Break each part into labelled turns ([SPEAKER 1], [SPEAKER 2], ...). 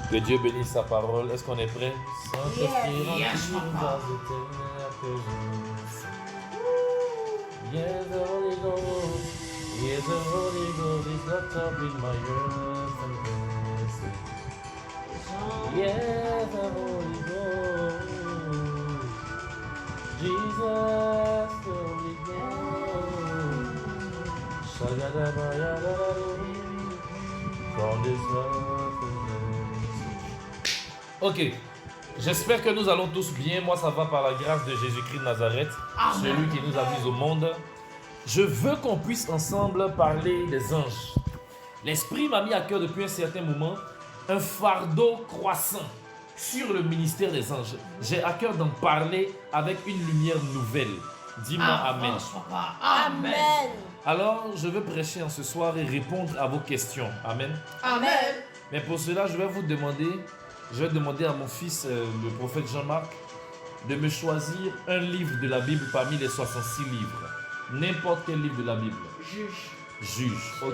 [SPEAKER 1] Que Dieu bénisse sa parole. Est-ce qu'on est prêt? Saint-Esprit,
[SPEAKER 2] Yes, Papa.
[SPEAKER 1] Yes, the Holy Ghost. Yes, the Holy Ghost is locked up in my earth and blessed. Yes, the Holy Ghost. Jesus, the Holy Ghost. Shagadabayadadu. From this earth and blessed. Ok. J'espère que nous allons tous bien. Moi, ça va par la grâce de Jésus-Christ de Nazareth, celui qui nous a mis au monde. Je veux qu'on puisse ensemble parler des anges. L'Esprit m'a mis à cœur depuis un certain moment un fardeau croissant sur le ministère des anges. J'ai à cœur d'en parler avec une lumière nouvelle. Dis-moi Amen.
[SPEAKER 2] Amen.
[SPEAKER 1] Alors, je veux prêcher en ce soir et répondre à vos questions. Amen.
[SPEAKER 2] Amen.
[SPEAKER 1] Mais pour cela, je vais demander à mon fils, le prophète Jean-Marc, de me choisir un livre de la Bible parmi les 66 livres. N'importe quel livre de la Bible. Juge. Ok.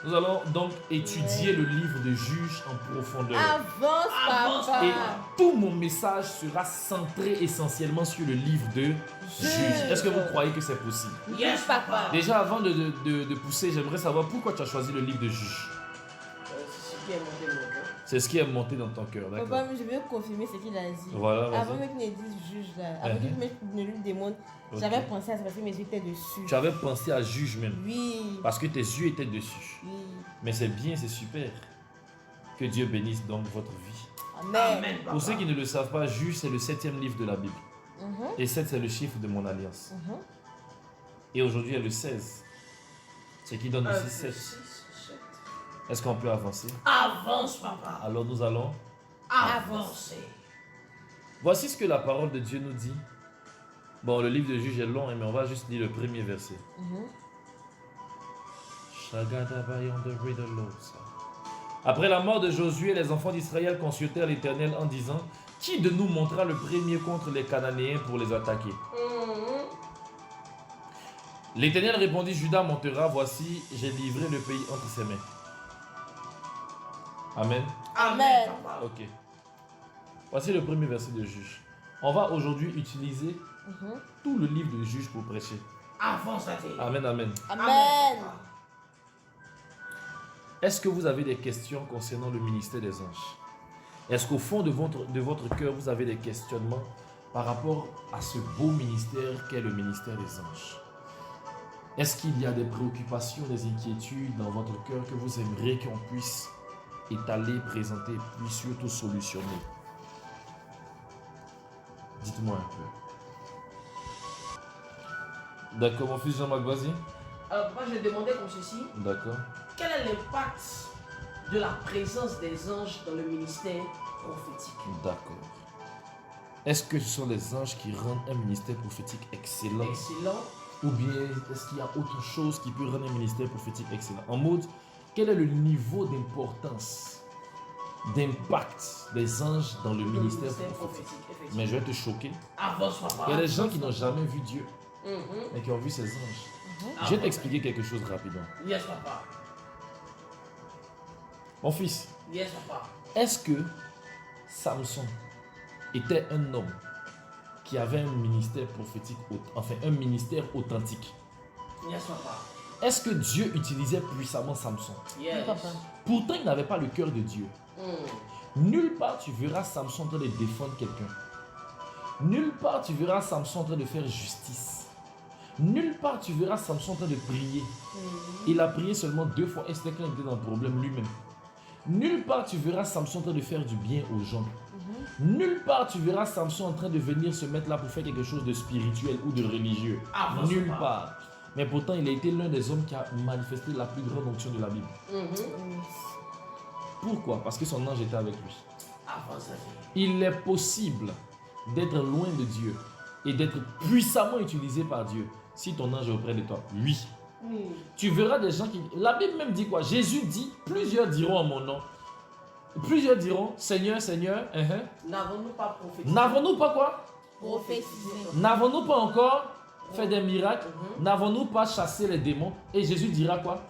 [SPEAKER 1] Nous allons donc étudier le livre de Juge en profondeur.
[SPEAKER 2] Avance, papa.
[SPEAKER 1] Et tout mon message sera centré essentiellement sur le livre de Juge. Est-ce que vous croyez que c'est possible?
[SPEAKER 2] Yes, papa.
[SPEAKER 1] Déjà, avant de pousser, j'aimerais savoir pourquoi tu as choisi le livre de Juge. C'est ce qui est monté dans ton cœur, d'accord?
[SPEAKER 3] Papa, je veux confirmer ce qu'il a dit.
[SPEAKER 1] Voilà, vas-y.
[SPEAKER 3] Avant même qu'il ne dise juge là, avant qu'il ne lui démontre,
[SPEAKER 1] Ok.
[SPEAKER 3] j'avais pensé à ça parce que mes yeux étaient dessus.
[SPEAKER 1] Tu avais pensé à Juge même.
[SPEAKER 3] Oui.
[SPEAKER 1] Parce que tes yeux étaient dessus.
[SPEAKER 3] Oui.
[SPEAKER 1] Mais c'est bien, c'est super. Que Dieu bénisse donc votre vie.
[SPEAKER 3] Amen.
[SPEAKER 1] Pour ceux qui ne le savent pas, Juge, c'est le 7e livre de la Bible. Et 7, c'est le chiffre de mon alliance. Et aujourd'hui est le 16. Ce qui donne aussi 7. Est-ce qu'on peut avancer?
[SPEAKER 2] Avance, papa.
[SPEAKER 1] Alors nous allons.
[SPEAKER 2] Avancer.
[SPEAKER 1] Voici ce que la parole de Dieu nous dit. Bon, le livre de Juge est long, mais on va juste lire le premier verset. Après la mort de Josué, les enfants d'Israël consultèrent l'Éternel en disant: qui de nous montera le premier contre les Cananéens pour les attaquer? L'Éternel répondit: Judas montera, voici, j'ai livré le pays entre ses mains. Amen.
[SPEAKER 2] Amen, papa.
[SPEAKER 1] Ok. Voici le premier verset de Juge. On va aujourd'hui utiliser tout le livre de Juge pour prêcher.
[SPEAKER 2] Avance, Athée.
[SPEAKER 1] Amen, amen.
[SPEAKER 3] Amen.
[SPEAKER 1] Est-ce que vous avez des questions concernant le ministère des anges? Est-ce qu'au fond de votre cœur, vous avez des questionnements par rapport à ce beau ministère qu'est le ministère des anges? Est-ce qu'il y a des préoccupations, des inquiétudes dans votre cœur que vous aimeriez qu'on puisse étaler, présenter, puis surtout solutionner? Dites-moi un peu. D'accord, mon fils Jean-Marc, vas-y.
[SPEAKER 2] Alors, moi, je demandais comme ceci.
[SPEAKER 1] D'accord.
[SPEAKER 2] Quel est l'impact de la présence des anges dans le ministère prophétique?
[SPEAKER 1] D'accord. Est-ce que ce sont les anges qui rendent un ministère prophétique excellent?
[SPEAKER 2] Excellent.
[SPEAKER 1] Ou bien est-ce qu'il y a autre chose qui peut rendre un ministère prophétique excellent? En mode, quel est le niveau d'importance, d'impact des anges dans le ministère prophétique?
[SPEAKER 2] effectivement.
[SPEAKER 1] Mais je vais te choquer.
[SPEAKER 2] Avance, papa.
[SPEAKER 1] Il y a des gens qui n'ont jamais vu Dieu, mais qui ont vu ses anges. Je vais t'expliquer quelque chose rapidement.
[SPEAKER 2] Yes, papa.
[SPEAKER 1] Mon fils,
[SPEAKER 2] Yes, papa.
[SPEAKER 1] est-ce que Samson était un homme qui avait un ministère prophétique, enfin un ministère authentique?
[SPEAKER 2] Yes, papa.
[SPEAKER 1] Est-ce que Dieu utilisait puissamment Samson?
[SPEAKER 2] Yes.
[SPEAKER 3] Papa.
[SPEAKER 1] Pourtant, il n'avait pas le cœur de Dieu. Nulle part tu verras Samson en train de défendre quelqu'un. Nulle part tu verras Samson en train de faire justice. Nulle part tu verras Samson en train de prier. Il a prié seulement 2 fois et c'était quand il était dans le problème lui-même. Nulle part tu verras Samson en train de faire du bien aux gens. Nulle part tu verras Samson en train de venir se mettre là pour faire quelque chose de spirituel ou de religieux. Nulle part. Mais pourtant, il a été l'un des hommes qui a manifesté la plus grande onction de la Bible. Pourquoi? Parce que son ange était avec lui.
[SPEAKER 2] Avance, Athée.
[SPEAKER 1] Il est possible d'être loin de Dieu et d'être puissamment utilisé par Dieu si ton ange est auprès de toi. Oui. Tu verras des gens qui... La Bible même dit quoi? Jésus dit, plusieurs diront en mon nom. Plusieurs diront, Seigneur, Seigneur.
[SPEAKER 2] N'avons-nous pas prophétisé?
[SPEAKER 1] N'avons-nous pas quoi?
[SPEAKER 3] Prophétiser.
[SPEAKER 1] N'avons-nous pas encore fait des miracles? N'avons-nous pas chassé les démons? Et Jésus dira quoi?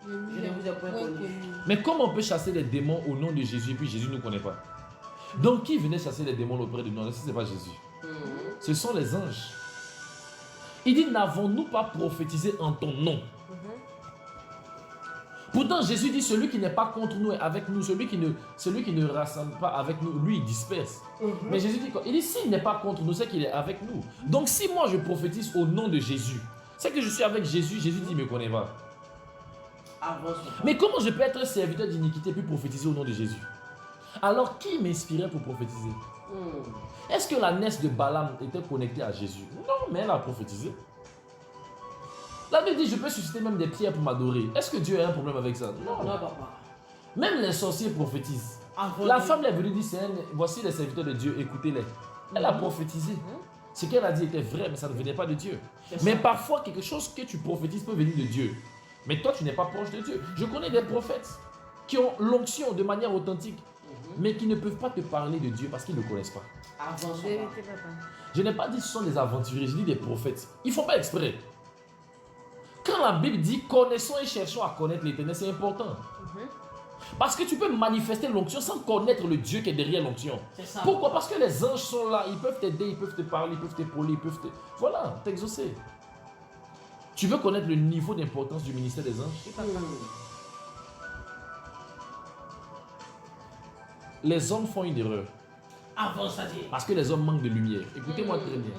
[SPEAKER 2] Je ne vous ai point connu.
[SPEAKER 1] Mais comment on peut chasser les démons au nom de Jésus et puis Jésus ne nous connaît pas? Donc qui venait chasser les démons auprès de nous? Si ce n'est pas Jésus. Ce sont les anges. Il dit, n'avons-nous pas prophétisé en ton nom? Pourtant, Jésus dit, celui qui n'est pas contre nous est avec nous. Celui qui ne rassemble pas avec nous, lui, il disperse. Mais Jésus dit quoi? Il dit, s'il n'est pas contre nous, c'est qu'il est avec nous. Donc, si moi, je prophétise au nom de Jésus, c'est que je suis avec Jésus. Jésus dit, il ne me connaît pas. Mais comment je peux être un serviteur d'iniquité puis prophétiser au nom de Jésus? Alors, qui m'inspirait pour prophétiser? Est-ce que la nièce de Balaam était connectée à Jésus? Non, mais elle a prophétisé. La Bible dit, je peux susciter même des pierres pour m'adorer. Est-ce que Dieu a un problème avec ça? Non.
[SPEAKER 2] Non, papa.
[SPEAKER 1] Même les sorciers prophétisent.
[SPEAKER 2] Avant
[SPEAKER 1] La
[SPEAKER 2] de-
[SPEAKER 1] femme est venue dire, voici les serviteurs de Dieu, écoutez-les. Elle a prophétisé. Ce qu'elle a dit était vrai, mais ça ne venait pas de Dieu.
[SPEAKER 2] C'est
[SPEAKER 1] Mais
[SPEAKER 2] ça.
[SPEAKER 1] parfois, quelque chose que tu prophétises peut venir de Dieu. Mais toi, tu n'es pas proche de Dieu. Je connais des prophètes qui ont l'onction de manière authentique, mais qui ne peuvent pas te parler de Dieu parce qu'ils ne le connaissent pas.
[SPEAKER 2] Avant son papa.
[SPEAKER 3] Vérité, papa.
[SPEAKER 1] Je n'ai pas dit que ce sont des aventuriers, je dis des prophètes. Ils ne font pas exprès. Quand la Bible dit connaissons et cherchons à connaître l'Éternel, c'est important. Parce que tu peux manifester l'onction sans connaître le Dieu qui est derrière l'onction.
[SPEAKER 2] C'est ça.
[SPEAKER 1] Pourquoi? Parce que les anges sont là, ils peuvent t'aider, ils peuvent te parler, ils peuvent t'épauler, ils peuvent te... Voilà, t'exaucer. Tu veux connaître le niveau d'importance du ministère des anges? Les hommes font une erreur.
[SPEAKER 2] Avant ça dit.
[SPEAKER 1] Parce que les hommes manquent de lumière. Écoutez-moi très bien.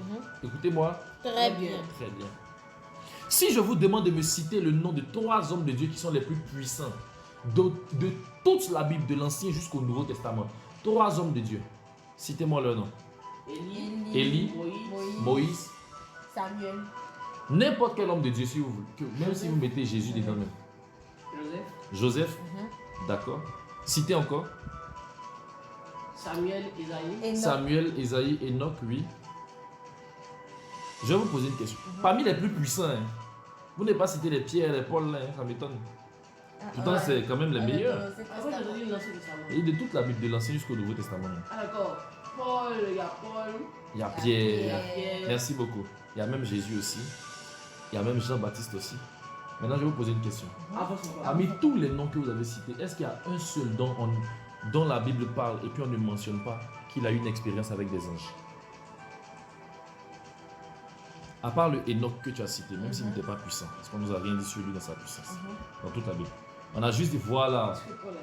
[SPEAKER 1] Écoutez-moi
[SPEAKER 3] Très bien.
[SPEAKER 1] très bien. Si je vous demande de me citer le nom de 3 hommes de Dieu qui sont les plus puissants de toute la Bible, de l'Ancien jusqu'au Nouveau Testament, 3 hommes de Dieu, citez-moi leur nom. Élie,
[SPEAKER 2] Moïse.
[SPEAKER 1] Moïse,
[SPEAKER 3] Samuel.
[SPEAKER 1] n'importe quel homme de Dieu, si vous voulez, même si vous mettez Jésus dedans même.
[SPEAKER 2] Joseph.
[SPEAKER 1] Joseph, d'accord. Citez encore.
[SPEAKER 2] Samuel, Isaïe.
[SPEAKER 3] Enoch.
[SPEAKER 1] Samuel, Esaïe, Enoch, oui. Je vais vous poser une question. Parmi les plus puissants, hein, vous n'avez pas cité les Pierre, les Paul, là, hein, ça m'étonne. Pourtant, c'est quand même les meilleurs.
[SPEAKER 2] Avant, je te dis l'Ancien Testament.
[SPEAKER 1] Et de toute la Bible, de l'Ancien jusqu'au Nouveau Testament.
[SPEAKER 2] Ah, d'accord. Paul, il y a Paul.
[SPEAKER 1] Il y a
[SPEAKER 2] Il y
[SPEAKER 1] Pierre.
[SPEAKER 2] a Pierre.
[SPEAKER 1] Merci beaucoup. Il y a même Jésus aussi. Il y a même Jean-Baptiste aussi. Maintenant, je vais vous poser une question.
[SPEAKER 2] Avant son papa.
[SPEAKER 1] Parmi tous les noms que vous avez cités, est-ce qu'il y a un seul dont la Bible parle et puis on ne mentionne pas qu'il a eu une expérience avec des anges? À part le Enoch que tu as cité, même s'il n'était pas puissant, parce qu'on ne nous a rien dit sur lui dans sa puissance, dans toute la Bible. On a juste dit, voilà.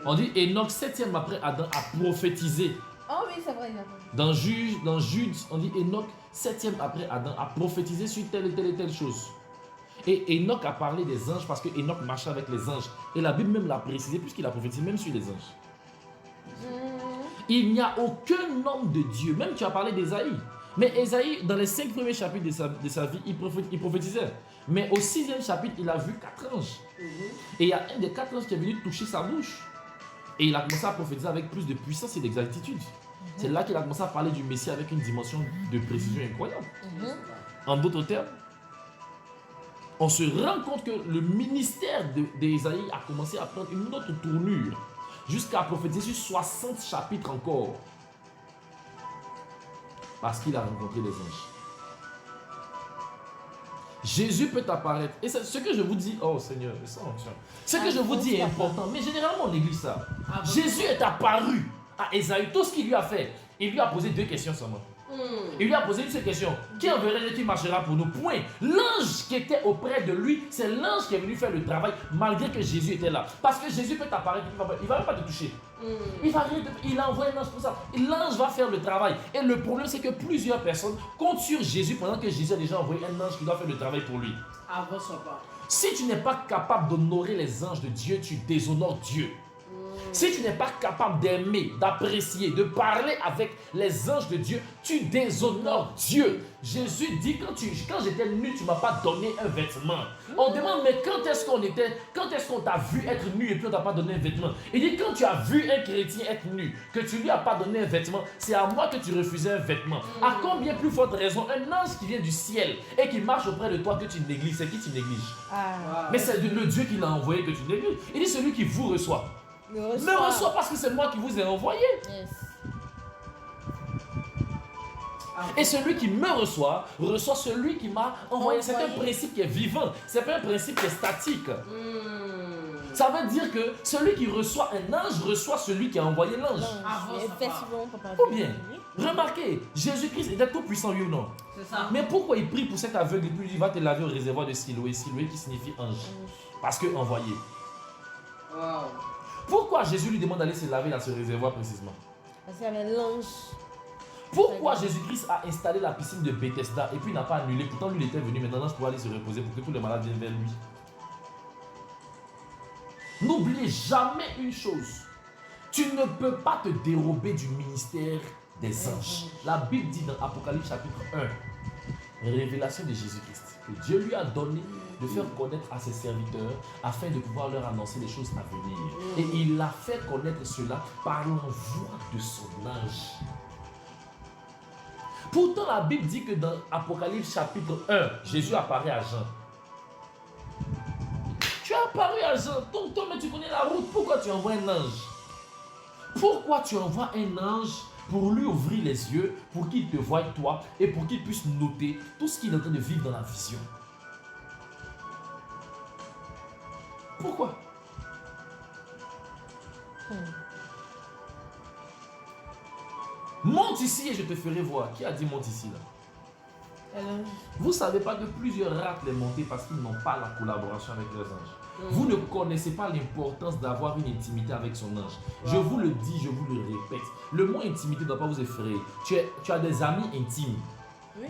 [SPEAKER 1] On dit Enoch, 7e après Adam, a prophétisé.
[SPEAKER 3] Oh oui, c'est vrai. il a pas-
[SPEAKER 1] Dans Jude, on dit Enoch, 7e après Adam, a prophétisé sur telle et telle et telle chose. Et Enoch a parlé des anges parce que Enoch marchait avec les anges. Et la Bible même l'a précisé puisqu'il a prophétisé même sur les anges. Il n'y a aucun homme de Dieu, même tu as parlé d'Ésaïe. Mais Ésaïe, dans les 5 premiers chapitres de sa vie, il prophétisait. Mais au 6e chapitre, il a vu 4 anges. Et il y a un des 4 anges qui est venu toucher sa bouche. Et il a commencé à prophétiser avec plus de puissance et d'exactitude. C'est là qu'il a commencé à parler du Messie avec une dimension de précision incroyable. En d'autres termes, on se rend compte que le ministère d'Ésaïe a commencé à prendre une autre tournure, jusqu'à prophétiser sur 60 chapitres encore. Parce qu'il a rencontré les anges. Jésus peut apparaître. Et c'est ce que je vous dis, oh Seigneur, ce que je vous dis est important, mais généralement on néglige ça. Jésus est apparu à Ésaïe, tout ce qu'il lui a fait, il lui a posé 2 questions seulement. Il lui a posé une seule question. Qui enverra qui marchera pour nous? Point. L'ange qui était auprès de lui, c'est l'ange qui est venu faire le travail malgré que Jésus était là. Parce que Jésus peut t'apparaître, il ne va même pas te toucher. Il a envoyé un ange pour ça. L'ange va faire le travail. Et le problème, c'est que plusieurs personnes comptent sur Jésus pendant que Jésus a déjà envoyé un ange qui doit faire le travail pour lui.
[SPEAKER 2] Avant son papa.
[SPEAKER 1] Si tu n'es pas capable d'honorer les anges de Dieu, tu déshonores Dieu. Si tu n'es pas capable d'aimer, d'apprécier, de parler avec les anges de Dieu, tu déshonores Dieu. Jésus dit, quand j'étais nu, tu ne m'as pas donné un vêtement. On demande, mais quand est-ce qu'on t'a vu être nu et puis on ne t'a pas donné un vêtement? Il dit, quand tu as vu un chrétien être nu, que tu ne lui as pas donné un vêtement, c'est à moi que tu refusais un vêtement. À combien plus forte raison, un ange qui vient du ciel et qui marche auprès de toi que tu négliges, c'est qui tu négliges? Mais c'est le Dieu qui l'a envoyé que tu négliges. Il dit, celui qui vous reçoit. Me reçoit parce que c'est moi qui vous ai envoyé.
[SPEAKER 3] Yes.
[SPEAKER 1] Et celui qui me reçoit celui qui m'a envoyé. C'est un principe qui est vivant. C'est pas un principe qui est statique. Ça veut dire que celui qui reçoit un ange reçoit celui qui a envoyé l'ange.
[SPEAKER 3] Effectivement, papa.
[SPEAKER 1] Ou bien, remarquez, Jésus-Christ est tout puissant, oui ou non?
[SPEAKER 2] C'est ça.
[SPEAKER 1] Mais pourquoi il prie pour cet aveugle et puis il dit va te laver au réservoir de Siloé? Siloé qui signifie ange. Parce que envoyé.
[SPEAKER 2] Wow.
[SPEAKER 1] Pourquoi Jésus lui demande d'aller se laver dans ce réservoir précisément?
[SPEAKER 3] Parce qu'il y avait l'ange.
[SPEAKER 1] Pourquoi Jésus-Christ a installé la piscine de Bethesda et puis n'a pas annulé? Pourtant lui il était venu, maintenant l'ange pourrait aller se reposer pour que tous les malades viennent vers lui. N'oubliez jamais une chose. Tu ne peux pas te dérober du ministère des anges. La Bible dit dans Apocalypse chapitre 1, révélation de Jésus-Christ, que Dieu lui a donné de faire connaître à ses serviteurs afin de pouvoir leur annoncer les choses à venir. Et il a fait connaître cela par l'envoi de son ange. Pourtant, la Bible dit que dans Apocalypse chapitre 1, Jésus apparaît à Jean. Tu as apparu à Jean, donc toi, mais tu connais la route, pourquoi tu envoies un ange? Pourquoi tu envoies un ange pour lui ouvrir les yeux, pour qu'il te voie toi et pour qu'il puisse noter tout ce qu'il est en train de vivre dans la vision? Pourquoi? Monte ici et je te ferai voir. Qui a dit monte ici là? Vous ne savez pas que plusieurs ratent les montées parce qu'ils n'ont pas la collaboration avec leurs anges. Vous ne connaissez pas l'importance d'avoir une intimité avec son ange. Je vous le dis, je vous le répète. Le mot intimité ne doit pas vous effrayer. Tu as des amis intimes.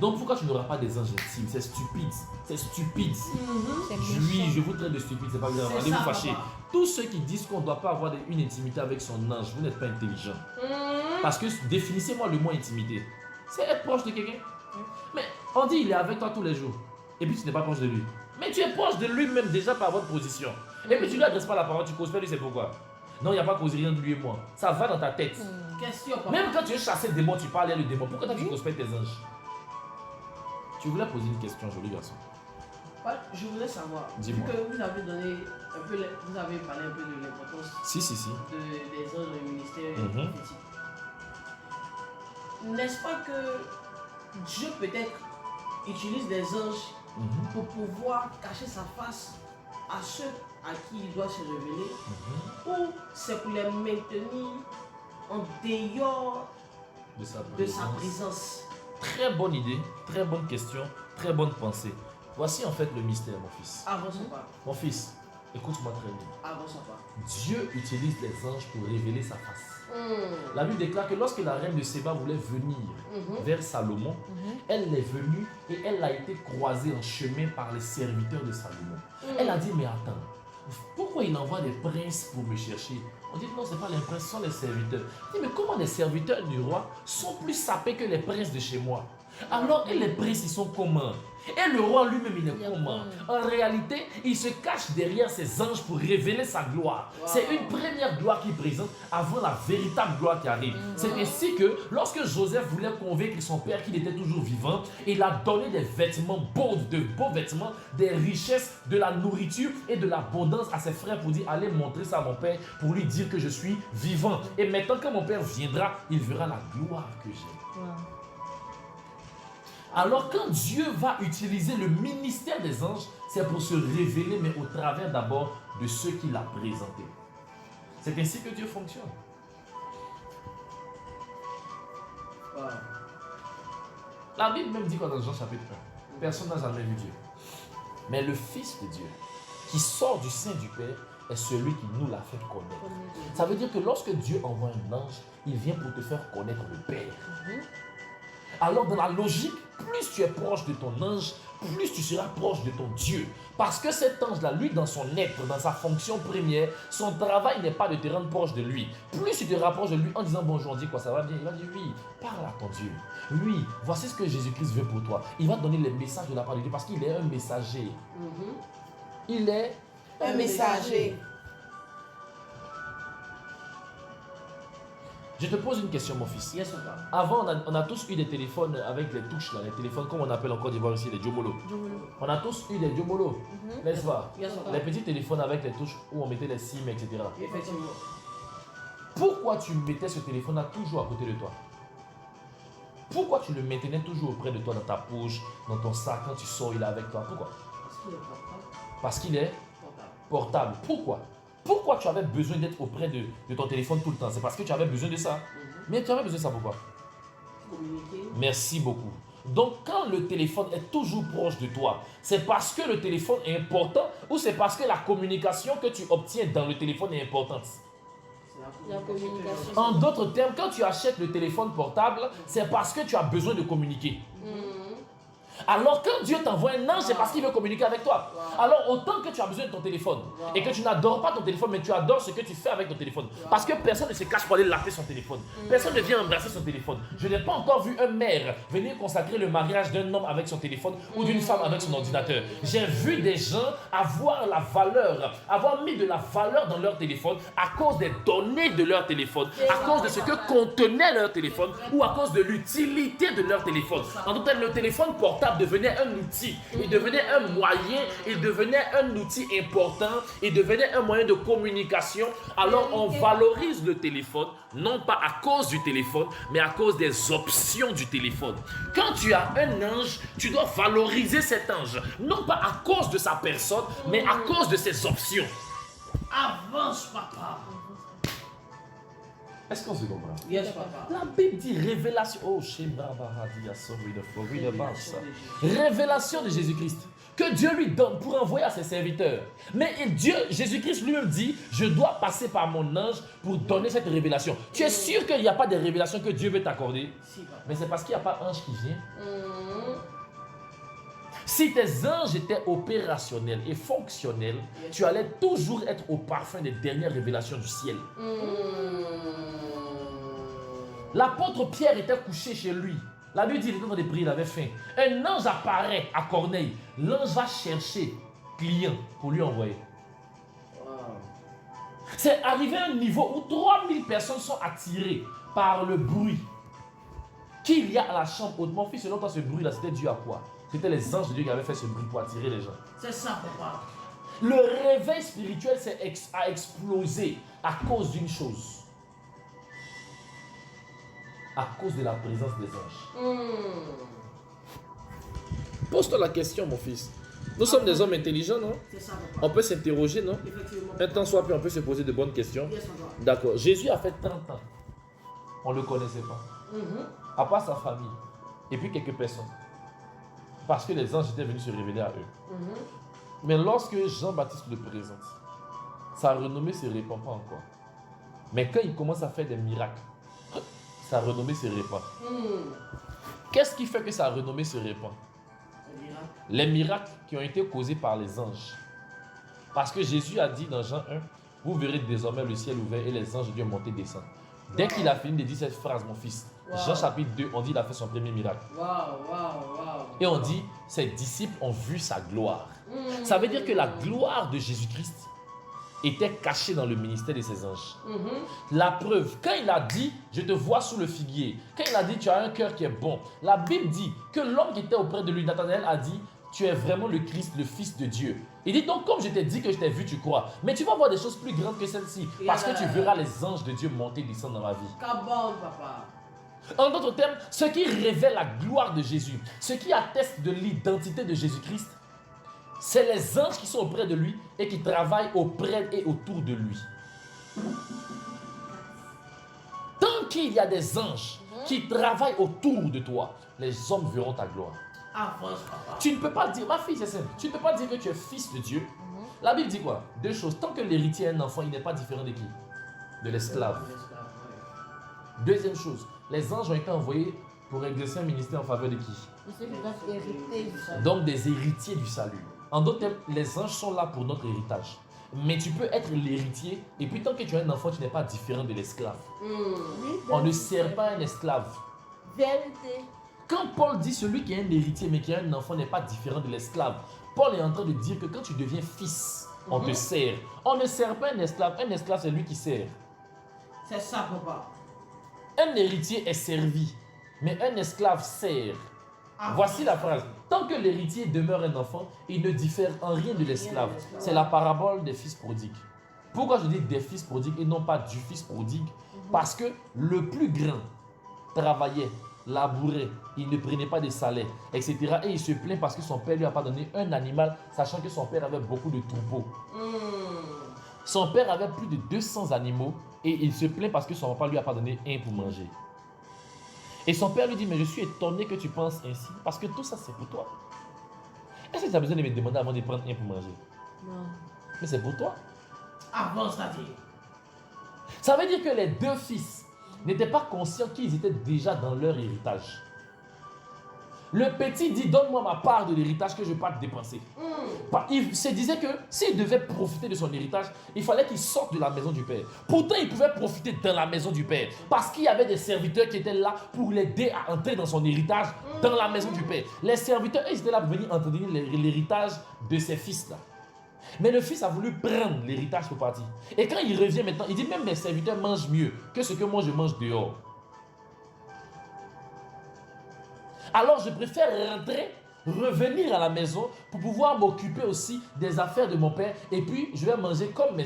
[SPEAKER 1] Donc pourquoi tu n'auras pas des anges intimes? C'est stupide. C'est stupide. Oui, je vous traite de stupide, c'est pas grave. Allez vous fâcher. Tous ceux qui disent qu'on ne doit pas avoir une intimité avec son ange, vous n'êtes pas intelligent. Parce que définissez-moi le mot intimité. C'est être proche de quelqu'un. Mais on dit il est avec toi tous les jours. Et puis tu n'es pas proche de lui. Mais tu es proche de lui-même déjà par votre position. Et puis tu ne lui adresses pas la parole, tu causes pas lui, c'est pourquoi? Non, il n'y a pas causé rien de lui et moi. Ça va dans ta tête.
[SPEAKER 2] Question, papa.
[SPEAKER 1] Même quand tu es chassé le démon, tu parles à le démon. Pourquoi toi tu ne causes pas tes anges? Tu voulais poser une question, joli garçon.
[SPEAKER 2] Ouais, je voulais savoir.
[SPEAKER 1] Dis-moi.
[SPEAKER 2] Vu que vous avez donné un peu, vous avez parlé un peu de l'importance
[SPEAKER 1] Si.
[SPEAKER 2] des anges du ministère prophétique. N'est-ce pas que Dieu peut-être utilise des anges pour pouvoir cacher sa face à ceux à qui il doit se révéler, ou c'est pour les maintenir en dehors
[SPEAKER 1] De sa
[SPEAKER 2] de sa présence?
[SPEAKER 1] Très bonne idée, très bonne question, très bonne pensée. Voici en fait le mystère, mon fils.
[SPEAKER 2] Avançons pas.
[SPEAKER 1] Mon fils, écoute-moi très bien.
[SPEAKER 2] Avançons pas.
[SPEAKER 1] Dieu utilise les anges pour révéler sa face. La Bible déclare que lorsque la reine de Séba voulait venir vers Salomon, elle est venue et elle a été croisée en chemin par les serviteurs de Salomon. Elle a dit, mais attends, pourquoi il envoie des princes pour me chercher? On dit, non, ce n'est pas les princes, ce sont les serviteurs. Elle dit, mais comment les serviteurs du roi sont plus sapés que les princes de chez moi? Alors, et les princes, ils sont comment? Et le roi lui-même, il est comment? En réalité, il se cache derrière ses anges pour révéler sa gloire. C'est une première gloire qu'il présente avant la véritable gloire qui arrive. C'est ainsi que, lorsque Joseph voulait convaincre son père qu'il était toujours vivant, il a donné des vêtements beaux, de beaux vêtements, des richesses, de la nourriture et de l'abondance à ses frères pour dire, allez montrer ça à mon père, pour lui dire que je suis vivant. Et maintenant, quand mon père viendra, il verra la gloire que j'ai. Alors quand Dieu va utiliser le ministère des anges, c'est pour se révéler, mais au travers d'abord de ceux qu'il a présentés. C'est ainsi que Dieu fonctionne. La Bible même dit quoi dans Jean chapitre 1? Personne n'a jamais vu Dieu. Mais le Fils de Dieu, qui sort du sein du Père, est celui qui nous l'a fait connaître. Ça veut dire que lorsque Dieu envoie un ange, il vient pour te faire connaître le Père. Alors dans la logique, plus tu es proche de ton ange, plus tu seras proche de ton Dieu. Parce que cet ange-là, lui, dans son être, dans sa fonction première, son travail n'est pas de te rendre proche de lui. Plus tu te rapproches de lui en disant bonjour, on dit quoi, ça va bien? Il va dire oui, parle à ton Dieu. Oui, voici ce que Jésus-Christ veut pour toi. Il va te donner les messages de la part de Dieu parce qu'il est un messager. Il est
[SPEAKER 3] un messager.
[SPEAKER 1] Je te pose une question, mon fils.
[SPEAKER 2] Yes, papa.
[SPEAKER 1] Avant, on a tous eu des téléphones avec les touches, là, les téléphones, comme on appelle en Côte d'Ivoire ici, les Jomolo. On a tous eu des Jomolo, n'est-ce pas?
[SPEAKER 2] Yes, papa.
[SPEAKER 1] Les petits téléphones avec les touches où on mettait les SIM, etc.
[SPEAKER 2] Effectivement.
[SPEAKER 1] Pourquoi tu mettais ce téléphone-là toujours à côté de toi? Pourquoi tu le maintenais toujours auprès de toi, dans ta poche, dans ton sac, quand tu sors, il est avec toi? Pourquoi?
[SPEAKER 2] Parce qu'il est portable.
[SPEAKER 1] Parce qu'il est portable. Pourquoi? Pourquoi tu avais besoin d'être auprès de ton téléphone tout le temps? C'est parce que tu avais besoin de ça. Mais tu avais besoin de ça pourquoi?
[SPEAKER 2] Communiquer.
[SPEAKER 1] Merci beaucoup. Donc, quand le téléphone est toujours proche de toi, c'est parce que le téléphone est important ou c'est parce que la communication que tu obtiens dans le téléphone est importante?
[SPEAKER 2] C'est
[SPEAKER 3] La communication.
[SPEAKER 1] En d'autres termes, quand tu achètes le téléphone portable, c'est parce que tu as besoin de communiquer. Alors quand Dieu t'envoie un ange, c'est parce qu'il veut communiquer avec toi. Alors autant que tu as besoin de ton téléphone et que tu n'adores pas ton téléphone, mais tu adores ce que tu fais avec ton téléphone. Parce que personne ne se cache pour aller latter son téléphone. Personne ne vient embrasser son téléphone. Je n'ai pas encore vu un maire venir consacrer le mariage d'un homme avec son téléphone ou d'une femme avec son ordinateur. J'ai vu des gens avoir la valeur, avoir mis de la valeur dans leur téléphone à cause des données de leur téléphone, à cause de ce que contenait leur téléphone ou à cause de l'utilité de leur téléphone. En tout cas, le téléphone portable devenait un outil, il devenait un moyen, il devenait un outil important, il devenait un moyen de communication. Alors on valorise le téléphone, non pas à cause du téléphone, mais à cause des options du téléphone. Quand tu as un ange, tu dois valoriser cet ange, non pas à cause de sa personne, mais à cause de ses options.
[SPEAKER 2] Avance, papa.
[SPEAKER 1] Est-ce qu'on se comprend?
[SPEAKER 2] Yes, papa.
[SPEAKER 1] La Bible dit révélation. Oh, révélation de Jésus-Christ. Que Dieu lui donne pour envoyer à ses serviteurs. Mais Dieu, Jésus-Christ lui-même dit, je dois passer par mon ange pour donner cette révélation. Tu es sûr qu'il n'y a pas de révélation que Dieu veut t'accorder?
[SPEAKER 2] Si, papa.
[SPEAKER 1] Mais c'est parce qu'il n'y a pas d'ange qui vient. Si tes anges étaient opérationnels et fonctionnels, tu allais toujours être au parfum des dernières révélations du ciel. L'apôtre Pierre était couché chez lui. La Bible dit qu'il était en train de prier, il avait faim. Un ange apparaît à Corneille. L'ange va chercher client pour lui envoyer.
[SPEAKER 2] Wow.
[SPEAKER 1] C'est arrivé à un niveau où 3000 personnes sont attirées par le bruit qu'il y a à la chambre haute. Mon fils, selon toi, ce bruit-là, c'était dû à quoi? C'était les anges de Dieu qui avaient fait ce bruit pour attirer les gens.
[SPEAKER 2] C'est ça, papa.
[SPEAKER 1] Le réveil spirituel a explosé à cause d'une chose. À cause de la présence des anges. Pose-toi la question, mon fils. Nous sommes des hommes intelligents, non?
[SPEAKER 2] C'est ça, papa.
[SPEAKER 1] On peut s'interroger, non?
[SPEAKER 2] Effectivement.
[SPEAKER 1] Un temps soit peu, on peut se poser de bonnes questions.
[SPEAKER 2] Yes, papa.
[SPEAKER 1] D'accord. Jésus a fait 30 ans. On ne le connaissait pas. À part sa famille. Et puis quelques personnes. Parce que les anges étaient venus se révéler à eux. Mais lorsque Jean-Baptiste le présente, sa renommée ne se répand pas encore. Mais quand il commence à faire des miracles, sa renommée se répand. Qu'est-ce qui fait que sa renommée se répand? Les miracles qui ont été causés par les anges. Parce que Jésus a dit dans Jean 1, vous verrez désormais le ciel ouvert et les anges de Dieu monter et descendre. Dès qu'il a fini de dire cette phrase, mon fils, Jean chapitre 2, on dit qu'il a fait son premier miracle. Et on dit, ses disciples ont vu sa gloire. Ça veut dire que la gloire de Jésus-Christ était cachée dans le ministère de ses anges. La preuve, quand il a dit, je te vois sous le figuier, quand il a dit, tu as un cœur qui est bon, la Bible dit que l'homme qui était auprès de lui, Nathanaël, a dit, tu es vraiment le Christ, le Fils de Dieu. Il dit donc, comme je t'ai dit que je t'ai vu, tu crois. Mais tu vas voir des choses plus grandes que celle-ci. Parce que tu verras les anges de Dieu monter et descendre dans la vie.
[SPEAKER 2] Cabane, papa.
[SPEAKER 1] En d'autres termes, ce qui révèle la gloire de Jésus, ce qui atteste de l'identité de Jésus-Christ, c'est les anges qui sont auprès de lui et qui travaillent auprès et autour de lui. Tant qu'il y a des anges qui travaillent autour de toi, les hommes verront ta gloire.
[SPEAKER 2] Avance, papa.
[SPEAKER 1] Tu ne peux pas dire, ma fille, c'est simple, tu ne peux pas dire que tu es fils de Dieu. La Bible dit quoi? Deux choses. Tant que l'héritier est un enfant, il n'est pas différent de qui? De l'esclave. Deuxième chose, les anges ont été envoyés pour exercer un ministère en faveur de qui?
[SPEAKER 3] Ceux qui doivent hériter du salut.
[SPEAKER 1] Donc des héritiers du salut. En d'autres termes, les anges sont là pour notre héritage. Mais tu peux être l'héritier et puis tant que tu es un enfant, tu n'es pas différent de l'esclave. On ne sert pas un esclave.
[SPEAKER 3] Vérité.
[SPEAKER 1] Quand Paul dit celui qui est un héritier mais qui est un enfant n'est pas différent de l'esclave, Paul est en train de dire que quand tu deviens fils, on te sert. On ne sert pas un esclave c'est lui qui sert.
[SPEAKER 2] C'est ça, papa.
[SPEAKER 1] Un héritier est servi, mais un esclave sert. Voici la phrase. Tant que l'héritier demeure un enfant, il ne diffère en rien de l'esclave. C'est la parabole des fils prodigues. Pourquoi je dis des fils prodigues et non pas du fils prodigue? Parce que le plus grand travaillait, labourait, il ne prenait pas de salaire, etc. Et il se plaint parce que son père lui a pas donné un animal, sachant que son père avait beaucoup de troupeaux. Son père avait plus de 200 animaux et il se plaint parce que son papa lui a pas donné un pour manger. Et son père lui dit, mais je suis étonné que tu penses ainsi parce que tout ça c'est pour toi. Est-ce que tu as besoin de me demander avant de prendre un pour manger?
[SPEAKER 3] Non.
[SPEAKER 1] Mais c'est pour toi.
[SPEAKER 2] Avance, c'est-à-dire.
[SPEAKER 1] Ça veut dire que les deux fils n'étaient pas conscients qu'ils étaient déjà dans leur héritage. Le petit dit, donne-moi ma part de l'héritage que je ne vais pas te dépenser. Il se disait que s'il devait profiter de son héritage, il fallait qu'il sorte de la maison du père. Pourtant, il pouvait profiter dans la maison du père. Parce qu'il y avait des serviteurs qui étaient là pour l'aider à entrer dans son héritage dans la maison du père. Les serviteurs, ils étaient là pour venir entretenir l'héritage de ses fils-là. Mais le fils a voulu prendre l'héritage pour partir. Et quand il revient maintenant, il dit même mes serviteurs mangent mieux que ce que moi je mange dehors. Alors je préfère rentrer, revenir à la maison pour pouvoir m'occuper aussi des affaires de mon père. Et puis je vais manger comme les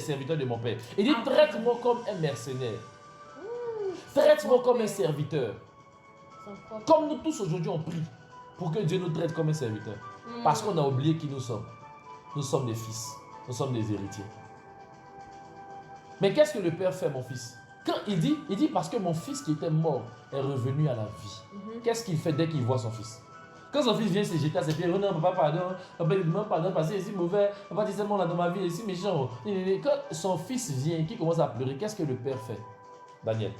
[SPEAKER 1] serviteurs de mon père. Il dit traite-moi comme un mercenaire. Traite-moi comme un serviteur. Comme nous tous aujourd'hui on prie pour que Dieu nous traite comme un serviteur. Parce qu'on a oublié qui nous sommes. Nous sommes des fils. Nous sommes des héritiers. Mais qu'est-ce que le père fait, mon fils? Quand il dit parce que mon fils qui était mort est revenu à la vie. Qu'est-ce qu'il fait dès qu'il voit son fils? Quand son fils vient se jeter à ses pieds, oh non, papa, pardon, papa, il demande pardon parce qu'il est si mauvais, papa dit seulement là dans ma vie, il est si méchant. Quand son fils vient, qui commence à pleurer, qu'est-ce que le père fait, Daniel?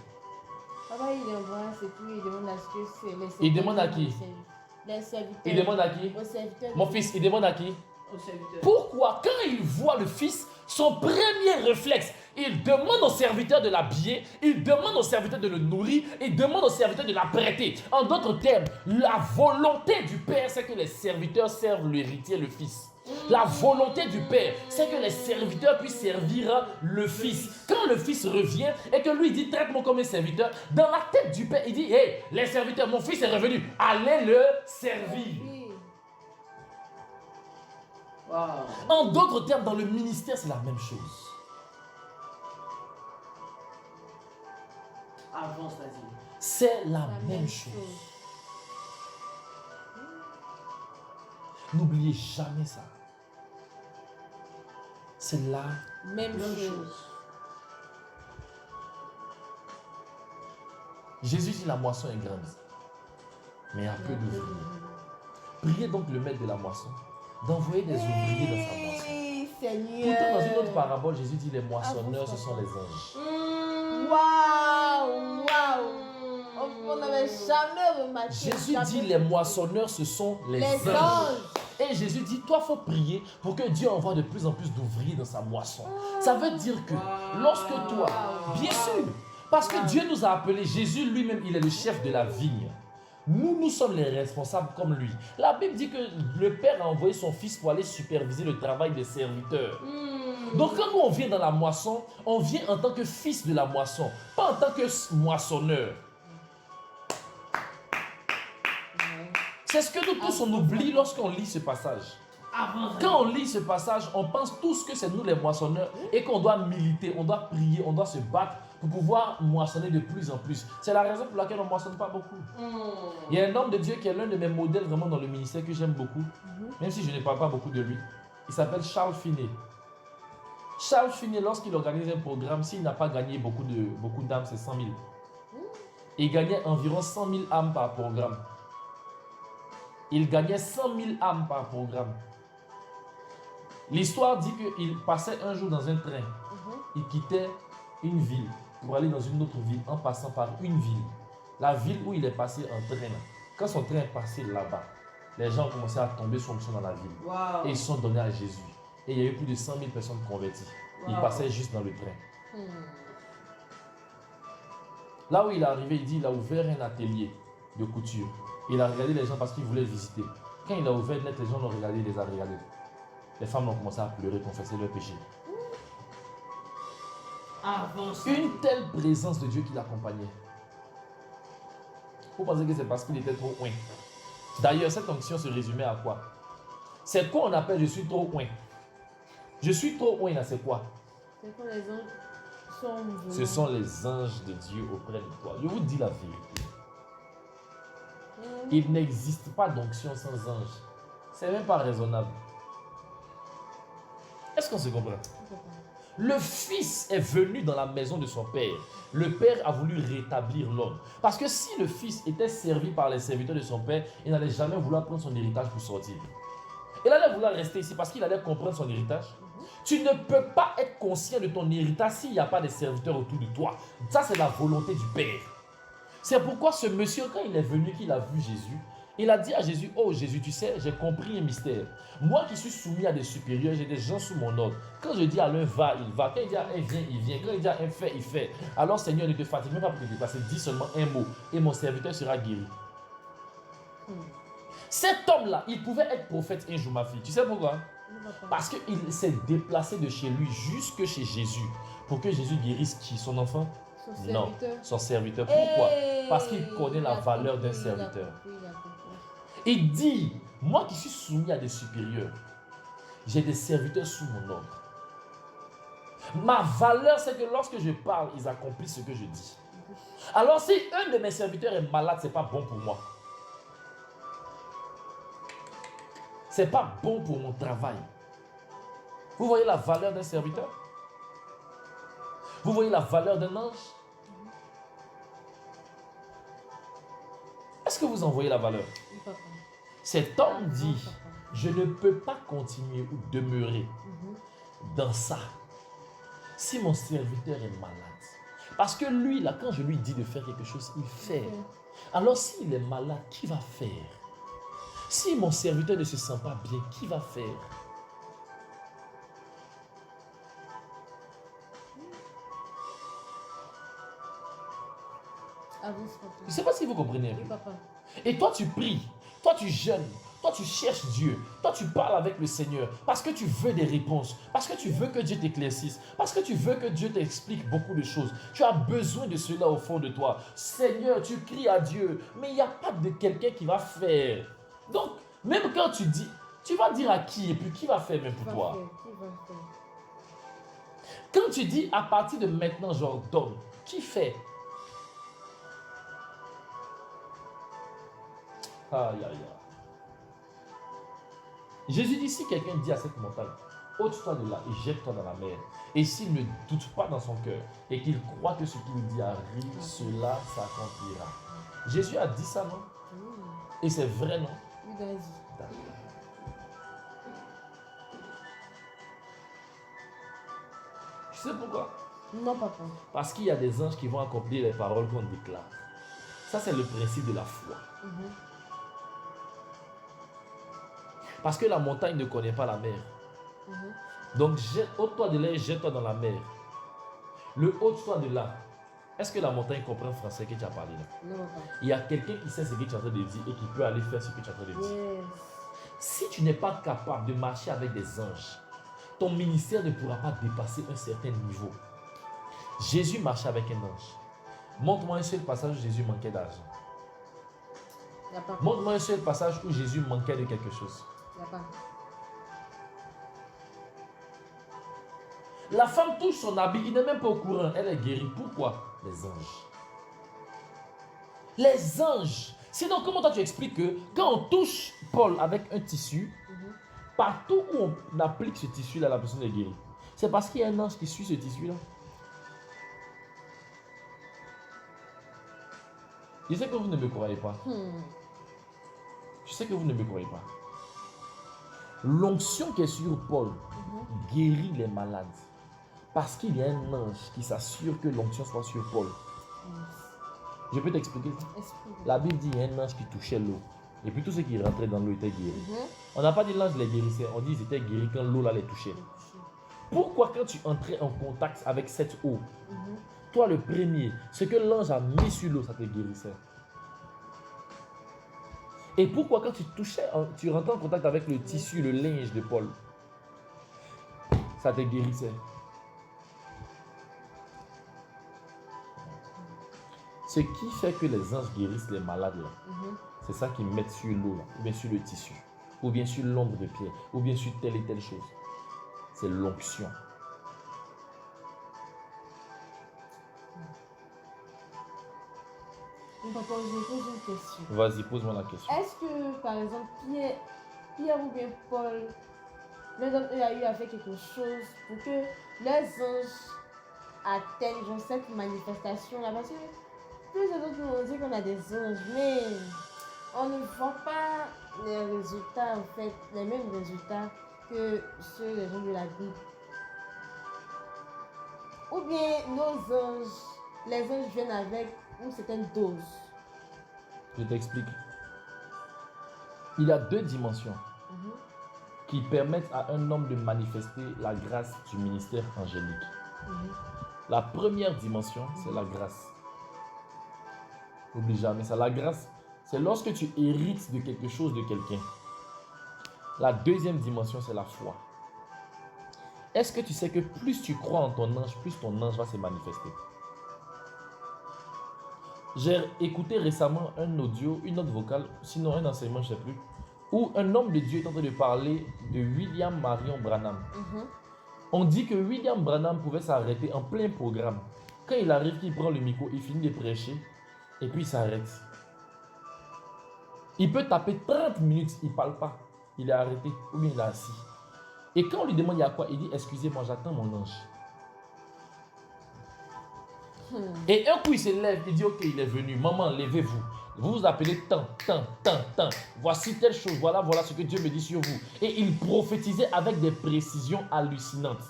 [SPEAKER 3] Papa, il embrasse et puis il demande à ce que c'est les serviteurs.
[SPEAKER 1] Il demande à qui?
[SPEAKER 3] Les serviteurs.
[SPEAKER 1] Il demande à qui?
[SPEAKER 3] Aux serviteurs.
[SPEAKER 1] Mon fils, il demande à qui?
[SPEAKER 2] Aux serviteurs.
[SPEAKER 1] Pourquoi, quand il voit le fils, son premier réflexe, il demande au serviteur de l'habiller, il demande au serviteur de le nourrir, il demande au serviteur de l'apprêter. En d'autres termes, la volonté du père, c'est que les serviteurs servent l'héritier, le fils. La volonté du père, c'est que les serviteurs puissent servir le fils. Quand le fils revient et que lui dit traite-moi comme un serviteur, dans la tête du père, il dit hey, les serviteurs, mon fils est revenu, allez le servir.
[SPEAKER 2] Wow.
[SPEAKER 1] En d'autres termes, dans le ministère, c'est la même chose.
[SPEAKER 2] Avance, vas-y.
[SPEAKER 1] C'est la même chose. N'oubliez jamais ça. C'est la
[SPEAKER 3] Même chose.
[SPEAKER 1] Jésus dit la moisson est grande, mais il y a peu d'ouvriers. Priez donc le maître de la moisson d'envoyer des ouvriers dans sa moisson.
[SPEAKER 3] Seigneur.
[SPEAKER 1] Pourtant, dans une autre parabole, Jésus dit les moissonneurs, ce sont les anges.
[SPEAKER 3] Waouh, waouh. On n'avait jamais remarqué.
[SPEAKER 1] Jésus dit les moissonneurs, ce sont les anges. Et Jésus dit, toi, il faut prier pour que Dieu envoie de plus en plus d'ouvriers dans sa moisson. Ça veut dire que lorsque toi, bien sûr, parce que Dieu nous a appelés, Jésus lui-même, il est le chef de la vigne. Nous sommes les responsables comme lui. La Bible dit que le Père a envoyé son Fils pour aller superviser le travail des serviteurs. Donc quand nous on vient dans la moisson, on vient en tant que fils de la moisson, pas en tant que moissonneur. C'est ce que nous tous on oublie lorsqu'on lit ce passage. Quand on lit ce passage, on pense tous que c'est nous les moissonneurs et qu'on doit militer, on doit prier, on doit se battre pour pouvoir moissonner de plus en plus. C'est la raison pour laquelle on ne moissonne pas beaucoup. Il y a un homme de Dieu qui est l'un de mes modèles vraiment dans le ministère que j'aime beaucoup, même si je ne parle pas beaucoup de lui. Il s'appelle Charles Finet. Charles Finet, lorsqu'il organise un programme, s'il n'a pas gagné beaucoup d'âmes, c'est 100 000. Il gagnait environ 100 000 âmes par programme. Il gagnait 100 000 âmes par programme. L'histoire dit qu'il passait un jour dans un train. Il quittait une ville pour aller dans une autre ville en passant par une ville. La ville où il est passé en train. Quand son train est passé là-bas, les gens ont commencé à tomber sur dans la ville.
[SPEAKER 2] Wow.
[SPEAKER 1] Et ils se sont donnés à Jésus. Et il y a eu plus de 100 000 personnes converties. Il passait juste dans le train. Là où il est arrivé, il dit qu'il a ouvert un atelier de couture. Il a regardé les gens parce qu'il voulait visiter. Quand il a ouvert net, les gens l'ont regardé, il les a regardés. Les femmes ont commencé à pleurer, confesser leurs péchés. Une telle présence de Dieu qui l'accompagnait. Vous pensez que c'est parce qu'il était trop loin? D'ailleurs, cette onction se résumait à quoi? C'est quoi on appelle je suis trop loin? Je suis trop loin, c'est quoi?
[SPEAKER 3] C'est quand les anges sont venus.
[SPEAKER 1] Ce sont les anges de Dieu auprès de toi. Je vous dis la vérité. Il n'existe pas d'onction sans ange. C'est même pas raisonnable. Est-ce qu'on se comprend? Le fils est venu dans la maison de son père. Le père a voulu rétablir l'homme. Parce que si le fils était servi par les serviteurs de son père, il n'allait jamais vouloir prendre son héritage pour sortir. Il allait vouloir rester ici parce qu'il allait comprendre son héritage. Tu ne peux pas être conscient de ton héritage s'il n'y a pas de serviteurs autour de toi. Ça, c'est la volonté du Père. C'est pourquoi ce monsieur, quand il est venu, qu'il a vu Jésus, il a dit à Jésus, oh Jésus, tu sais, j'ai compris un mystère. Moi qui suis soumis à des supérieurs, j'ai des gens sous mon ordre. Quand je dis à l'un va, il va. Quand il dit à un vient, il vient. Quand il dit à un fait, il fait. Alors Seigneur, ne te fatigue même pas pour te déplacer. Dis seulement un mot et mon serviteur sera guéri. Cet homme-là, il pouvait être prophète un jour, ma fille. Tu sais pourquoi? Parce qu'il s'est déplacé de chez lui jusque chez Jésus pour que Jésus guérisse qui? Son enfant? Non, son serviteur. Pourquoi? Parce qu'il connaît la valeur d'un serviteur. Il dit, moi qui suis soumis à des supérieurs, j'ai des serviteurs sous mon ordre. Ma valeur, c'est que lorsque je parle, ils accomplissent ce que je dis. Alors si un de mes serviteurs est malade, ce n'est pas bon pour moi. Ce n'est pas bon pour mon travail. Vous voyez la valeur d'un serviteur? Vous voyez la valeur d'un ange? Est-ce que vous en voyez la valeur? Cet homme dit, je ne peux pas continuer ou demeurer dans ça si mon serviteur est malade. Parce que lui, là, quand je lui dis de faire quelque chose, il fait. Alors s'il est malade, qui va faire? Si mon serviteur ne se sent pas bien, qui va faire? Je ne sais pas si vous comprenez. Et toi, tu pries, toi, tu jeûnes, toi, tu cherches Dieu, toi, tu parles avec le Seigneur parce que tu veux des réponses, parce que tu veux que Dieu t'éclaircisse, parce que tu veux que Dieu t'explique beaucoup de choses. Tu as besoin de cela au fond de toi. Seigneur, tu cries à Dieu, mais il n'y a pas de quelqu'un qui va faire. Donc, même quand tu dis, tu vas dire à qui et puis qui va faire même pour toi? Quand tu dis à partir de maintenant, j'ordonne, qui fait? Aïe, aïe, aïe. Jésus dit, si quelqu'un dit à cette montagne, ôte-toi de là et jette-toi dans la mer, et s'il ne doute pas dans son cœur et qu'il croit que ce qu'il dit arrive, cela s'accomplira. Jésus a dit ça, non? Et c'est vrai, non?
[SPEAKER 3] Oui, vas-y.
[SPEAKER 1] Tu sais pourquoi?
[SPEAKER 3] Non, papa.
[SPEAKER 1] Parce qu'il y a des anges qui vont accomplir les paroles qu'on déclare. Ça, c'est le principe de la foi. Parce que la montagne ne connaît pas la mer. Donc, ôte-toi de là et jette-toi dans la mer. Le ôte-toi de là. Est-ce que la montagne comprend le français que tu as parlé là?
[SPEAKER 3] Non, papa.
[SPEAKER 1] Il y a quelqu'un qui sait ce que tu es en train de dire et qui peut aller faire ce que tu es en train de dire.
[SPEAKER 3] Yes.
[SPEAKER 1] Si tu n'es pas capable de marcher avec des anges, ton ministère ne pourra pas dépasser un certain niveau. Jésus marchait avec un ange. Montre-moi un seul passage où Jésus manquait d'argent. Montre-moi un seul passage où Jésus manquait de quelque chose. La femme touche son habit, il n'est même pas au courant. Elle est guérie. Pourquoi? Les anges. Les anges. Sinon, comment toi tu expliques que quand on touche Paul avec un tissu, partout où on applique ce tissu-là, la personne est guérie? C'est parce qu'il y a un ange qui suit ce tissu-là. Je sais que vous ne me croyez pas. Je sais que vous ne me croyez pas. L'onction qui est sur Paul guérit les malades. Parce qu'il y a un ange qui s'assure que l'onction soit sur Paul. Je peux t'expliquer ça? La Bible dit qu'il y a un ange qui touchait l'eau. Et puis tous ceux qui rentraient dans l'eau étaient guéris. On n'a pas dit l'ange les guérissait. On dit qu'ils étaient guéris quand l'eau les touchait. Pourquoi quand tu entrais en contact avec cette eau, toi le premier, ce que l'ange a mis sur l'eau, ça te guérissait? Et pourquoi quand tu touchais, tu rentrais en contact avec le tissu, le linge de Paul, ça te guérissait? Ce qui fait que les anges guérissent les malades là, c'est ça qu'ils mettent sur l'eau là, ou bien sur le tissu, ou bien sur l'ombre de pierre, ou bien sur telle et telle chose. C'est l'onction.
[SPEAKER 3] Papa, je pose une question.
[SPEAKER 1] Vas-y, pose-moi la question.
[SPEAKER 3] Est-ce que, par exemple, Pierre ou bien Paul Mais donc, il a eu à faire quelque chose pour que les anges atteignent cette manifestation-là. Parce que plusieurs d'autres nous ont dit qu'on a des anges, mais on ne voit pas les résultats, en fait, les mêmes résultats que ceux des gens de la Bible. Ou bien nos anges, les anges viennent avec une certaine dose.
[SPEAKER 1] Je t'explique. Il y a 2 dimensions qui permettent à un homme de manifester la grâce du ministère angélique. La première dimension, c'est la grâce. N'oublie jamais ça. La grâce, c'est lorsque tu hérites de quelque chose de quelqu'un. La deuxième dimension, c'est la foi. Est-ce que tu sais que plus tu crois en ton ange, plus ton ange va se manifester? J'ai écouté récemment un audio, une note vocale, sinon un enseignement, je ne sais plus, où un homme de Dieu est en train de parler de William Marion Branham. On dit que William Branham pouvait s'arrêter en plein programme. Quand il arrive, qu'il prend le micro, il finit de prêcher et puis il s'arrête. Il peut taper 30 minutes, il ne parle pas. Il est arrêté ou bien il est assis. Et quand on lui demande il y a quoi, il dit excusez-moi, j'attends mon ange. Et un coup il se lève, il dit ok, il est venu, maman, levez-vous. Vous vous appelez tant. Voici telle chose, voilà ce que Dieu me dit sur vous. Et il prophétisait avec des précisions hallucinantes.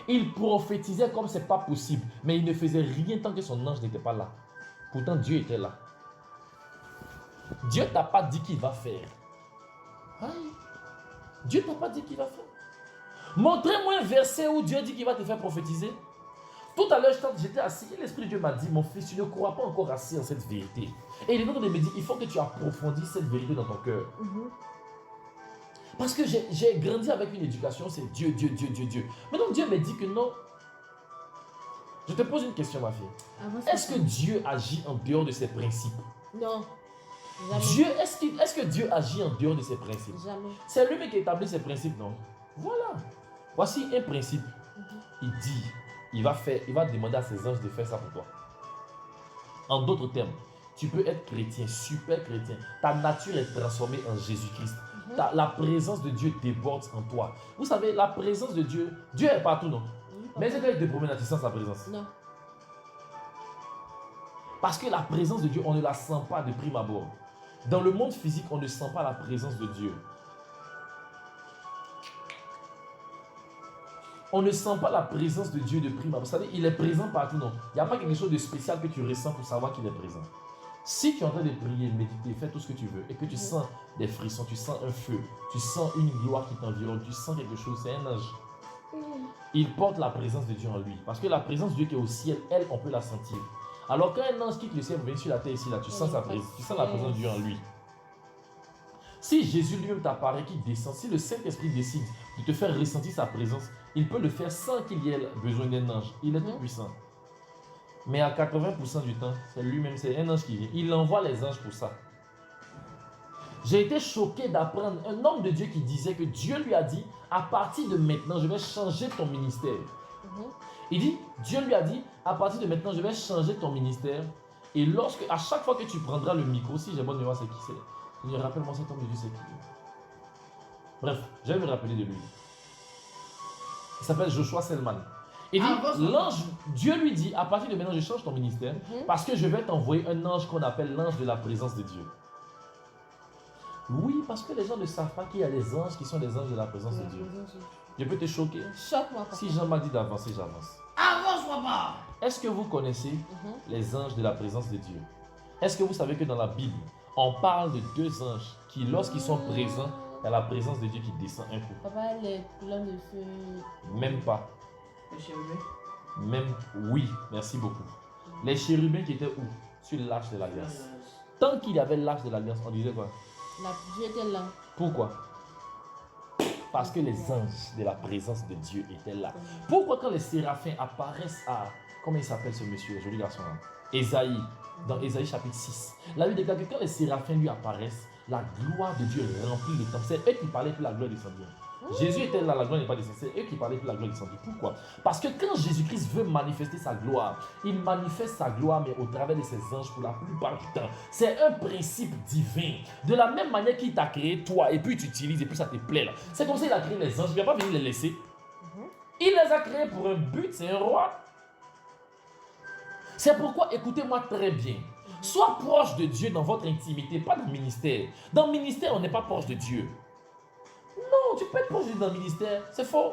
[SPEAKER 1] Il prophétisait comme c'est pas possible, mais il ne faisait rien tant que son ange n'était pas là. Pourtant Dieu était là. Dieu t'a pas dit qu'il va faire. Dieu t'a pas dit qu'il va faire. Montrez-moi un verset où Dieu dit qu'il va te faire prophétiser. Tout à l'heure, j'étais assis et l'Esprit de Dieu m'a dit, mon fils, tu ne crois pas encore assez en cette vérité. Et il est en train de me dire, il faut que tu approfondisses cette vérité dans ton cœur. Parce que j'ai grandi avec une éducation, c'est Dieu. Maintenant, Dieu me dit que non. Je te pose une question, ma fille. Est-ce que Dieu agit en dehors de ses principes?
[SPEAKER 3] Non.
[SPEAKER 1] Dieu, est-ce que Dieu agit en dehors de ses principes?
[SPEAKER 3] Jamais.
[SPEAKER 1] C'est lui qui établit ses principes, non? Voilà. Voici un principe. Il dit, il va demander à ses anges de faire ça pour toi. En d'autres termes, tu peux être chrétien, super chrétien. Ta nature est transformée en Jésus-Christ. La présence de Dieu déborde en toi. Vous savez, la présence de Dieu, Dieu est partout, non? Mais c'est quand il te promène, tu sens sa présence.
[SPEAKER 3] Non.
[SPEAKER 1] Parce que la présence de Dieu, on ne la sent pas de prime abord. Dans le monde physique, on ne sent pas la présence de Dieu. On ne sent pas la présence de Dieu de prime abord. Vous savez, il est présent partout, non? Il n'y a pas quelque chose de spécial que tu ressens pour savoir qu'il est présent. Si tu es en train de prier, méditer, fais tout ce que tu veux et que tu sens des frissons, tu sens un feu, tu sens une gloire qui t'environne, tu sens quelque chose, c'est un ange. Il porte la présence de Dieu en lui. Parce que la présence de Dieu qui est au ciel, elle, on peut la sentir. Alors quand un ange quitte le ciel, vient sur la terre ici, là, tu sens sa présence, tu sens la présence de Dieu en lui. Si Jésus lui-même t'apparaît, qu'il descend, si le Saint-Esprit décide de te faire ressentir sa présence, il peut le faire sans qu'il y ait besoin d'un ange. Il est tout puissant. Mais à 80% du temps, c'est lui-même, c'est un ange qui vient. Il envoie les anges pour ça. J'ai été choqué d'apprendre un homme de Dieu qui disait que Dieu lui a dit, à partir de maintenant, je vais changer ton ministère. Il dit, Dieu lui a dit, à partir de maintenant, je vais changer ton ministère. Et à chaque fois que tu prendras le micro, si j'ai bonne mémoire, c'est qui c'est? Je rappelle-moi cet homme de Dieu, c'est qui? Bref, je vais me rappeler de lui. Il s'appelle Joshua Selman. Il dit, Dieu lui dit, à partir de maintenant, je change ton ministère parce que je vais t'envoyer un ange qu'on appelle l'ange de la présence de Dieu. Oui, parce que les gens ne savent pas qu'il y a des anges qui sont des anges de la présence de Dieu. Je peux te choquer.
[SPEAKER 3] Choque-moi.
[SPEAKER 1] Si Jean m'a dit d'avancer, j'avance.
[SPEAKER 2] Avance, papa.
[SPEAKER 1] Est-ce que vous connaissez les anges de la présence de Dieu? Est-ce que vous savez que dans la Bible, on parle de 2 anges qui, lorsqu'ils sont présents, il y a la présence de Dieu qui descend un coup?
[SPEAKER 3] Papa, les colonnes de feu.
[SPEAKER 1] Même pas.
[SPEAKER 2] Les chérubins.
[SPEAKER 1] Même, oui, merci beaucoup. Les chérubins qui étaient où? Sur l'arche de l'alliance. Tant qu'il y avait l'arche de l'alliance, on disait quoi?
[SPEAKER 3] Dieu était là.
[SPEAKER 1] Pourquoi? Parce que les anges de la présence de Dieu étaient là. Pourquoi quand les séraphins apparaissent à... Comment il s'appelle ce monsieur, joli garçon là? Ésaïe, dans Ésaïe chapitre 6. La Bible déclare que quand les séraphins lui apparaissent, la gloire de Dieu remplit le temple. C'est eux qui parlaient que la gloire descendait. Jésus était là, la gloire n'est pas descendue. C'est eux qui parlaient que la gloire est descendue. Pourquoi? Parce que quand Jésus-Christ veut manifester sa gloire, il manifeste sa gloire, mais au travers de ses anges pour la plupart du temps. C'est un principe divin. De la même manière qu'il t'a créé, toi, et puis tu utilises, et puis ça te plaît là. C'est comme ça qu'il a créé les anges. Il ne va pas venir les laisser. Il les a créés pour un but, c'est un roi. C'est pourquoi, écoutez-moi très bien. Sois proche de Dieu dans votre intimité, pas dans le ministère. Dans le ministère, on n'est pas proche de Dieu. Non, tu peux être proche de Dieu dans le ministère. C'est faux.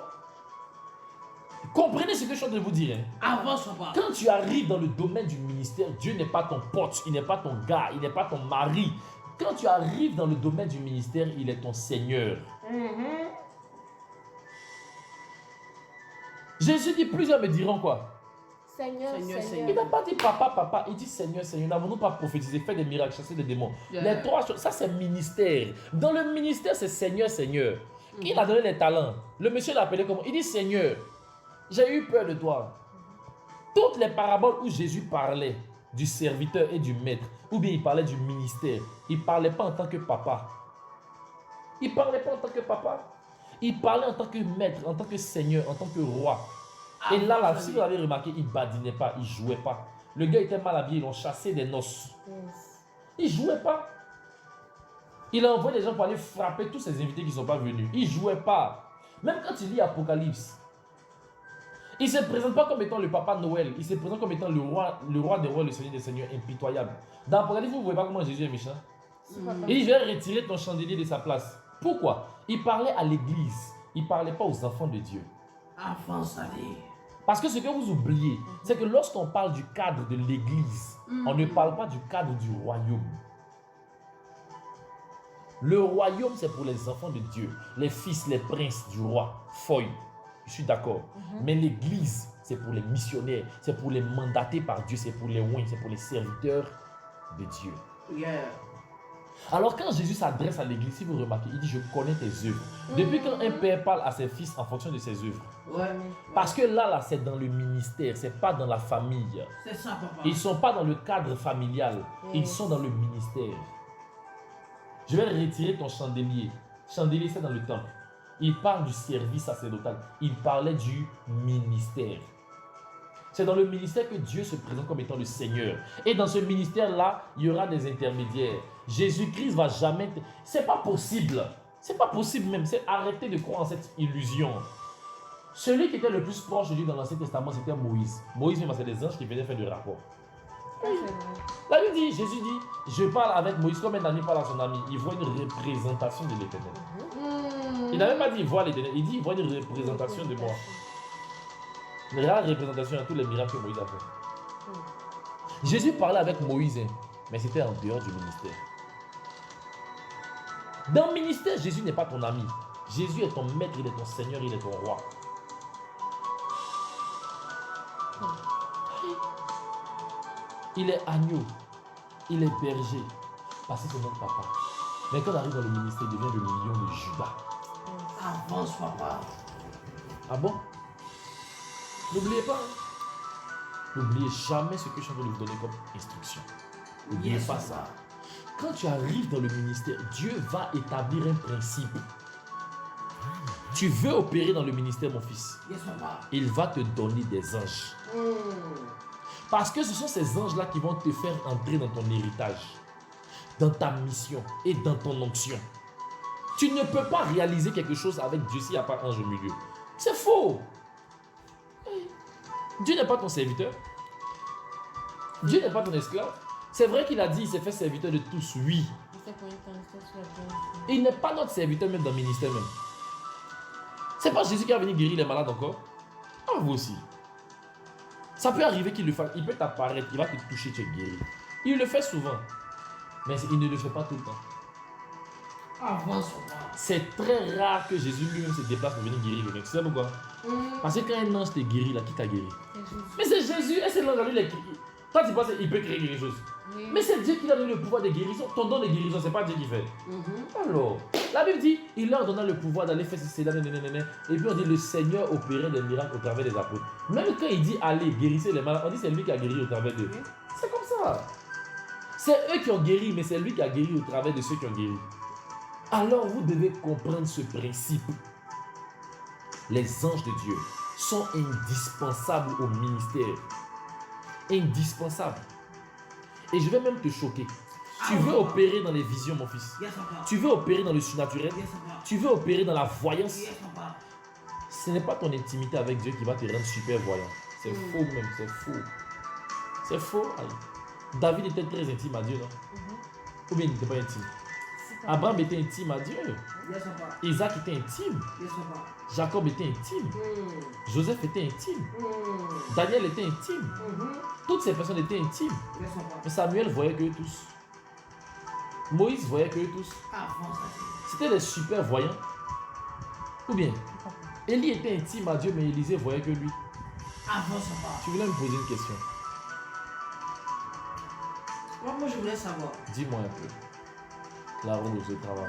[SPEAKER 1] Comprenez ce que je suis en train de vous dire.
[SPEAKER 2] Avance, papa.
[SPEAKER 1] Quand tu arrives dans le domaine du ministère, Dieu n'est pas ton pote, il n'est pas ton gars, il n'est pas ton mari. Quand tu arrives dans le domaine du ministère, il est ton Seigneur. Jésus dit, plusieurs me diront quoi?
[SPEAKER 3] Seigneur,
[SPEAKER 2] Seigneur,
[SPEAKER 3] Seigneur.
[SPEAKER 1] Il n'a pas dit papa, papa, il dit Seigneur, Seigneur. N'avons-nous pas prophétisé, fait des miracles, chassé des démons?
[SPEAKER 2] Yeah.
[SPEAKER 1] Les trois choses, ça c'est ministère. Dans le ministère, c'est Seigneur, Seigneur. Il a donné les talents. Le monsieur l'a appelé comment? Il dit Seigneur, j'ai eu peur de toi. Toutes les paraboles où Jésus parlait du serviteur et du maître, ou bien il parlait du ministère, il ne parlait pas en tant que papa. Il ne parlait pas en tant que papa. Il parlait en tant que maître, en tant que Seigneur, en tant que roi. Et là, si vous avez remarqué, il ne badinait pas, il ne jouait pas. Le gars était mal habillé, ils l'ont chassé des noces. Il ne jouait pas. Il a envoyé des gens pour aller frapper tous ses invités qui ne sont pas venus. Il ne jouait pas. Même quand il lit Apocalypse, il ne se présente pas comme étant le papa Noël. Il se présente comme étant le roi des rois, le Seigneur des seigneurs, impitoyable. Dans Apocalypse, vous ne voyez pas comment Jésus est méchant. Et il vient retirer ton chandelier de sa place. Pourquoi? Il parlait à l'église. Il ne parlait pas aux enfants de Dieu.
[SPEAKER 2] Avance, allez.
[SPEAKER 1] Parce que ce que vous oubliez, c'est que lorsqu'on parle du cadre de l'église, on ne parle pas du cadre du royaume. Le royaume, c'est pour les enfants de Dieu, les fils, les princes du roi. Foy, je suis d'accord. Mais l'église, c'est pour les missionnaires, c'est pour les mandatés par Dieu, c'est pour les oins, c'est pour les serviteurs de Dieu.
[SPEAKER 2] Yeah.
[SPEAKER 1] Alors quand Jésus s'adresse à l'église, si vous remarquez, il dit je connais tes œuvres. Depuis quand un père parle à ses fils en fonction de ses œuvres.
[SPEAKER 2] Ouais.
[SPEAKER 1] Parce que là c'est dans le ministère, c'est pas dans la famille.
[SPEAKER 2] C'est ça, papa.
[SPEAKER 1] Ils ne sont pas dans le cadre familial, ils sont dans le ministère. Je vais retirer ton chandelier. Chandelier, c'est dans le temple. Il parle du service sacerdotal. Il parlait du ministère. C'est dans le ministère que Dieu se présente comme étant le Seigneur. Et dans ce ministère-là, il y aura des intermédiaires. Jésus-Christ va jamais... C'est pas possible. C'est pas possible même. C'est arrêter de croire en cette illusion. Celui qui était le plus proche de Dieu dans l'Ancien Testament, c'était Moïse. Moïse, même, c'est des anges qui venaient faire du rapport. La Bible dit, Jésus dit, je parle avec Moïse comme un ami parle à son ami. Il voit une représentation de l'Éternel. Il n'a même pas dit, il voit l'Éternel. Il dit, il voit une représentation de moi. Une réelle représentation de tous les miracles que Moïse a fait. Jésus parlait avec Moïse, mais c'était en dehors du ministère. Dans le ministère, Jésus n'est pas ton ami. Jésus est ton maître, il est ton Seigneur, il est ton roi. Il est agneau, il est berger, parce que c'est notre papa. Mais quand on arrive dans le ministère, il devient le lion de Judas.
[SPEAKER 2] Avance, papa.
[SPEAKER 1] Ah bon? N'oubliez pas. Hein? N'oubliez jamais ce que je suis en train de vous donner comme instruction. N'oubliez pas ça. Quand tu arrives dans le ministère, Dieu va établir un principe. Tu veux opérer dans le ministère, mon fils.
[SPEAKER 2] Yes, papa.
[SPEAKER 1] Il va te donner des anges. Parce que ce sont ces anges-là qui vont te faire entrer dans ton héritage, dans ta mission et dans ton onction. Tu ne peux pas réaliser quelque chose avec Dieu s'il n'y a pas ange au milieu. C'est faux. Dieu n'est pas ton serviteur. Dieu n'est pas ton esclave. C'est vrai qu'il a dit, il s'est fait serviteur de tous, oui. Il n'est pas notre serviteur même dans le ministère même. C'est pas Jésus qui va venir guérir les malades encore. Ah, vous aussi. Ça peut arriver qu'il le fasse. Il peut t'apparaître, il va te toucher, tu es guéri. Il le fait souvent. Mais il ne le fait pas tout le temps.
[SPEAKER 2] Avance, papa.
[SPEAKER 1] C'est très rare que Jésus lui-même se déplace pour venir guérir quelqu'un. Tu sais pourquoi? Parce que quand un ange te guérit, là, qui t'a guéri? Mais c'est Jésus, et c'est l'ange à lui les guérit. Toi, tu penses qu'il peut créer quelque chose.
[SPEAKER 3] Oui.
[SPEAKER 1] Mais c'est Dieu qui a donné le pouvoir de guérison. Ton don de guérison, c'est pas Dieu qui fait. Alors, la Bible dit, il leur donna le pouvoir d'aller faire ceci, là, et puis on dit, le Seigneur opérait des miracles au travers des apôtres. Même quand il dit, allez, guérissez les malades, on dit, c'est lui qui a guéri au travers d'eux. C'est comme ça. C'est eux qui ont guéri, mais c'est lui qui a guéri au travers de ceux qui ont guéri. Alors, vous devez comprendre ce principe. les anges de Dieu sont indispensables au ministère. Indispensables. Et je vais même te choquer. Tu veux opérer dans les visions, mon fils. Tu veux opérer dans le surnaturel. Tu veux opérer dans la voyance. Ce n'est pas ton intimité avec Dieu qui va te rendre super voyant. C'est faux même, c'est faux. C'est faux. David était très intime à Dieu, non? Ou bien il n'était pas intime? Abraham était intime à Dieu. Isaac était intime. Jacob était intime. Joseph était intime. Daniel était intime. Toutes ces personnes étaient intimes. Mais Samuel voyait que eux tous. Moïse voyait que eux tous. C'était des super voyants. Ou bien Élie était intime à Dieu, mais Élisée voyait que lui. Tu voulais me poser une question?
[SPEAKER 2] Moi, je voulais savoir.
[SPEAKER 1] Dis-moi un peu. La rose de travail,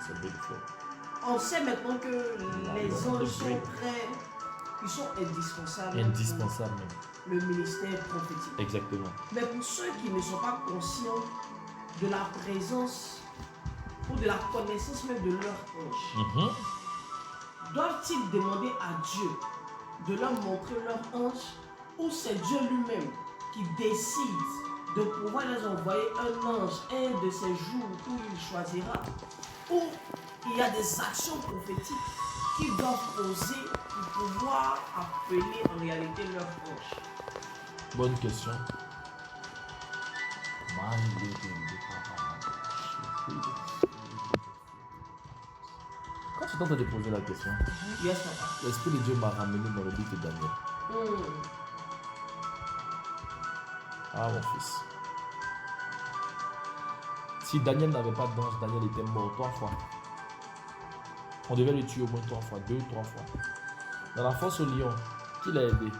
[SPEAKER 1] c'est belle fois.
[SPEAKER 2] On sait maintenant que les anges sont très... Ils sont indispensables.
[SPEAKER 1] Indispensables même.
[SPEAKER 2] Le ministère prophétique.
[SPEAKER 1] Exactement.
[SPEAKER 2] Mais pour ceux qui ne sont pas conscients de la présence ou de la connaissance même de leur ange, doivent-ils demander à Dieu de leur montrer leur ange, ou c'est Dieu lui-même qui décide de pouvoir les envoyer un ange un de ces jours où il choisira, ou il y a des actions prophétiques qui doivent poser pour pouvoir appeler en réalité leur ange?
[SPEAKER 1] Bonne question. Quand tu t'entends de poser la question, l'Esprit de Dieu m'a ramené dans le livre de Daniel. Ah mon fils. Si Daniel n'avait pas d'ange, Daniel était mort 3 fois. On devait le tuer au moins 3 fois, 2 ou 3 fois. Dans la fosse au lion, qui l'a aidé?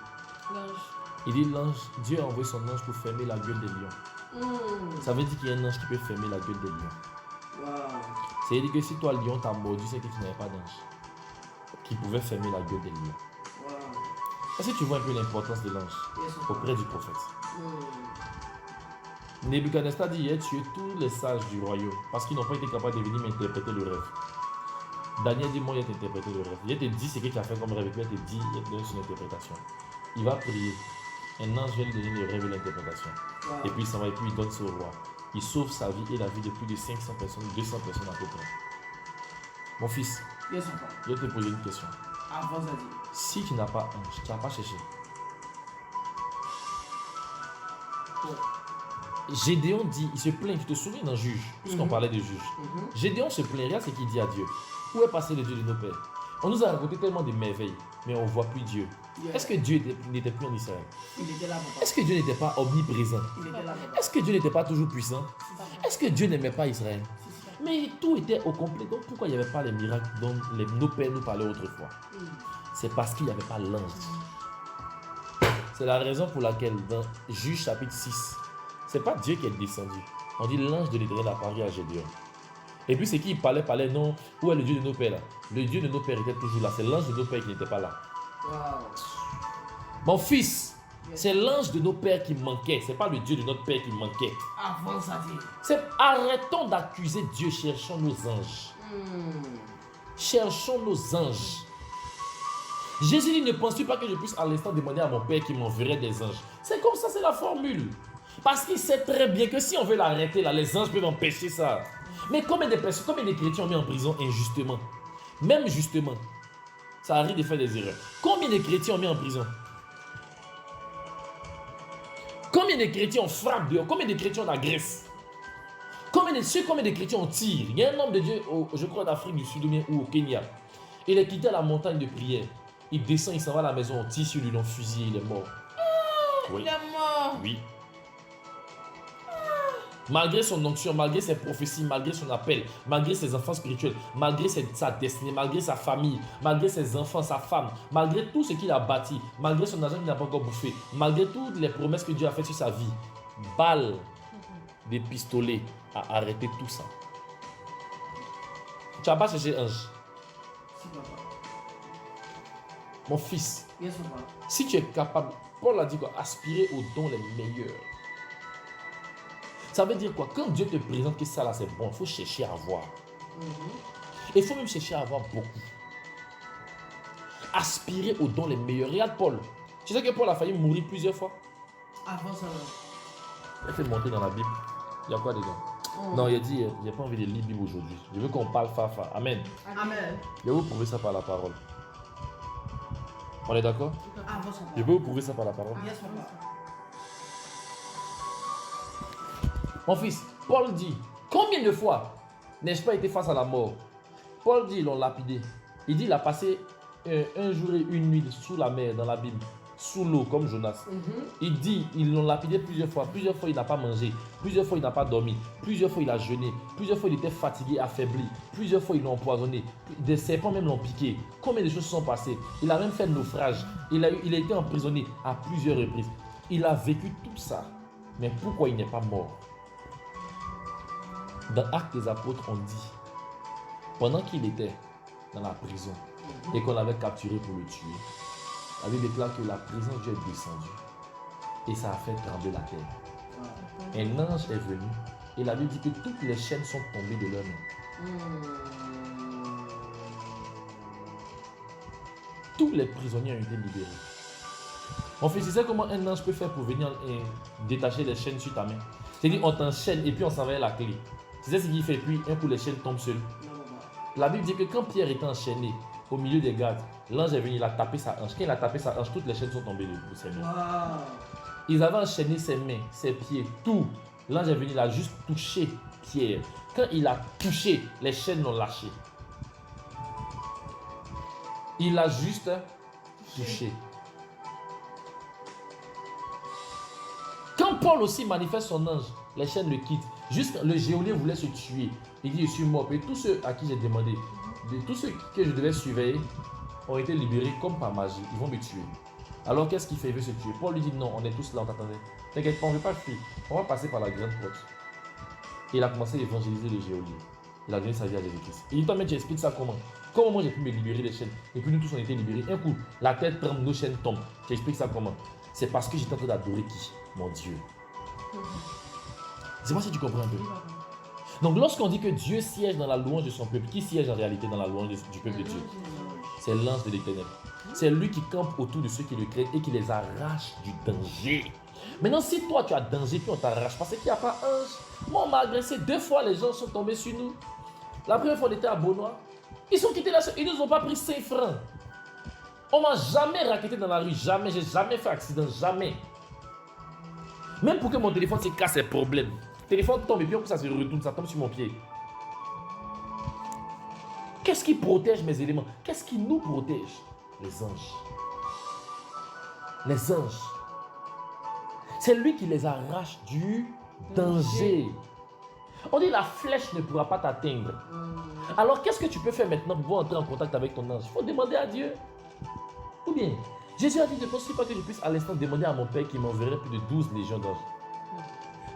[SPEAKER 3] L'ange.
[SPEAKER 1] Il dit l'ange, Dieu a envoyé son ange pour fermer la gueule des lions. Ça veut dire qu'il y a un ange qui peut fermer la gueule des lions. C'est-à-dire que si toi, lion, t'as mordu, c'est que tu n'avais pas d'ange qui pouvait fermer la gueule des lions. Est-ce que tu vois un peu l'importance de l'ange auprès du prophète? Nebuchadnezzar dit, il a tué tous les sages du royaume parce qu'ils n'ont pas été capables de venir m'interpréter le rêve. Daniel dit, moi, il a interprété le rêve. Il te dit ce qu'il a fait comme rêve, il te dit, il a donné son interprétation. Il va prier. Un ange vient lui donner le rêve et l'interprétation. Et puis il s'en va et puis il donne ça au roi. Il sauve sa vie et la vie de plus de 500 personnes, 200 personnes à peu près. Mon fils, je vais te poser une question. Si tu n'as pas ange, tu n'as pas cherché. Gédéon dit, il se plaint, tu te souviens d'un juge, puisqu'on parlait de juge. Gédéon se plaint, regarde ce qu'il dit à Dieu. Où est passé le Dieu de nos pères? On nous a raconté tellement de merveilles, mais on ne voit plus Dieu. Est-ce que Dieu n'était plus en Israël? Est-ce que Dieu n'était pas omniprésent? Est-ce que Dieu n'était pas toujours puissant? Est-ce que Dieu n'aimait pas Israël? Mais tout était au complet. Donc pourquoi il n'y avait pas les miracles dont nos pères nous parlaient autrefois? C'est parce qu'il n'y avait pas l'ange. C'est la raison pour laquelle dans Juge chapitre 6, ce n'est pas Dieu qui est descendu. On dit l'ange de l'Éternel apparut à Gédéon. Et puis c'est qui parlait, non, où est le Dieu de nos pères là? Le Dieu de nos pères était toujours là. C'est l'ange de nos pères qui n'était pas là. Mon fils, c'est l'ange de nos pères qui manquait. Ce n'est pas le Dieu de notre père qui manquait. Arrêtons d'accuser Dieu, cherchons nos anges. Cherchons nos anges. Jésus dit, ne penses-tu pas que je puisse à l'instant demander à mon père qui m'enverrait des anges? C'est comme ça, c'est la formule. Parce qu'il sait très bien que si on veut l'arrêter, là, les anges peuvent empêcher ça. Mais combien de personnes, combien de chrétiens ont mis en prison injustement? Même justement, ça arrive de faire des erreurs. Combien de chrétiens ont mis en prison? Combien de chrétiens on frappe dehors? Combien de chrétiens on agresse? Combien de chrétiens on tire? Il y a un homme de Dieu, je crois en Afrique du Sud ou au Kenya. Il est quitté à la montagne de prière. Il descend, il s'en va à la maison, on tire sur lui, on fusille, il est mort.
[SPEAKER 3] Oui. Il est mort.
[SPEAKER 1] Oui. Malgré son onction, malgré ses prophéties, malgré son appel, malgré ses enfants spirituels, malgré sa destinée, malgré sa famille, malgré ses enfants, sa femme, malgré tout ce qu'il a bâti, malgré son argent qu'il n'a pas encore bouffé, malgré toutes les promesses que Dieu a faites sur sa vie, balles des pistolets à arrêter tout ça. Tu n'as pas cherché ange. Mon fils, si tu es capable, Paul a dit quoi? Aspirer aux dons les meilleurs. Ça veut dire quoi? Quand Dieu te présente que ça là c'est bon, il faut chercher à avoir. Il faut même chercher à avoir beaucoup. aspirer aux dons les meilleurs. Regarde Paul. Tu sais que Paul a failli mourir plusieurs fois.
[SPEAKER 2] Avant ça,
[SPEAKER 1] Il fait monter dans la Bible. Il y a quoi dedans? Non, il a dit, j'ai pas envie de lire la Bible aujourd'hui. Je veux qu'on parle fafa. Amen.
[SPEAKER 2] Amen.
[SPEAKER 1] Je vais vous prouver ça par la parole. On est d'accord?
[SPEAKER 2] Avant ça.
[SPEAKER 1] Je vais vous prouver ça par la parole.
[SPEAKER 2] Yes, papa.
[SPEAKER 1] Mon fils, Paul dit, combien de fois n'ai-je pas été face à la mort? Paul dit, ils l'ont lapidé. Il dit, il a passé un jour et une nuit sous la mer, dans la Bible, sous l'eau, comme Jonas. Il dit, ils l'ont lapidé plusieurs fois. Plusieurs fois, il n'a pas mangé. Plusieurs fois, il n'a pas dormi. Plusieurs fois, il a jeûné. Plusieurs fois, il était fatigué, affaibli. Plusieurs fois, ils l'ont empoisonné. Des serpents même l'ont piqué. Combien de choses sont passées? Il a même fait naufrage. Il a été emprisonné à plusieurs reprises. Il a vécu tout ça. Mais pourquoi il n'est pas mort? Dans Actes des Apôtres, on dit, pendant qu'il était dans la prison et qu'on l'avait capturé pour le tuer, la Bible déclare que la présence de Dieu est descendue et ça a fait trembler la terre. Un ange est venu et la Bible dit que toutes les chaînes sont tombées de leurs mains. Tous les prisonniers ont été libérés. Mon fils, tu sais comment un ange peut faire pour venir détacher les chaînes sur ta main? C'est-à-dire on t'enchaîne et puis on s'envoie la clé. Tu sais ce qu'il fait, puis un coup les chaînes tombent seules. La Bible dit que quand Pierre était enchaîné au milieu des gardes, l'ange est venu, il a tapé sa hanche. Quand il a tapé sa hanche, toutes les chaînes sont tombées de ses mains. Ils avaient enchaîné ses mains, ses pieds, tout. L'ange est venu, il a juste touché Pierre. Quand il a touché, les chaînes l'ont lâché. Il a juste touché. Quand Paul aussi manifeste son ange, les chaînes le quittent. Juste le geôlier voulait se tuer. Il dit, je suis mort. Et tous ceux à qui j'ai demandé, tous ceux que je devais surveiller, ont été libérés comme par magie. Ils vont me tuer. Alors qu'est-ce qu'il fait? Il veut se tuer. Paul lui dit, non, on est tous là, on t'attendait. T'inquiète pas, on ne veut pas fuir. On va passer par la grande porte. Et il a commencé à évangéliser le geôlier. Il a donné sa vie à Jésus-Christ. Il dit, toi, mais tu expliques ça comment? Comment moi j'ai pu me libérer des chaînes? Et puis nous tous on a été libérés. Un coup, la tête tremble, nos chaînes tombent. Tu expliques ça comment? C'est parce que j'étais en train d'adorer qui? Mon Dieu. Dis-moi si tu comprends un peu. Donc lorsqu'on dit que Dieu siège dans la louange de son peuple, qui siège en réalité dans la louange du peuple de Dieu? C'est l'ange de l'Éternel. C'est lui qui campe autour de ceux qui le craignent et qui les arrache du danger. Maintenant, si toi tu as danger puis on t'arrache, parce qu'il n'y a pas ange. Moi on m'a agressé 2 fois, les gens sont tombés sur nous. La première fois on était à Beaunois. Ils sont quittés là, ils ne nous ont pas pris 5 francs. On m'a jamais raquetté dans la rue, jamais, j'ai jamais fait accident, jamais. Même pour que mon téléphone se casse, c'est problème. Le téléphone tombe et puis ça se retourne, ça tombe sur mon pied. Qu'est-ce qui protège mes éléments? Qu'est-ce qui nous protège? Les anges. Les anges. C'est lui qui les arrache du danger. On dit la flèche ne pourra pas t'atteindre. Alors qu'est-ce que tu peux faire maintenant pour entrer en contact avec ton ange? Il faut demander à Dieu. Ou bien, Jésus a dit, ne pense pas que je puisse à l'instant demander à mon Père qui m'enverrait plus de 12 légions d'anges.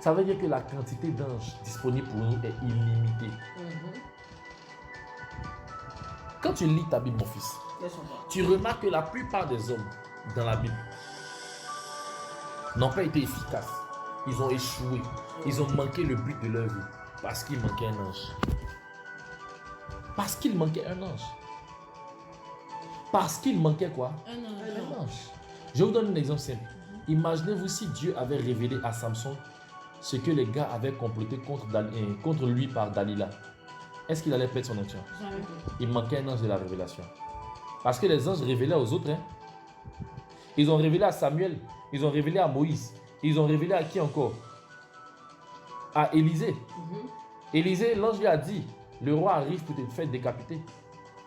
[SPEAKER 1] Ça veut dire que la quantité d'anges disponible pour nous est illimitée. Quand tu lis ta Bible, mon fils, tu remarques que la plupart des hommes dans la Bible n'ont pas été efficaces. Ils ont échoué. Ils ont manqué le but de leur vie parce qu'il manquait un ange. Parce qu'il manquait un ange. Parce qu'il manquait quoi? Un ange. Je vous donne un exemple simple. Imaginez-vous si Dieu avait révélé à Samson ce que les gars avaient comploté contre lui par Dalila. Est-ce qu'il allait perdre son onction? Il manquait un ange de la révélation. Parce que les anges révélaient aux autres. Ils ont révélé à Samuel. Ils ont révélé à Moïse. Ils ont révélé à qui encore? À Élisée. Élisée, l'ange lui a dit, le roi arrive pour te faire décapiter.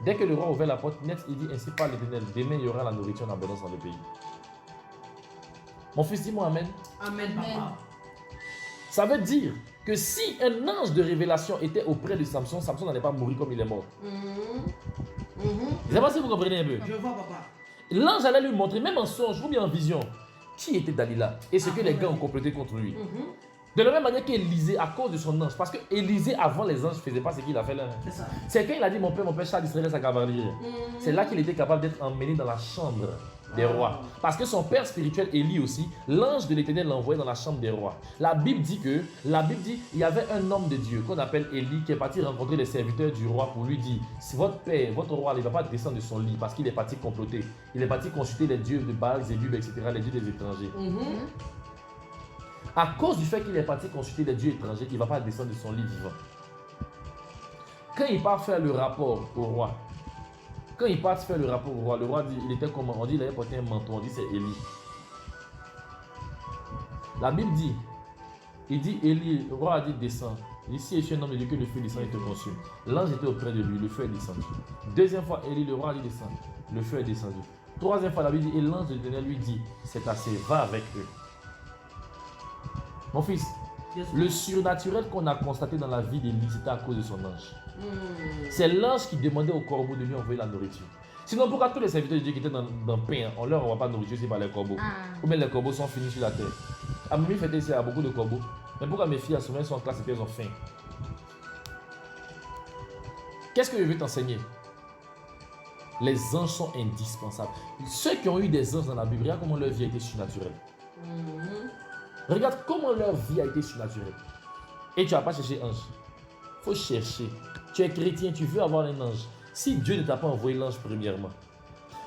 [SPEAKER 1] Dès que le roi ouvert la porte net, il dit, ainsi parle l'Éternel, demain il y aura la nourriture en abondance dans le pays. Mon fils, dis-moi amen.
[SPEAKER 2] Amen, papa.
[SPEAKER 1] Ça veut dire que si un ange de révélation était auprès de Samson, Samson n'allait pas mourir comme il est mort. Je ne sais pas si vous comprenez un peu.
[SPEAKER 2] Je vois, papa.
[SPEAKER 1] L'ange allait lui montrer, même en songe ou bien en vision, qui était Dalila et ce que les gars ont complété contre lui. De la même manière qu'Élisée, à cause de son ange, parce que Élisée, avant les anges, ne faisait pas ce qu'il a fait là. C'est quand il a dit mon père, Charles distrayait sa cavalerie. C'est là qu'il était capable d'être emmené dans la chambre des rois. Parce que son père spirituel, Élie aussi, l'ange de l'Éternel l'envoyait dans la chambre des rois. La Bible dit il y avait un homme de Dieu qu'on appelle Élie qui est parti rencontrer les serviteurs du roi pour lui dire, si votre père, votre roi, il ne va pas descendre de son lit parce qu'il est parti comploter. Il est parti consulter les dieux de Baal, Zébub, etc., les dieux des étrangers. À cause du fait qu'il est parti consulter les dieux étrangers, il ne va pas descendre de son lit vivant. Quand il part faire le rapport au roi, le roi dit, il était comment? On dit, il avait porté un manteau, on dit c'est Élie. La Bible dit, Élie, le roi a dit, descends. Ici, je suis un homme de Dieu, que le feu descend et te consume. L'ange était auprès de lui, le feu est descendu. Deuxième fois, Élie, le roi a dit, descends. Le feu est descendu. Troisième fois, la Bible dit, et l'ange de l'Éternel lui dit, c'est assez, va avec eux. Mon fils, le surnaturel qu'on a constaté dans la vie d'Élie, c'était à cause de son ange. C'est l'ange qui demandait au corbeau de lui envoyer la nourriture. Sinon, pourquoi tous les serviteurs de Dieu qui étaient dans le pain, on leur envoie pas de nourriture, c'est par les corbeaux. Ou bien les corbeaux sont finis sur la terre. À Mimi fait ici, il y a beaucoup de corbeaux. Mais pourquoi mes filles, à ce moment, sont en classe et qu'elles ont faim? Qu'est-ce que je veux t'enseigner? Les anges sont indispensables. Ceux qui ont eu des anges dans la Bible, regarde comment leur vie a été surnaturelle. Regarde comment leur vie a été surnaturelle. Et tu n'as pas cherché ange. Il faut chercher. Tu es chrétien, tu veux avoir un ange. Si Dieu ne t'a pas envoyé l'ange premièrement.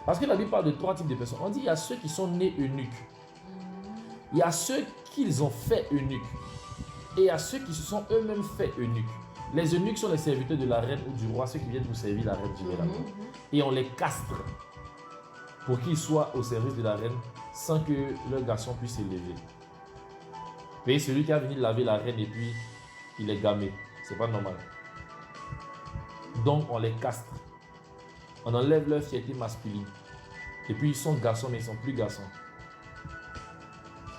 [SPEAKER 1] Parce que la Bible parle de 3 types de personnes. On dit il y a ceux qui sont nés eunuques. Il y a ceux qu'ils ont fait eunuques. Et il y a ceux qui se sont eux-mêmes fait eunuques. Les eunuques sont les serviteurs de la reine ou du roi, ceux qui viennent pour servir la reine généralement. Et on les castre pour qu'ils soient au service de la reine sans que leur garçon puisse s'élever. Mais celui qui a venu laver la reine et puis il est gamé. C'est pas normal. Donc on les castre. On enlève leur fierté masculine. Et puis ils sont garçons mais ils sont plus garçons.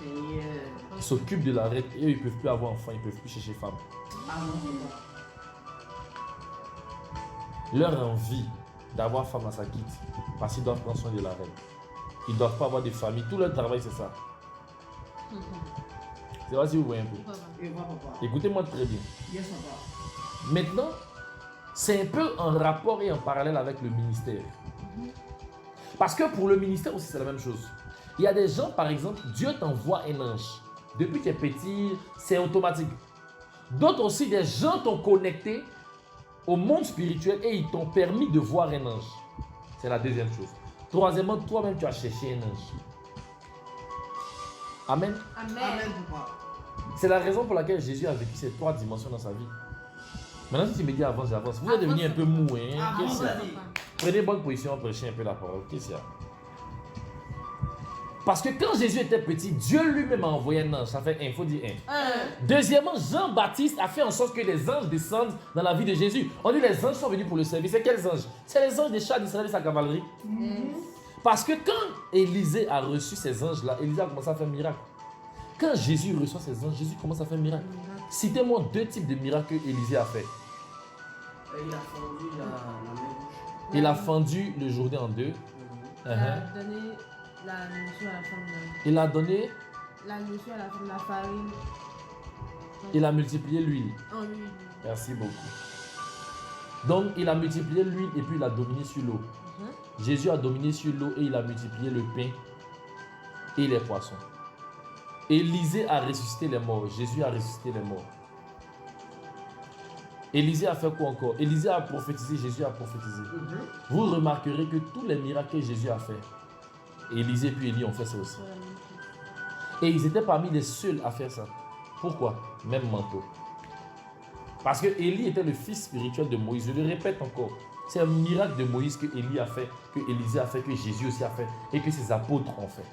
[SPEAKER 1] Ils s'occupent de la reine et eux ils ne peuvent plus avoir enfant, ils ne peuvent plus chercher femme. Leur envie d'avoir femme à sa quitte parce qu'ils doivent prendre soin de la reine. Ils ne doivent pas avoir de famille. Tout leur travail c'est ça. C'est vrai si vous voyez un peu. Écoutez-moi très bien. Maintenant, c'est un peu en rapport et en parallèle avec le ministère. Parce que pour le ministère aussi, c'est la même chose. Il y a des gens, par exemple, Dieu t'envoie un ange. Depuis que tu es petit, c'est automatique. D'autres aussi, des gens t'ont connecté au monde spirituel et ils t'ont permis de voir un ange. C'est la deuxième chose. Troisièmement, toi-même, tu as cherché un ange. Amen.
[SPEAKER 2] Amen.
[SPEAKER 1] C'est la raison pour laquelle Jésus a vécu ces 3 dimensions dans sa vie. Maintenant, si tu me dis avance, j'avance. Vous êtes devenu un peu mou. Hein? Qu'est-ce qu'il y a? Prenez bonne position, prêchez un peu la parole. Qu'est-ce qu'il y a? Parce que quand Jésus était petit, Dieu lui-même a envoyé un ange. Ça fait 1, il faut dire 1. Deuxièmement, Jean-Baptiste a fait en sorte que les anges descendent dans la vie de Jésus. On dit les anges sont venus pour le service. C'est quels anges? C'est les anges des chars d'Israël et sa cavalerie. Parce que quand Élisée a reçu ces anges-là, Élisée a commencé à faire un miracle. Quand Jésus reçoit ces anges, Jésus commence à faire un miracle. Citez-moi 2 types de miracles que Élisée a fait.
[SPEAKER 2] Il a fendu la mer rouge.
[SPEAKER 1] Il a fendu le Jourdain en 2.
[SPEAKER 3] Il a donné la nourriture à la femme de...
[SPEAKER 1] Il a donné
[SPEAKER 3] La nourriture à la femme de la farine.
[SPEAKER 1] Il a multiplié l'huile.
[SPEAKER 3] En huile.
[SPEAKER 1] Merci beaucoup. Donc, il a multiplié l'huile et puis il a dominé sur l'eau. Jésus a dominé sur l'eau et il a multiplié le pain et les poissons. Élisée a ressuscité les morts. Jésus a ressuscité les morts. Élisée a fait quoi encore? Élisée a prophétisé, Jésus a prophétisé. Vous remarquerez que tous les miracles que Jésus a fait, Élisée puis Élie ont fait ça aussi. Et ils étaient parmi les seuls à faire ça. Pourquoi? Même manteau. Parce que Élie était le fils spirituel de Moïse. Je le répète encore. C'est un miracle de Moïse que Élie a fait, que Élisée a fait, que Jésus aussi a fait et que ses apôtres ont fait.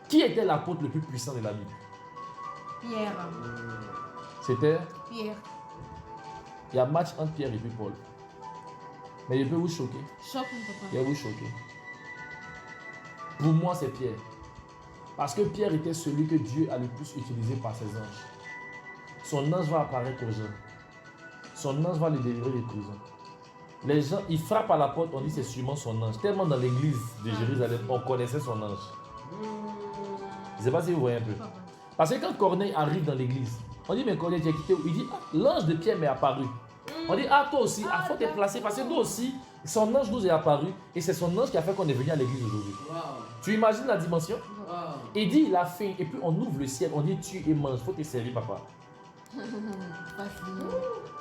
[SPEAKER 1] Qui était l'apôtre le plus puissant de la Bible?
[SPEAKER 3] Pierre.
[SPEAKER 1] C'était?
[SPEAKER 3] Pierre.
[SPEAKER 1] Il y a match entre Pierre et puis Paul. Mais il peut vous choquer.
[SPEAKER 3] Choque mon papa.
[SPEAKER 1] Il va vous choquer. Pour moi, c'est Pierre. Parce que Pierre était celui que Dieu a le plus utilisé par ses anges. Son ange va apparaître aux gens. Son ange va le délivrer des prisons. Les gens, ils frappent à la porte, on dit c'est sûrement son ange. Tellement dans l'église de Jérusalem, on connaissait son ange. Je ne sais pas si vous voyez un peu. Parce que quand Corneille arrive dans l'église, on dit mais Corneille, tu es quitté où? Il dit, ah, l'ange de Pierre m'est apparu. On dit, ah toi aussi, il faut te placer parce que nous aussi, Son ange nous est apparu et c'est son ange qui a fait qu'on est venu à l'église aujourd'hui.
[SPEAKER 2] Wow.
[SPEAKER 1] Tu imagines la dimension?
[SPEAKER 2] Wow.
[SPEAKER 1] Il dit, il a faim et puis on ouvre le ciel, on dit tu et mange, faut te servir papa.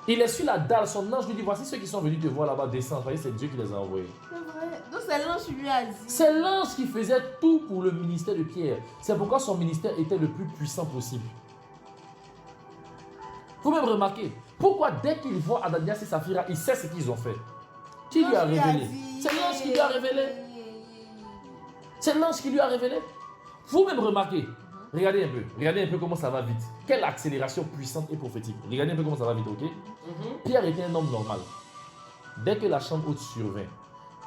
[SPEAKER 1] Il est sur la dalle, son ange lui dit, voici ceux qui sont venus te voir là-bas descendre. Voyez, c'est Dieu qui les a envoyés.
[SPEAKER 3] C'est vrai. Donc c'est l'ange qui lui a dit.
[SPEAKER 1] C'est l'ange qui faisait tout pour le ministère de Pierre. C'est pourquoi son ministère était le plus puissant possible. Vous même remarquer, pourquoi dès qu'il voit Ananias et Saphira, il sait ce qu'ils ont fait. Qui lui a révélé? C'est l'ange qui lui a révélé. C'est l'ange qui lui a révélé. Vous-même remarquez, regardez un peu comment ça va vite. Quelle accélération puissante et prophétique. Regardez un peu comment ça va vite, ok? Pierre était un homme normal. Dès que la chambre haute survint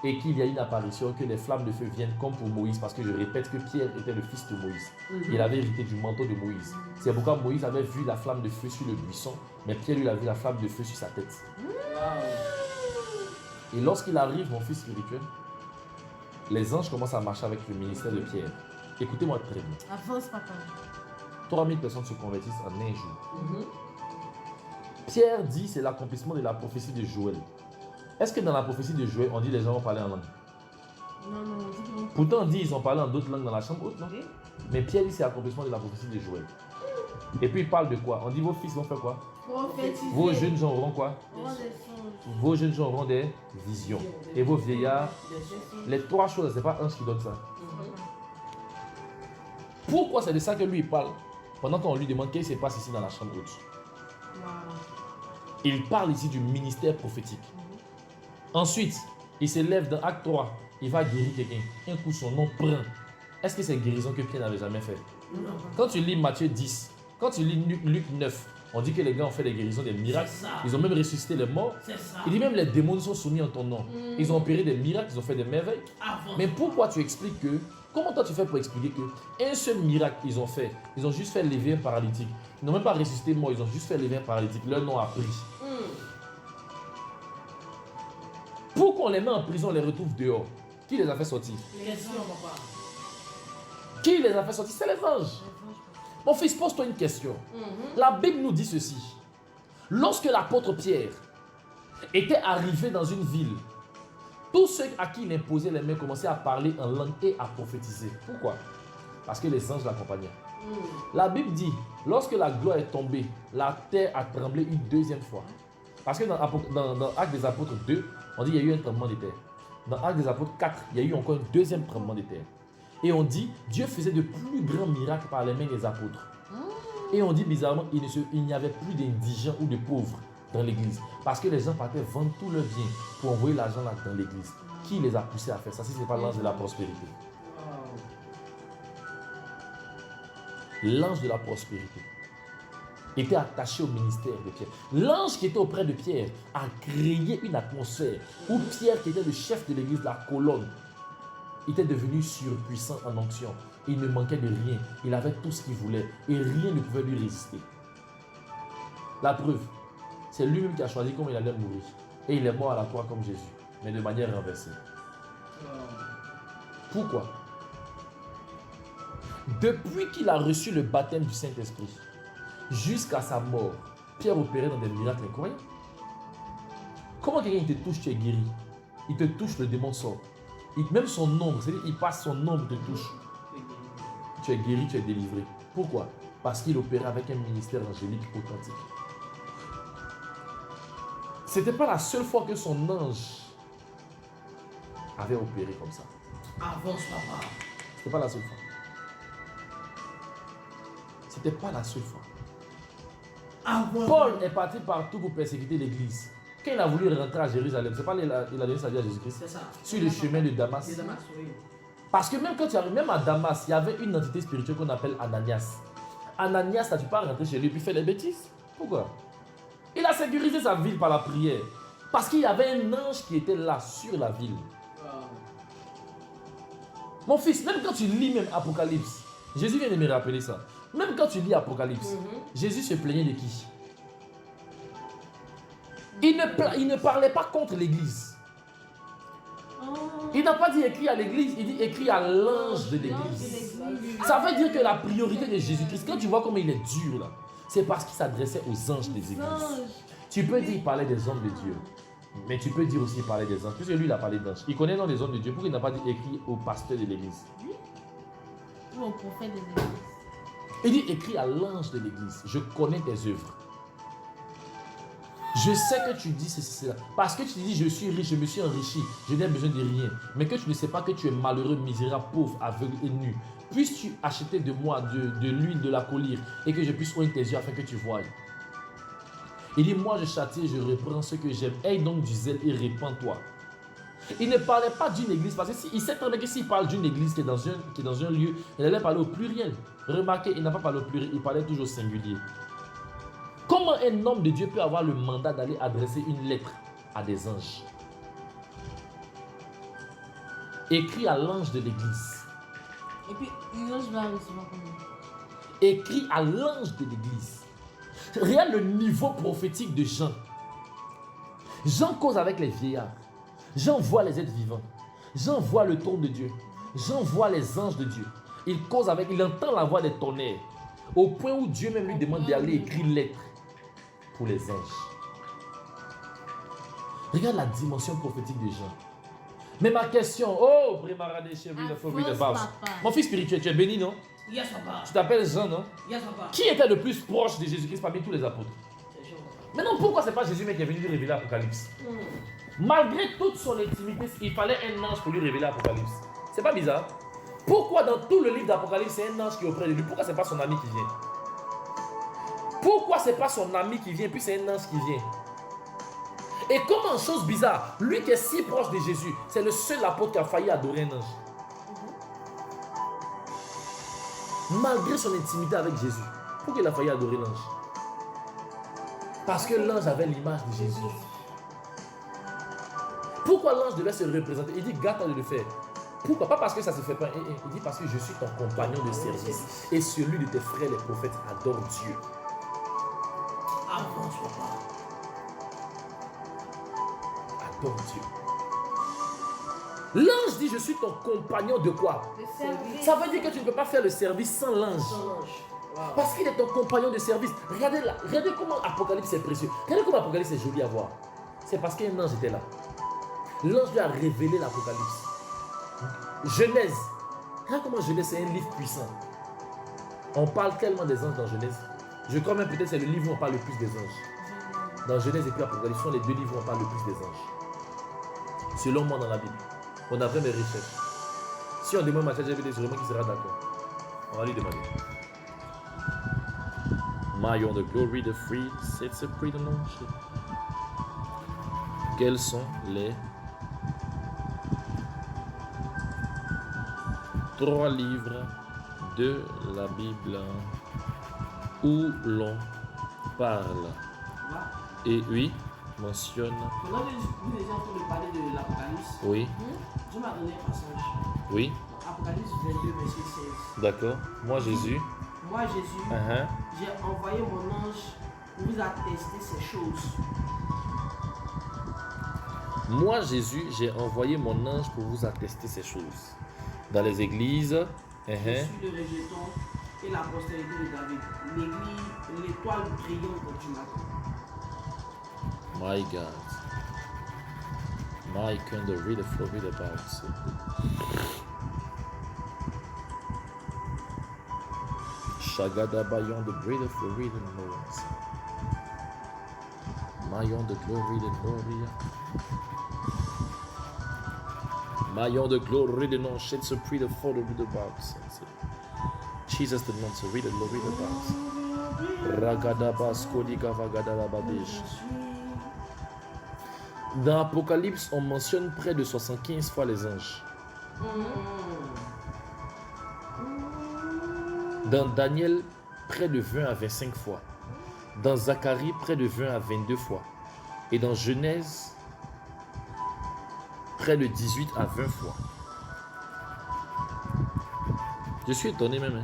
[SPEAKER 1] et qu'il y a une apparition, que les flammes de feu viennent comme pour Moïse, parce que je répète que Pierre était le fils de Moïse. Il avait hérité du manteau de Moïse. C'est pourquoi Moïse avait vu la flamme de feu sur le buisson, mais Pierre lui a vu la flamme de feu sur sa tête. Et lorsqu'il arrive, mon fils spirituel, les anges commencent à marcher avec le ministère de Pierre. Écoutez-moi très bien.
[SPEAKER 3] Avance, papa.
[SPEAKER 1] 3000 personnes se convertissent en un jour. Pierre dit c'est l'accomplissement de la prophétie de Joël. Est-ce que dans la prophétie de Joël, on dit les gens vont parler en langue?
[SPEAKER 3] Non, on dit qu'ils vont.
[SPEAKER 1] Pourtant, on dit ils ont parlé en d'autres langues dans la chambre haute, non? Mais Pierre dit c'est l'accomplissement de la prophétie de Joël. Et puis il parle de quoi? On dit vos fils vont faire quoi?
[SPEAKER 3] Prophétiser.
[SPEAKER 1] Vos jeunes gens auront quoi?
[SPEAKER 3] Auront des songes.
[SPEAKER 1] Vos jeunes gens auront des visions. Et vos vieillards, les trois choses, c'est pas un qui donne ça. Pourquoi c'est de ça que lui il parle? Pendant qu'on lui demande qu'est-ce qui se passe ici dans la chambre haute. Il parle ici du ministère prophétique. Ensuite, il se lève dans Acte 3. Il va guérir quelqu'un. Un coup, son nom prend. Est-ce que c'est une guérison que Pierre n'avait jamais fait? Quand tu lis Matthieu 10, quand tu lis Luc 9, on dit que les gars ont fait des guérisons, des miracles. Ils ont même ressuscité les morts. Il dit même les démons sont soumis en ton nom. Ils ont opéré des miracles, ils ont fait des merveilles. Mais pourquoi tu expliques que... Comment toi tu fais pour expliquer que un seul miracle ils ont fait, ils ont juste fait lever un paralytique. Ils n'ont même pas ressuscité mort, ils ont juste fait lever un paralytique. Leur nom a pris. Pourquoi on les met en prison, on les retrouve dehors? Qui les a fait sortir? Qui les a fait sortir? C'est les anges. Mon fils, pose-toi une question. La Bible nous dit ceci. Lorsque l'apôtre Pierre était arrivé dans une ville, tous ceux à qui il imposait les mains commençaient à parler en langue et à prophétiser. Pourquoi? Parce que les anges l'accompagnaient. La Bible dit, lorsque la gloire est tombée, la terre a tremblé une deuxième fois. Parce que dans Actes des Apôtres 2, on dit qu'il y a eu un tremblement de terre. Dans Actes des Apôtres 4, il y a eu encore un deuxième tremblement de terre. Et on dit, Dieu faisait de plus grands miracles par les mains des apôtres. Et on dit bizarrement, il n'y avait plus d'indigents ou de pauvres dans l'église. Parce que les gens partaient vendre tout leur bien pour envoyer l'argent là dans l'église. Qui les a poussés à faire ça si ce n'est pas l'ange de la prospérité? L'ange de la prospérité était attaché au ministère de Pierre. L'ange qui était auprès de Pierre a créé une atmosphère où Pierre, qui était le chef de l'église, la colonne, était devenu surpuissant en onction. Il ne manquait de rien. Il avait tout ce qu'il voulait et rien ne pouvait lui résister. La preuve, c'est lui-même qui a choisi comment il allait mourir. Et il est mort à la croix comme Jésus, mais de manière renversée. Pourquoi? Depuis qu'il a reçu le baptême du Saint-Esprit, jusqu'à sa mort, Pierre opérait dans des miracles incroyables. Comment quelqu'un te touche, tu es guéri? Il te touche, le démon sort. Même son ombre, c'est-à-dire il passe son ombre, te touche. Tu es guéri, tu es délivré. Pourquoi? Parce qu'il opérait avec un ministère angélique authentique. Ce n'était pas la seule fois que son ange avait opéré comme ça.
[SPEAKER 2] Avance, papa.
[SPEAKER 1] Ce n'était pas la seule fois. Ce n'était pas la seule fois.
[SPEAKER 2] Avance.
[SPEAKER 1] Paul est parti partout pour persécuter l'église. Quand il a voulu rentrer à Jérusalem, c'est pas il a donné sa vie à Jésus-Christ.
[SPEAKER 2] C'est ça.
[SPEAKER 1] Sur le chemin de Damas.
[SPEAKER 2] C'est Damas, oui.
[SPEAKER 1] Parce que même quand tu arrives, même à Damas, il y avait une entité spirituelle qu'on appelle Ananias. Ananias, là, tu peux rentrer chez lui et puis faire des bêtises. Pourquoi? Il a sécurisé sa ville par la prière. Parce qu'il y avait un ange qui était là sur la ville. Mon fils, même quand tu lis même Apocalypse, Jésus vient de me rappeler ça. Même quand tu lis Apocalypse, Jésus se plaignait de qui? Il ne parlait pas contre l'église. Il n'a pas dit écrit à l'église, il dit écrit à l'ange de l'église. Ça veut dire que la priorité de Jésus-Christ, quand tu vois comment il est dur là, c'est parce qu'il s'adressait aux anges des églises. Tu peux dire qu'il parlait des hommes de Dieu. Mais tu peux dire aussi qu'il parlait des anges. Puisque lui, il a parlé d'anges. Il connaît dans les hommes de Dieu. Pourquoi il n'a pas dit écrit au pasteur de l'église?
[SPEAKER 3] Ou au prophète des églises.
[SPEAKER 1] Il dit écrit à l'ange de l'église. Je connais tes œuvres. Je sais que tu dis ceci, cela. Parce que tu dis je suis riche, je me suis enrichi, je n'ai besoin de rien. Mais que tu ne sais pas que tu es malheureux, misérable, pauvre, aveugle et nu. Puisses-tu acheter de moi de l'huile, de la collyre et que je puisse oindre tes yeux afin que tu voies. Il dit moi je châtie, je reprends ce que j'aime. Aie donc du zèle et répands-toi. Il ne parlait pas d'une église parce qu'il sait très bien que s'il parle d'une église qui est dans un lieu, il allait parler au pluriel. Remarquez, il n'a pas parlé au pluriel, il parlait toujours au singulier. Comment un homme de Dieu peut avoir le mandat d'aller adresser une lettre à des anges? Écrit à l'ange de l'église.
[SPEAKER 3] Et puis, l'ange va recevoir combien?
[SPEAKER 1] Écrit à l'ange de l'église. Regarde le niveau prophétique de Jean. Jean cause avec les vieillards. Jean voit les êtres vivants. Jean voit le trône de Dieu. Jean voit les anges de Dieu. Il cause avec, il entend la voix des tonnerres. Au point où Dieu même lui demande d'aller écrire lettre pour les anges. Regarde la dimension prophétique de Jean. Mais ma question, oh, mon fils spirituel, tu es béni, non?
[SPEAKER 2] Yes, papa.
[SPEAKER 1] Tu t'appelles Jean, non?
[SPEAKER 2] Yes, papa.
[SPEAKER 1] Qui était le plus proche de Jésus-Christ parmi tous les apôtres? Maintenant, pourquoi c'est pas Jésus mais qui est venu lui révéler l'Apocalypse? Malgré toute son intimité, il fallait un ange pour lui révéler l'Apocalypse. C'est pas bizarre? Pourquoi dans tout le livre d'Apocalypse, c'est un ange qui est auprès de lui? Pourquoi c'est pas son ami qui vient? Pourquoi c'est pas son ami qui vient, puis c'est un ange qui vient? Et comment, chose bizarre, lui qui est si proche de Jésus, c'est le seul apôtre qui a failli adorer un ange. Malgré son intimité avec Jésus, pourquoi il a failli adorer l'ange? Parce que l'ange avait l'image de Jésus. Pourquoi l'ange devait se représenter? Il dit, garde de le faire. Pourquoi? Pas parce que ça ne se fait pas. Il dit, parce que je suis ton compagnon de service. Et celui de tes frères, les prophètes, adore Dieu.
[SPEAKER 2] Avance, papa.
[SPEAKER 1] Adore Dieu. L'ange dit, je suis ton compagnon de quoi?
[SPEAKER 3] De service.
[SPEAKER 1] Ça veut dire que tu ne peux pas faire le service sans l'ange. Parce qu'il est ton compagnon de service. Regardez là, regardez comment Apocalypse est précieux. Regardez comment Apocalypse est joli à voir. C'est parce qu'un ange était là. L'ange lui a révélé l'Apocalypse. Genèse. Regarde comment Genèse c'est un livre puissant. On parle tellement des anges dans Genèse. Je crois même peut-être que c'est le livre où on parle le plus des anges. Dans Genèse et puis Apocalypse sont les deux livres où on parle le plus des anges. Selon moi dans la Bible. On a fait mes recherches. Si on demande Matthieu GPT, sûrement qu'il sera d'accord. On va lui demander. Maillon de glory, de free, c'est ce prix de l'ange. Quels sont les 3 livres de la Bible où l'on parle? Et oui, mentionne.
[SPEAKER 2] Pendant que vous étiez en train de parler de l'Apocalypse,
[SPEAKER 1] Oui,
[SPEAKER 2] Dieu m'a donné un passage.
[SPEAKER 1] oui,
[SPEAKER 2] Apocalypse 22, verset 16.
[SPEAKER 1] d'accord. Moi, Jésus.
[SPEAKER 2] Moi, Jésus, j'ai envoyé mon ange pour vous attester ces choses.
[SPEAKER 1] Moi, Jésus, j'ai envoyé mon ange pour vous attester ces choses. Dans les églises.
[SPEAKER 2] Je suis le rejeton et la postérité de David. L'église, l'étoile brillante du matin.
[SPEAKER 1] My God. My kind of read about Shagada bayon de bread of read and Lawrence. Maillon de glory de gloria. Maillon de glory de non shed so pre the fall of the box. Jesus the non so read the glory the box. Ragada baskodi gavagada la badesh. Dans Apocalypse, on mentionne près de 75 fois les anges. Dans Daniel, près de 20 à 25 fois. Dans Zacharie, près de 20 à 22 fois. Et dans Genèse, près de 18 à 20 fois. Je suis étonné même.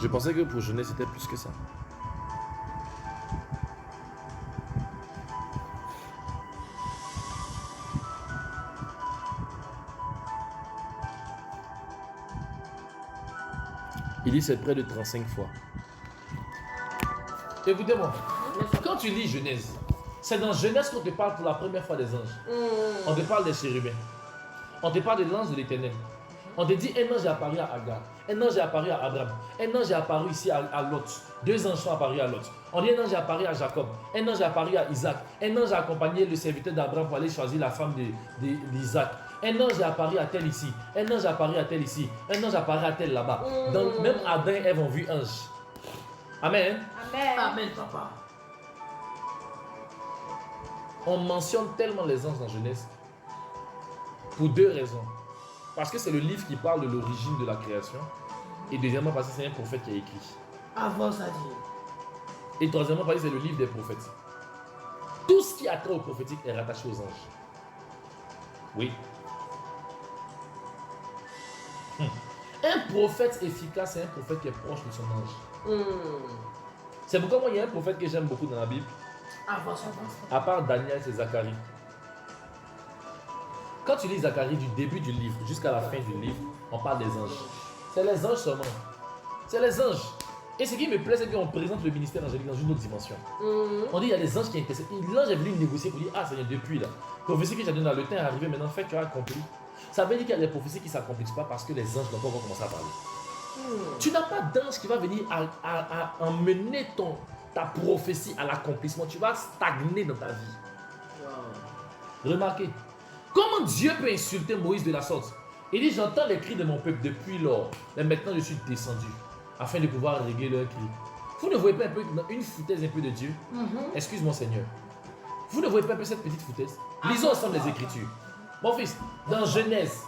[SPEAKER 1] Je pensais que pour Genèse, c'était plus que ça. Il dit c'est près de 35 fois. Écoutez-moi. Quand tu lis Genèse, c'est dans Genèse qu'on te parle pour la première fois des anges. On te parle des chérubins. On te parle de l'ange de l'Éternel. On te dit un ange est apparu à Agar. Un ange est apparu à Abraham. Un ange est apparu ici à Lot. 2 anges sont apparus à Lot. On dit un ange est apparu à Jacob. Un ange est apparu à Isaac. Un ange a accompagné le serviteur d'Abraham pour aller choisir la femme d'Isaac. Un ange est apparu à tel ici. Un ange est apparu à tel ici. Un ange est apparu à tel là-bas. Donc même Adam et Ève ont vu ange. Amen.
[SPEAKER 3] Amen.
[SPEAKER 2] Amen, papa.
[SPEAKER 1] On mentionne tellement les anges dans Genèse pour 2 raisons. Parce que c'est le livre qui parle de l'origine de la création. Et deuxièmement, parce que c'est un prophète qui a écrit.
[SPEAKER 2] Avance à dire.
[SPEAKER 1] Et troisièmement, parce que c'est le livre des prophètes. Tout ce qui a trait au prophétique est rattaché aux anges. Oui. Un prophète efficace, c'est un prophète qui est proche de son ange. C'est pourquoi moi, il y a un prophète que j'aime beaucoup dans la Bible.
[SPEAKER 2] Avance.
[SPEAKER 1] À part Daniel, c'est Zacharie. Quand tu lis Zacharie du début du livre jusqu'à la fin du livre, on parle des anges. C'est les anges seulement. C'est les anges. Et ce qui me plaît, c'est qu'on présente le ministère angélique dans une autre dimension. On dit il y a des anges qui intercèdent. L'ange est venu négocier pour dire ah Seigneur, depuis là, prophétie que j'ai donnée dans le temps est arrivée, maintenant fait tu as accompli. Ça veut dire qu'il y a des prophéties qui ne s'accomplissent pas parce que les anges n'ont pas encore commencé à parler. Tu n'as pas d'ange qui va venir à emmener ta prophétie à l'accomplissement. Tu vas stagner dans ta vie. Remarquez, comment Dieu peut insulter Moïse de la sorte? Il dit j'entends les cris de mon peuple depuis lors, mais maintenant je suis descendu afin de pouvoir régler leurs cris. Vous ne voyez pas un peu une foutaise un peu de Dieu? Excuse-moi Seigneur. Vous ne voyez pas un peu cette petite foutaise? Lisons ensemble les Écritures. Mon fils, dans Genèse,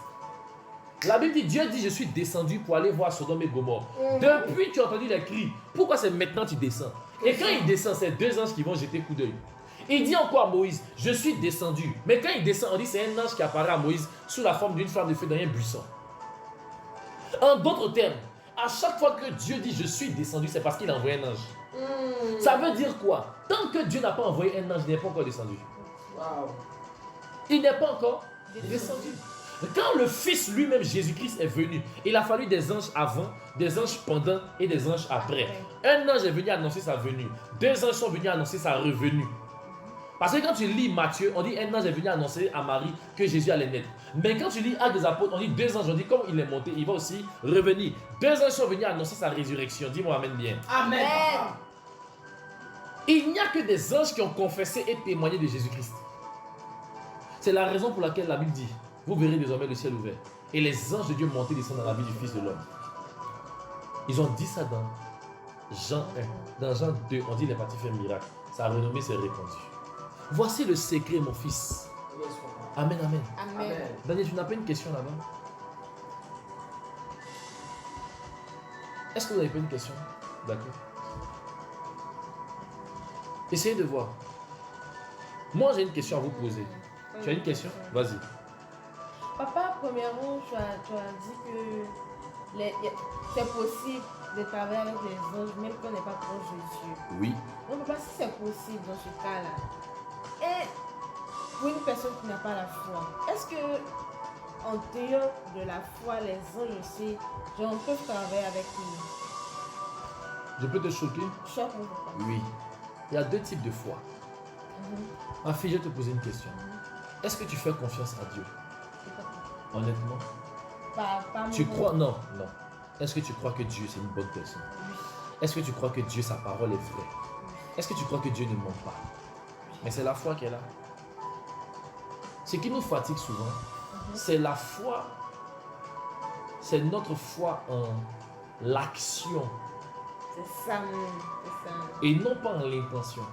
[SPEAKER 1] la Bible dit, Dieu dit, je suis descendu pour aller voir Sodome et Gomorrhe. Depuis, tu as entendu les cris. Pourquoi c'est maintenant que tu descends? Et quand il descend, c'est 2 anges qui vont jeter coup d'œil. Il dit encore à Moïse, je suis descendu. Mais quand il descend, on dit, c'est un ange qui apparaît à Moïse sous la forme d'une flamme de feu dans un buisson. En d'autres termes, à chaque fois que Dieu dit, je suis descendu, c'est parce qu'il a envoyé un ange. Ça veut dire quoi? Tant que Dieu n'a pas envoyé un ange, il n'est pas encore descendu. Il n'est pas encore descendu. Quand le Fils lui-même, Jésus-Christ, est venu, il a fallu des anges avant, des anges pendant et des anges après. Un ange est venu annoncer sa venue. 2 anges sont venus annoncer sa revenue. Parce que quand tu lis Matthieu, on dit un ange est venu annoncer à Marie que Jésus allait naître. Mais quand tu lis Actes des Apôtres, on dit 2 anges, on dit comme il est monté, il va aussi revenir. 2 anges sont venus annoncer sa résurrection. Dis-moi amen bien.
[SPEAKER 2] Amen.
[SPEAKER 1] Il n'y a que des anges qui ont confessé et témoigné de Jésus-Christ. C'est la raison pour laquelle la Bible dit, vous verrez désormais le ciel ouvert. Et les anges de Dieu monter descendre dans la vie du Fils de l'homme. Ils ont dit ça dans Jean 1. Dans Jean 2, on dit les parties fait un miracle. Sa renommée s'est répandue. Voici le secret, mon fils. Amen, amen.
[SPEAKER 3] Amen.
[SPEAKER 1] Daniel, tu n'as pas une question là-bas? Est-ce que vous n'avez pas une question? D'accord. Essayez de voir. Moi, j'ai une question à vous poser. Tu as une question? Vas-y.
[SPEAKER 3] Papa, premièrement, tu as dit que c'est possible de travailler avec les anges même qu'on n'est pas proche de Dieu.
[SPEAKER 1] Oui.
[SPEAKER 3] Donc, papa, si c'est possible dans ce cas-là, et pour une personne qui n'a pas la foi, est-ce que en dehors de la foi, les anges aussi, on peut travailler avec lui?
[SPEAKER 1] Je peux te choquer?
[SPEAKER 3] Choque-moi, papa.
[SPEAKER 1] Oui. Il y a 2 types de foi. Ma fille, je vais te poser une question. Est-ce que tu fais confiance à Dieu? Honnêtement?
[SPEAKER 3] Pas
[SPEAKER 1] Tu
[SPEAKER 3] mon-
[SPEAKER 1] crois? Non, non. Est-ce que tu crois que Dieu, c'est une bonne personne? Est-ce que tu crois que Dieu, sa parole est vraie? Est-ce que tu crois que Dieu ne ment pas? Mais c'est la foi qui est là. Ce qui nous fatigue souvent, c'est la foi. C'est notre foi en l'action
[SPEAKER 3] C'est ça, c'est ça.
[SPEAKER 1] et non pas en l'intention.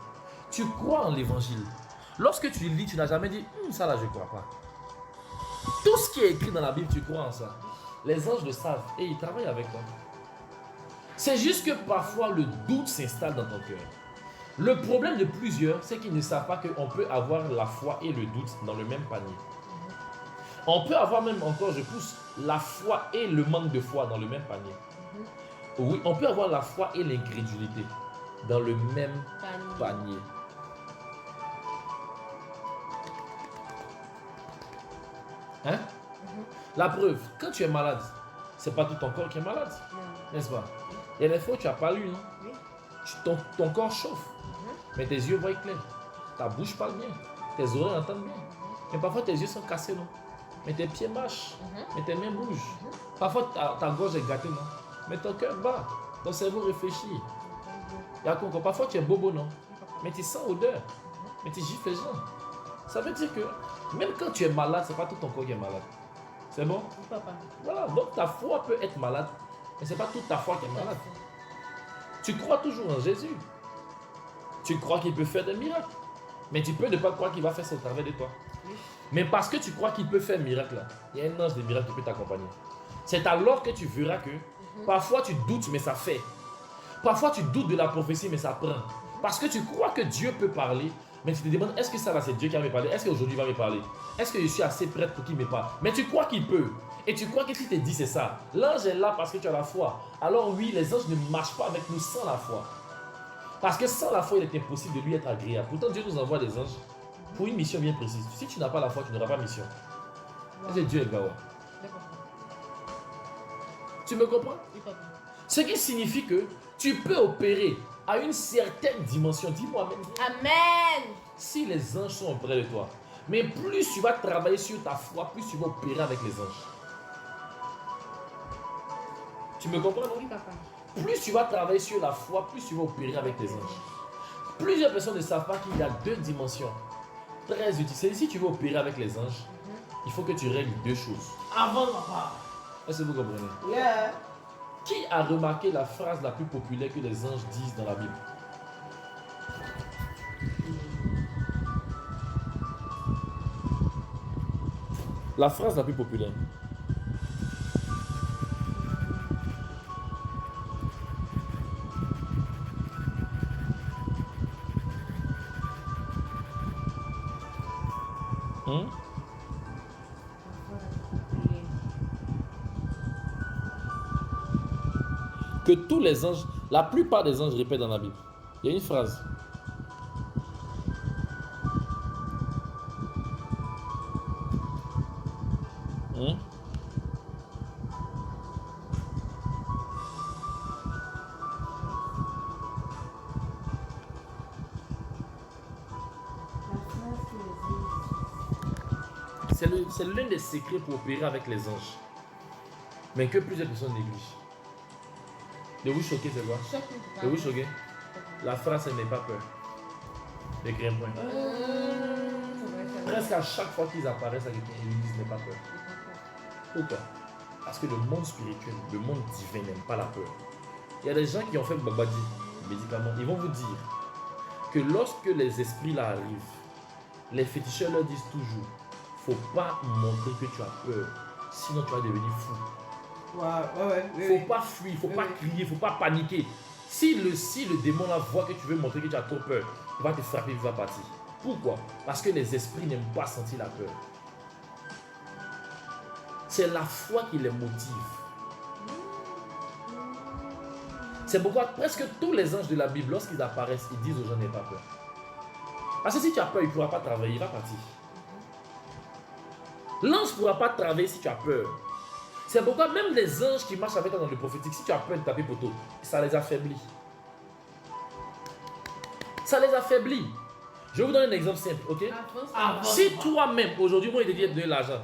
[SPEAKER 1] Tu crois en l'évangile. Lorsque tu lis, tu n'as jamais dit ça là, je ne crois pas. Tout ce qui est écrit dans la Bible, tu crois en ça. Les anges le savent et ils travaillent avec toi. C'est juste que parfois le doute s'installe dans ton cœur. Le problème de plusieurs, c'est qu'ils ne savent pas qu'on peut avoir la foi et le doute dans le même panier. On peut avoir même encore, je pousse, la foi et le manque de foi dans le même panier. Oui, on peut avoir la foi et l'incrédulité dans le même panier. Hein? La preuve, quand tu es malade, c'est pas tout ton corps qui est malade,
[SPEAKER 3] Non.
[SPEAKER 1] n'est-ce pas? Il y a des fois où tu n'as pas lu, non?
[SPEAKER 3] Oui.
[SPEAKER 1] Ton corps chauffe. Mais tes yeux voient clair. Ta bouche parle bien. Tes oreilles entendent bien. Mais parfois tes yeux sont cassés, non? Mais tes pieds marchent. Mais tes mains bougent. Parfois ta gorge est gâtée, non? Mais ton cœur bat. Ton cerveau réfléchit. Parfois tu es bobo, non? Mais tu sens odeur. Mais tu gifles les gens. Ça veut dire que même quand tu es malade, ce n'est pas tout ton corps qui est malade. C'est bon?
[SPEAKER 3] Oui, papa.
[SPEAKER 1] Voilà, donc ta foi peut être malade, mais ce n'est pas toute ta foi qui est malade. Tu crois toujours en Jésus. Tu crois qu'il peut faire des miracles. Mais tu peux ne pas croire qu'il va faire ça au travers de toi. Mais parce que tu crois qu'il peut faire un miracle, là, il y a un ange de miracle qui peut t'accompagner. C'est alors que tu verras que parfois tu doutes, mais ça fait. Parfois tu doutes de la prophétie, mais ça prend. Parce que tu crois que Dieu peut parler, mais tu te demandes, est-ce que ça va, c'est Dieu qui va me parler? Est-ce qu'aujourd'hui il va me parler? Est-ce que je suis assez prête pour qu'il me parle? Mais tu crois qu'il peut. Et tu crois que si tu te dis c'est ça, l'ange est là parce que tu as la foi. Alors oui, les anges ne marchent pas avec nous sans la foi. Parce que sans la foi, il est impossible de lui être agréable. Pourtant, Dieu nous envoie des anges pour une mission bien précise. Si tu n'as pas la foi, tu n'auras pas de mission. Wow. C'est Dieu, Gawa. Tu me comprends? Ce qui signifie que tu peux opérer à une certaine dimension. Dis-moi même.
[SPEAKER 3] Amen.
[SPEAKER 1] Si les anges sont auprès de toi. Mais plus tu vas travailler sur ta foi, plus tu vas opérer avec les anges. Tu me comprends, non?
[SPEAKER 3] Oui, papa.
[SPEAKER 1] Plus tu vas travailler sur la foi, plus tu vas opérer avec les anges. Plusieurs personnes ne savent pas qu'il y a deux dimensions très utiles. Si tu veux opérer avec les anges, il faut que tu règles deux choses.
[SPEAKER 2] Avant, papa.
[SPEAKER 1] Est-ce que vous comprenez?
[SPEAKER 2] Yeah.
[SPEAKER 1] Qui a remarqué la phrase la plus populaire que les anges disent dans la Bible? La phrase la plus populaire. Que tous les anges, la plupart des anges répètent dans la Bible. Il y a une phrase. C'est l'un des secrets pour opérer avec les anges. Mais que plusieurs personnes négligent. De vous choquer, c'est quoi? De vous choquer? La phrase, elle n'est pas peur. Les grimpins. Presque à chaque fois qu'ils apparaissent à quelqu'un, ils disent n'est pas peur. Pourquoi? Parce que le monde spirituel, le monde divin n'aime pas la peur. Il y a des gens qui ont fait babadi, médicaments, ils vont vous dire que lorsque les esprits là arrivent, les féticheurs leur disent toujours, faut pas montrer que tu as peur, sinon tu vas devenir fou. Faut pas fuir, faut pas crier, faut pas paniquer. Si le démon là voit que tu veux montrer que tu as trop peur, il va te frapper, il va partir. Pourquoi? Parce que les esprits n'aiment pas sentir la peur. C'est la foi qui les motive. C'est pourquoi presque tous les anges de la Bible, lorsqu'ils apparaissent, ils disent aux gens n'aie pas peur. Parce que si tu as peur, il ne pourra pas travailler, il va partir. L'ange ne pourra pas travailler si tu as peur. C'est pourquoi même les anges qui marchent avec toi dans le prophétique, si tu as peur de taper poteau, ça les affaiblit. Ça les affaiblit. Je vais vous donner un exemple simple, ok? Si toi-même, aujourd'hui, moi, il te dit de donner l'argent,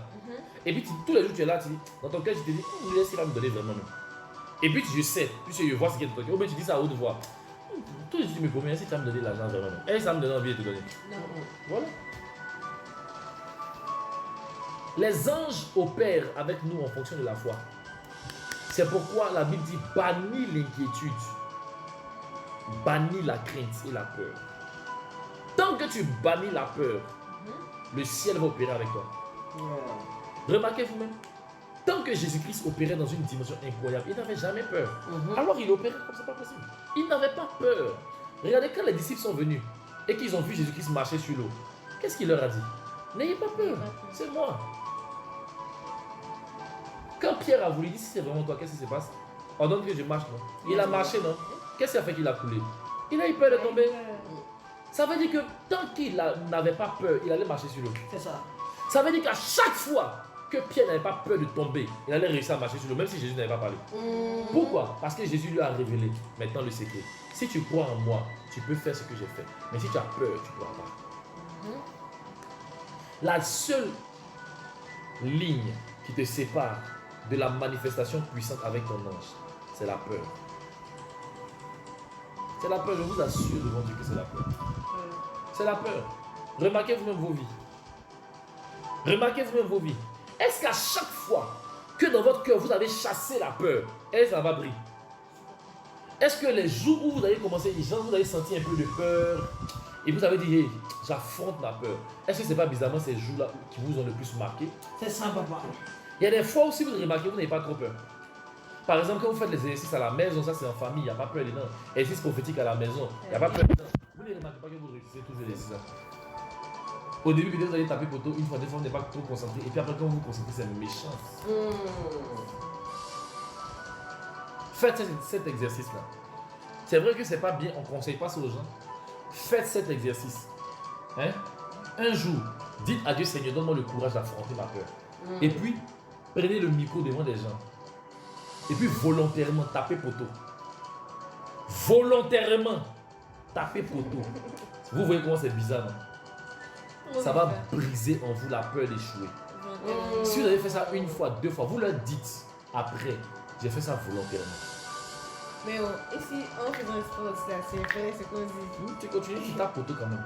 [SPEAKER 1] et puis tous les jours tu es là, tu dis, dans ton cœur, tu te dis, est-ce qu'il va me donner vraiment? Et puis je sais, puis je vois ce qu'il y a dans ton cœur, ou bien tu dis ça à haute voix. Tous les jours tu me promets, si tu vas me donner l'argent vraiment, et ça me donne envie de te donner.
[SPEAKER 3] Non.
[SPEAKER 1] Voilà. Les anges opèrent avec nous en fonction de la foi. C'est pourquoi la Bible dit bannis l'inquiétude, bannis la crainte et la peur. Tant que tu bannis la peur, le ciel va opérer avec toi. Remarquez vous-même, tant que Jésus-Christ opérait dans une dimension incroyable, il n'avait jamais peur. Alors il opérait comme c'est pas possible. Il n'avait pas peur. Regardez quand les disciples sont venus et qu'ils ont vu Jésus-Christ marcher sur l'eau, qu'est-ce qu'il leur a dit? N'ayez pas peur, c'est moi. Quand Pierre a voulu dire si c'est vraiment toi, qu'est-ce qui se passe? Ordonne que je marche, non? Il a marché, non? Qu'est-ce qui a fait qu'il a coulé? Il a eu peur de tomber. Ça veut dire que tant qu'il n'avait pas peur, il allait marcher sur l'eau.
[SPEAKER 2] C'est ça.
[SPEAKER 1] Ça veut dire qu'à chaque fois que Pierre n'avait pas peur de tomber. Il allait réussir à marcher sur l'eau, même si Jésus n'avait pas parlé. Pourquoi? Parce que Jésus lui a révélé maintenant le secret. Si tu crois en moi, tu peux faire ce que j'ai fait. Mais si tu as peur, tu ne pourras pas. La seule ligne qui te sépare de la manifestation puissante avec ton ange, c'est la peur. C'est la peur, je vous assure devant Dieu que c'est la peur. C'est la peur. Remarquez vous-même vos vies. Remarquez vous-même vos vies. Est-ce qu'à chaque fois que dans votre cœur vous avez chassé la peur, elle s'en va briller? Est-ce que les jours où vous avez commencé, vous avez senti un peu de peur et vous avez dit, hey, j'affronte la peur? Est-ce que ce n'est pas bizarrement ces jours-là qui vous ont le plus marqué?
[SPEAKER 2] C'est ça, papa.
[SPEAKER 1] Il y a des fois où si vous remarquez, vous n'avez pas trop peur. Par exemple, quand vous faites les exercices à la maison, ça c'est en famille, il n'y a pas peur dedans. Exercice prophétique à la maison, il n'y a pas peur dedans. Vous ne remarquez pas que vous réussissez tous les exercices là. Au début, peut-être vous allez taper poteau, une fois, deux fois, vous n'êtes pas trop concentré. Et puis après, quand vous vous concentrez, c'est méchant. Faites cet exercice-là. C'est vrai que c'est pas bien, on ne conseille pas ça aux gens. Faites cet exercice. Hein? Un jour, dites à Dieu, Seigneur, donne-moi le courage d'affronter ma peur. Et puis, prenez le micro devant des gens. Et puis, volontairement, tapez poteau. Volontairement, tapez poteau. Vous voyez comment c'est bizarre, non? Ça va briser en vous la peur d'échouer. Si vous avez fait ça une fois, deux fois, vous leur dites après, j'ai fait ça volontairement.
[SPEAKER 3] Mais ici, en faisant exprès, c'est qu'on dit.
[SPEAKER 1] Tu continues, tu tapes poteau quand même.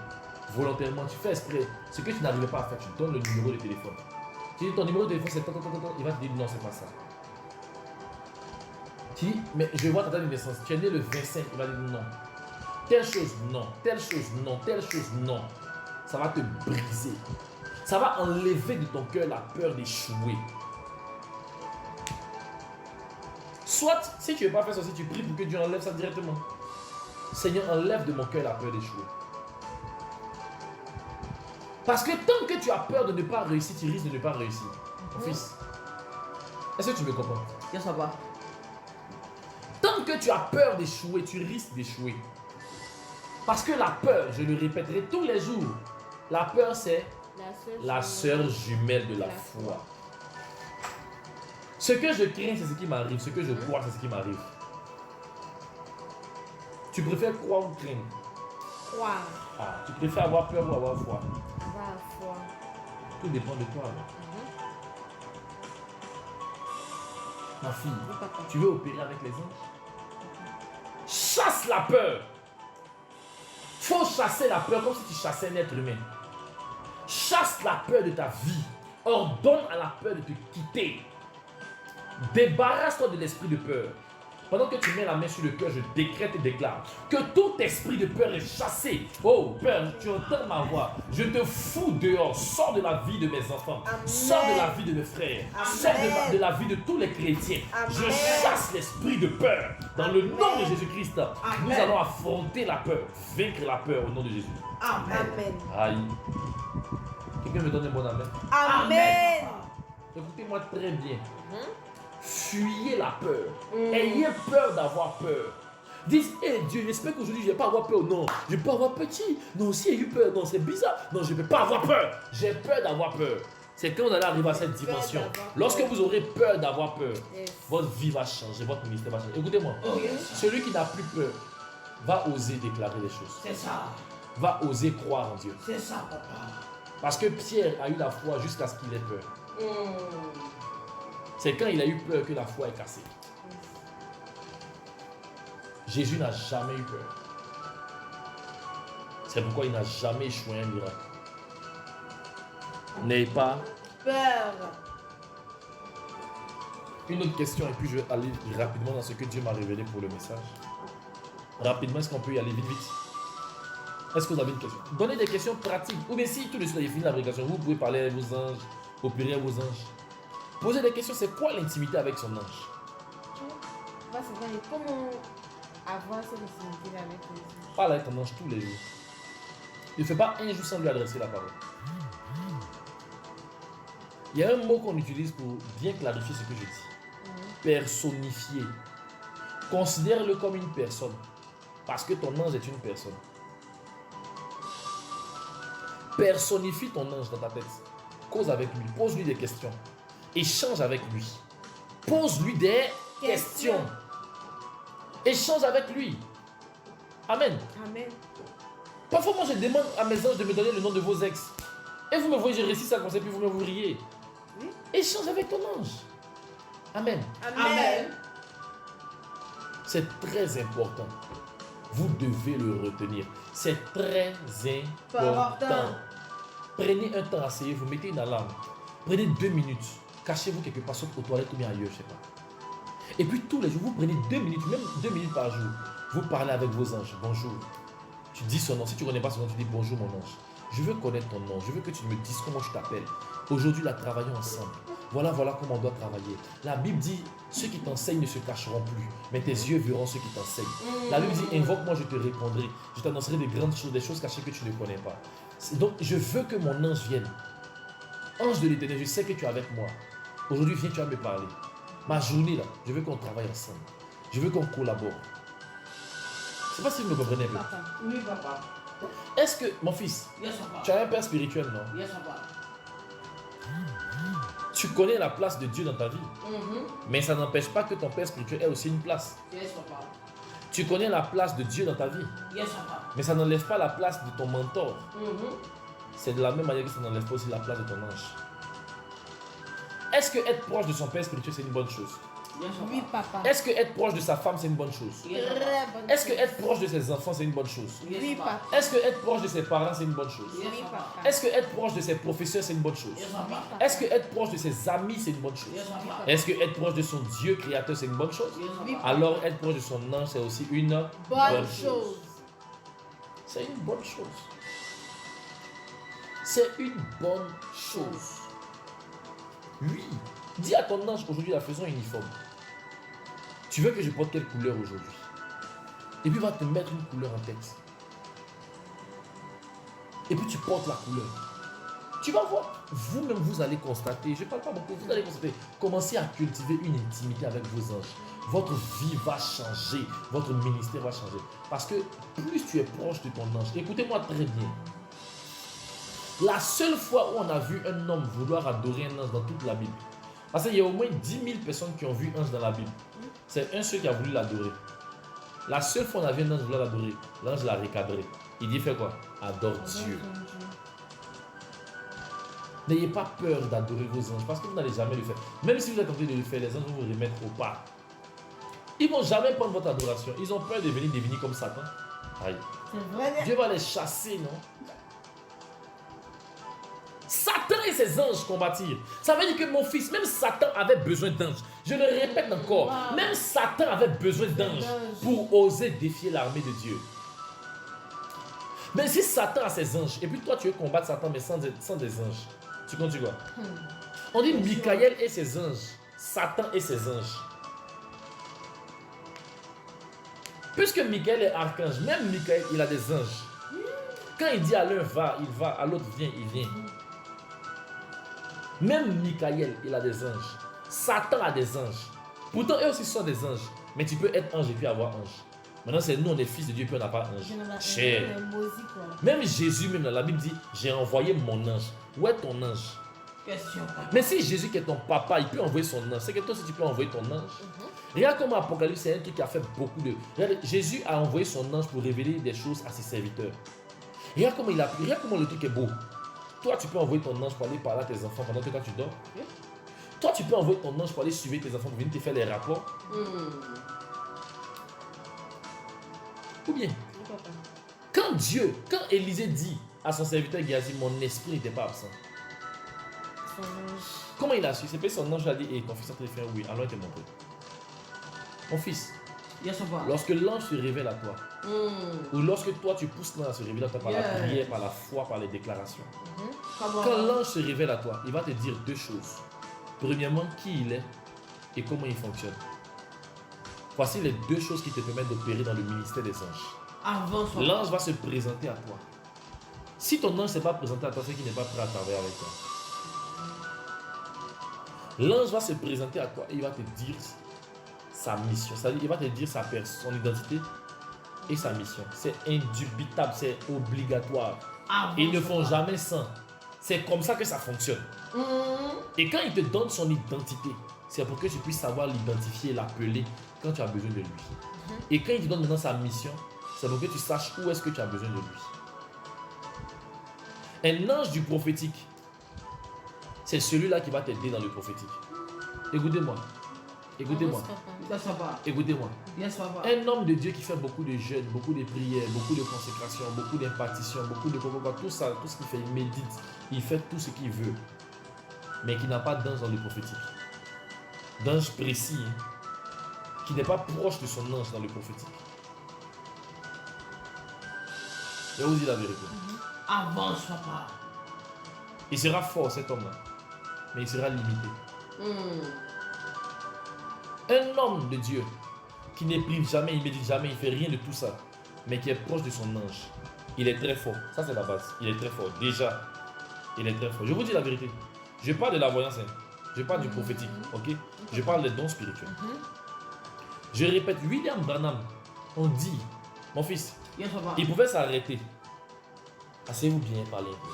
[SPEAKER 1] Volontairement, tu fais exprès. Ce que tu n'arrivais pas à faire, tu donnes le numéro de téléphone. Tu dis ton numéro de téléphone, c'est tant, il va te dire non, c'est pas ça. Tu dis, mais je vois ta date de naissance, tu es né le 25, il va dire non. Telle chose, non. Telle chose, non. Telle chose, non. Ça va te briser. Ça va enlever de ton cœur la peur d'échouer. Soit, si tu ne veux pas faire ça, si tu pries pour que Dieu enlève ça directement. Seigneur, enlève de mon cœur la peur d'échouer. Parce que tant que tu as peur de ne pas réussir, tu risques de ne pas réussir. Mon fils, est-ce que tu me comprends?
[SPEAKER 2] Yes, ça va.
[SPEAKER 1] Tant que tu as peur d'échouer, tu risques d'échouer. Parce que la peur, je le répéterai tous les jours, la peur c'est la sœur jumelle de la foi. Ce que je crains, c'est ce qui m'arrive. Ce que je crois, c'est ce qui m'arrive. Tu préfères croire ou craindre?
[SPEAKER 3] Croire.
[SPEAKER 1] Ah, tu préfères avoir peur ou avoir foi?
[SPEAKER 3] Avoir foi.
[SPEAKER 1] Tout dépend de toi. Ma fille, tu veux opérer avec les anges? Chasse la peur. Faut chasser la peur comme si tu chassais un être humain. Chasse la peur de ta vie. Ordonne à la peur de te quitter. Débarrasse-toi de l'esprit de peur. Pendant que tu mets la main sur le cœur, je décrète et déclare que tout esprit de peur est chassé. Oh Père, tu entends ma voix. Je te fous dehors. Sors de la vie de mes enfants.
[SPEAKER 3] Amen.
[SPEAKER 1] Sors de la vie de mes frères.
[SPEAKER 3] Amen.
[SPEAKER 1] Sors de la vie de tous les chrétiens.
[SPEAKER 3] Amen.
[SPEAKER 1] Je chasse l'esprit de peur. Dans le nom de Jésus-Christ, nous allons affronter la peur. Vaincre la peur au nom de Jésus.
[SPEAKER 2] Amen.
[SPEAKER 3] Amen.
[SPEAKER 1] Aïe. Quelqu'un me donne un bon amen.
[SPEAKER 3] Amen.
[SPEAKER 1] Écoutez-moi très bien. Fuyez la peur. Ayez peur d'avoir peur. Dites, hey Dieu, j'espère qu'aujourd'hui je ne vais pas avoir peur. Non, je ne vais pas avoir petit. Non, si j'ai eu peur, non, c'est bizarre. Non, je ne vais pas avoir peur. J'ai peur d'avoir peur. C'est quand vous allez arriver à cette dimension. Lorsque vous aurez peur d'avoir peur, votre vie va changer, votre ministère va changer. Écoutez-moi, celui qui n'a plus peur va oser déclarer les choses.
[SPEAKER 2] C'est ça.
[SPEAKER 1] Va oser croire en Dieu.
[SPEAKER 2] C'est ça, papa.
[SPEAKER 1] Parce que Pierre a eu la foi jusqu'à ce qu'il ait peur. C'est quand il a eu peur que la foi est cassée. Jésus n'a jamais eu peur. C'est pourquoi il n'a jamais échoué un miracle. N'ayez pas
[SPEAKER 3] Peur.
[SPEAKER 1] une autre question et puis je vais aller rapidement dans ce que Dieu m'a révélé pour le message. Rapidement, est-ce qu'on peut y aller vite? Est-ce que vous avez une question? Donnez des questions pratiques. Ou bien si tout de suite vous avez fini la prédication, vous pouvez parler à vos anges, opérer à vos anges. Posez des questions, c'est quoi l'intimité avec son ange?
[SPEAKER 3] Comment avoir cette intimité avec les autres?
[SPEAKER 1] Parle avec ton ange tous les jours. Ne fais pas un jour sans lui adresser la parole. Il y a un mot qu'on utilise pour bien clarifier ce que je dis. Personnifier. Considère-le comme une personne. Parce que ton ange est une personne. Personnifie ton ange dans ta tête. Cause avec lui. Pose-lui des questions. Échange avec lui. Pose-lui des questions. Échange avec lui. Amen.
[SPEAKER 3] Amen.
[SPEAKER 1] Parfois, moi, je demande à mes anges de me donner le nom de vos ex. Et vous me voyez, je récite ça comme ça, puis vous riez.
[SPEAKER 3] Oui.
[SPEAKER 1] Échange avec ton ange. Amen.
[SPEAKER 2] Amen.
[SPEAKER 1] C'est très important. Vous devez le retenir. C'est très important. Prenez un temps, asseyez-vous, mettez une alarme. Prenez 2 minutes. Cachez-vous quelque part, sauf aux toilettes ou bien ailleurs, je ne sais pas. Et puis tous les jours, vous prenez 2 minutes, même 2 minutes par jour. Vous parlez avec vos anges. Bonjour. Tu dis son nom. Si tu ne connais pas son nom, tu dis bonjour mon ange. Je veux connaître ton nom. Je veux que tu me dises comment je t'appelle. Aujourd'hui, là, travaillons ensemble. Voilà comment on doit travailler. La Bible dit, ceux qui t'enseignent ne se cacheront plus, mais tes yeux verront ceux qui t'enseignent. La Bible dit, invoque-moi, je te répondrai. Je t'annoncerai des grandes choses, des choses cachées que tu ne connais pas. Donc, je veux que mon ange vienne. Ange de l'Éternel, je sais que tu es avec moi. Aujourd'hui, viens, tu vas me parler. Ma journée, là, je veux qu'on travaille ensemble. Je veux qu'on collabore. Je ne sais pas si vous me comprenez.
[SPEAKER 2] Papa. Oui, papa.
[SPEAKER 1] Est-ce que, mon fils,
[SPEAKER 2] Yes, papa.
[SPEAKER 1] tu as un père spirituel, non?
[SPEAKER 2] Yes, papa.
[SPEAKER 1] Tu connais la place de Dieu dans ta vie. Mais ça n'empêche pas que ton père spirituel ait aussi une place.
[SPEAKER 2] Yes, papa.
[SPEAKER 1] Tu connais la place de Dieu dans ta vie.
[SPEAKER 2] Yes, papa.
[SPEAKER 1] Mais ça n'enlève pas la place de ton mentor. C'est de la même manière que ça n'enlève pas aussi la place de ton ange. Est-ce que être proche de son père spirituel, c'est une bonne chose?
[SPEAKER 2] Yes, papa.
[SPEAKER 3] Oui, papa.
[SPEAKER 1] Est-ce que être proche de sa femme, c'est une bonne chose?
[SPEAKER 2] Yes, papa.
[SPEAKER 3] Très bonne
[SPEAKER 1] Est-ce que
[SPEAKER 3] chose.
[SPEAKER 1] être proche de ses enfants, c'est une bonne chose?
[SPEAKER 2] Yes,
[SPEAKER 3] Oui,
[SPEAKER 2] papa.
[SPEAKER 3] papa.
[SPEAKER 1] Est-ce que être proche de ses parents, c'est une bonne chose?
[SPEAKER 2] Yes,
[SPEAKER 3] Oui,
[SPEAKER 2] papa.
[SPEAKER 3] papa.
[SPEAKER 1] Est-ce que être proche de ses professeurs, c'est une bonne chose?
[SPEAKER 2] Yes,
[SPEAKER 3] Oui,
[SPEAKER 2] papa.
[SPEAKER 3] papa.
[SPEAKER 1] Est-ce que être proche de ses amis, c'est une bonne chose?
[SPEAKER 2] Yes, papa.
[SPEAKER 1] Est-ce que être proche de son Dieu créateur, c'est une bonne chose?
[SPEAKER 2] Yes,
[SPEAKER 3] Oui,
[SPEAKER 2] papa.
[SPEAKER 1] Alors être proche de son ange, c'est aussi une
[SPEAKER 3] Bonne chose.
[SPEAKER 1] C'est une bonne chose. C'est une bonne chose. Oui. Dis à ton ange aujourd'hui, la faisons uniforme. Tu veux que je porte quelle couleur aujourd'hui? Et puis va te mettre une couleur en tête. Et puis tu portes la couleur. Tu vas voir. Vous-même, vous allez constater. Je ne parle pas beaucoup. Vous allez constater. Commencez à cultiver une intimité avec vos anges. Votre vie va changer. Votre ministère va changer. Parce que plus tu es proche de ton ange, écoutez-moi très bien. La seule fois où on a vu un homme vouloir adorer un ange dans toute la Bible, parce qu'il y a au moins 10 000 personnes qui ont vu un ange dans la Bible. C'est un seul qui a voulu l'adorer. La seule fois où on a vu un ange vouloir l'adorer, l'ange l'a recadré. Il dit, fais quoi? Adore Dieu. N'ayez pas peur d'adorer vos anges parce que vous n'allez jamais le faire. Même si vous êtes tenté de le faire, les anges vont vous remettre au pas. Ils ne vont jamais prendre votre adoration. Ils ont peur de venir devenir comme Satan. Aïe.
[SPEAKER 3] C'est vrai.
[SPEAKER 1] Dieu va les chasser, non? Satan et ses anges combattirent. Ça veut dire que mon fils, même Satan avait besoin d'anges. Je le répète encore.
[SPEAKER 3] Wow.
[SPEAKER 1] Même Satan avait besoin d'anges pour oser défier l'armée de Dieu. Mais si Satan a ses anges, et puis toi tu veux combattre Satan mais sans des anges, tu comptes quoi? On dit Michael et ses anges, Satan et ses anges. Puisque Michael est archange, même Michael il a des anges. Quand il dit à l'un va, il va, à l'autre viens, il vient. Même Michael, il a des anges. Satan a des anges. Pourtant, eux aussi sont des anges. Mais tu peux être ange et puis avoir ange. Maintenant, c'est nous, on est fils de Dieu, puis on n'a pas ange. Cher. Même Jésus, même dans la Bible dit, j'ai envoyé mon ange. Où est ton ange?
[SPEAKER 2] Question, papa.
[SPEAKER 1] Mais si Jésus qui est ton papa, il peut envoyer son ange. C'est que toi aussi, tu peux envoyer ton ange. Regarde comment Apocalypse, c'est un truc qui a fait beaucoup de... Regarde, Jésus a envoyé son ange pour révéler des choses à ses serviteurs. Regarde comment il a pris. Regarde comment le truc est beau. Toi, tu peux envoyer ton ange pour aller parler à tes enfants pendant que toi, tu dors. Toi, tu peux envoyer ton ange pour aller suivre tes enfants pour venir te faire les rapports. Ou bien, quand Élisée dit à son serviteur Géasi, mon esprit n'était pas absent. Comment il a su? C'est parce que son ange lui a dit, hey, ton fils est en train de faire oui, alors il te montre. Mon fils,
[SPEAKER 2] Yes, papa.
[SPEAKER 1] lorsque l'ange se révèle à toi, ou lorsque toi tu pousses l'ange à se révéler à toi par la prière, par la foi, par les déclarations, quand l'ange se révèle à toi, il va te dire 2 choses. Premièrement, qui il est et comment il fonctionne. Voici les 2 choses qui te permettent d'opérer dans le ministère des anges.
[SPEAKER 2] Avance, papa.
[SPEAKER 1] L'ange va se présenter à toi. Si ton ange ne s'est pas présenté à toi, c'est qu'il n'est pas prêt à travailler avec toi. L'ange va se présenter à toi et il va te dire sa mission. C'est-à-dire, il va te dire son identité et sa mission. C'est indubitable, c'est obligatoire.
[SPEAKER 2] Avance,
[SPEAKER 1] Ils ne font
[SPEAKER 2] papa.
[SPEAKER 1] jamais sans. C'est comme ça que ça fonctionne. Et quand il te donne son identité, c'est pour que tu puisses savoir l'identifier et l'appeler quand tu as besoin de lui. Et quand il te donne maintenant sa mission, c'est pour que tu saches où est-ce que tu as besoin de lui. Un ange du prophétique, c'est celui-là qui va t'aider dans le prophétique. Écoutez-moi. Écoutez-moi.
[SPEAKER 2] Yes, papa.
[SPEAKER 1] Écoutez-moi.
[SPEAKER 2] Yes, papa.
[SPEAKER 1] Un homme de Dieu qui fait beaucoup de jeûnes, beaucoup de prières, beaucoup de consécration, beaucoup d'impartition, beaucoup de tout ça, tout ce qu'il fait, il médite, il fait tout ce qu'il veut, mais qui n'a pas d'ange dans le prophétique. D'ange précis, qui n'est pas proche de son ange dans le prophétique. Je vous dis la vérité.
[SPEAKER 2] Avance, papa.
[SPEAKER 1] Il sera fort, cet homme-là, mais il sera limité. Un homme de Dieu qui ne prie jamais, il médite jamais, il fait rien de tout ça, mais qui est proche de son ange, il est très fort. Ça, c'est la base. Il est très fort. Déjà, il est très fort. Je vous dis la vérité. Je parle de la voyance, hein. Je parle du prophétique, ok? Je parle des dons spirituels. Je répète, William Branham, on dit, mon fils,
[SPEAKER 2] Yes, papa.
[SPEAKER 1] il pouvait s'arrêter. Asseyez-vous bien, parlez un peu.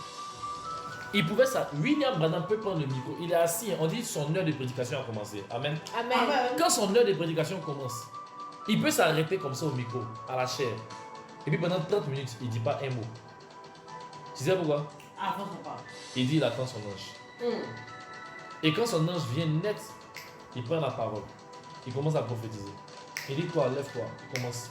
[SPEAKER 1] Il pouvait ça. William Branham peut prendre le micro. Il est assis. On dit son heure de prédication a commencé. Amen.
[SPEAKER 3] Amen.
[SPEAKER 1] Quand son heure de prédication commence, il peut s'arrêter comme ça au micro, à la chair. Et puis pendant 30 minutes, il ne dit pas un mot. Tu sais pourquoi?
[SPEAKER 2] Avance, papa.
[SPEAKER 1] Il dit il attend son ange. Et quand son ange vient net, il prend la parole. Il commence à prophétiser. Il dit toi, lève-toi. Il commence.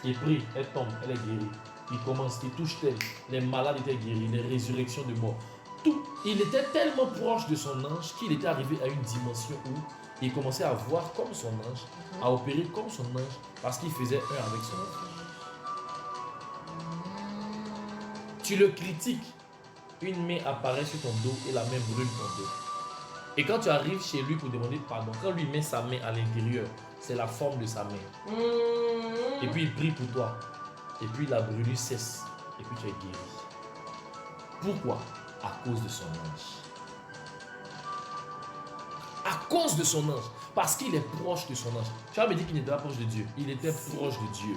[SPEAKER 1] Il prie, elle tombe, elle est guérie. Il commence, il touche tel. Les malades étaient guéris, les résurrections de mort. Tout. Il était tellement proche de son ange qu'il était arrivé à une dimension où il commençait à voir comme son ange, à opérer comme son ange, parce qu'il faisait un avec son ange. Tu le critiques, une main apparaît sur ton dos et la main brûle ton dos. Et quand tu arrives chez lui pour demander pardon, quand lui met sa main à l'intérieur, c'est la forme de sa main. Et puis il prie pour toi. Et puis la brûlure cesse. Et puis tu es guéri. Pourquoi? À cause de son ange. À cause de son ange. Parce qu'il est proche de son ange. Tu vas me dire qu'il n'était pas proche de Dieu. Il était proche de Dieu.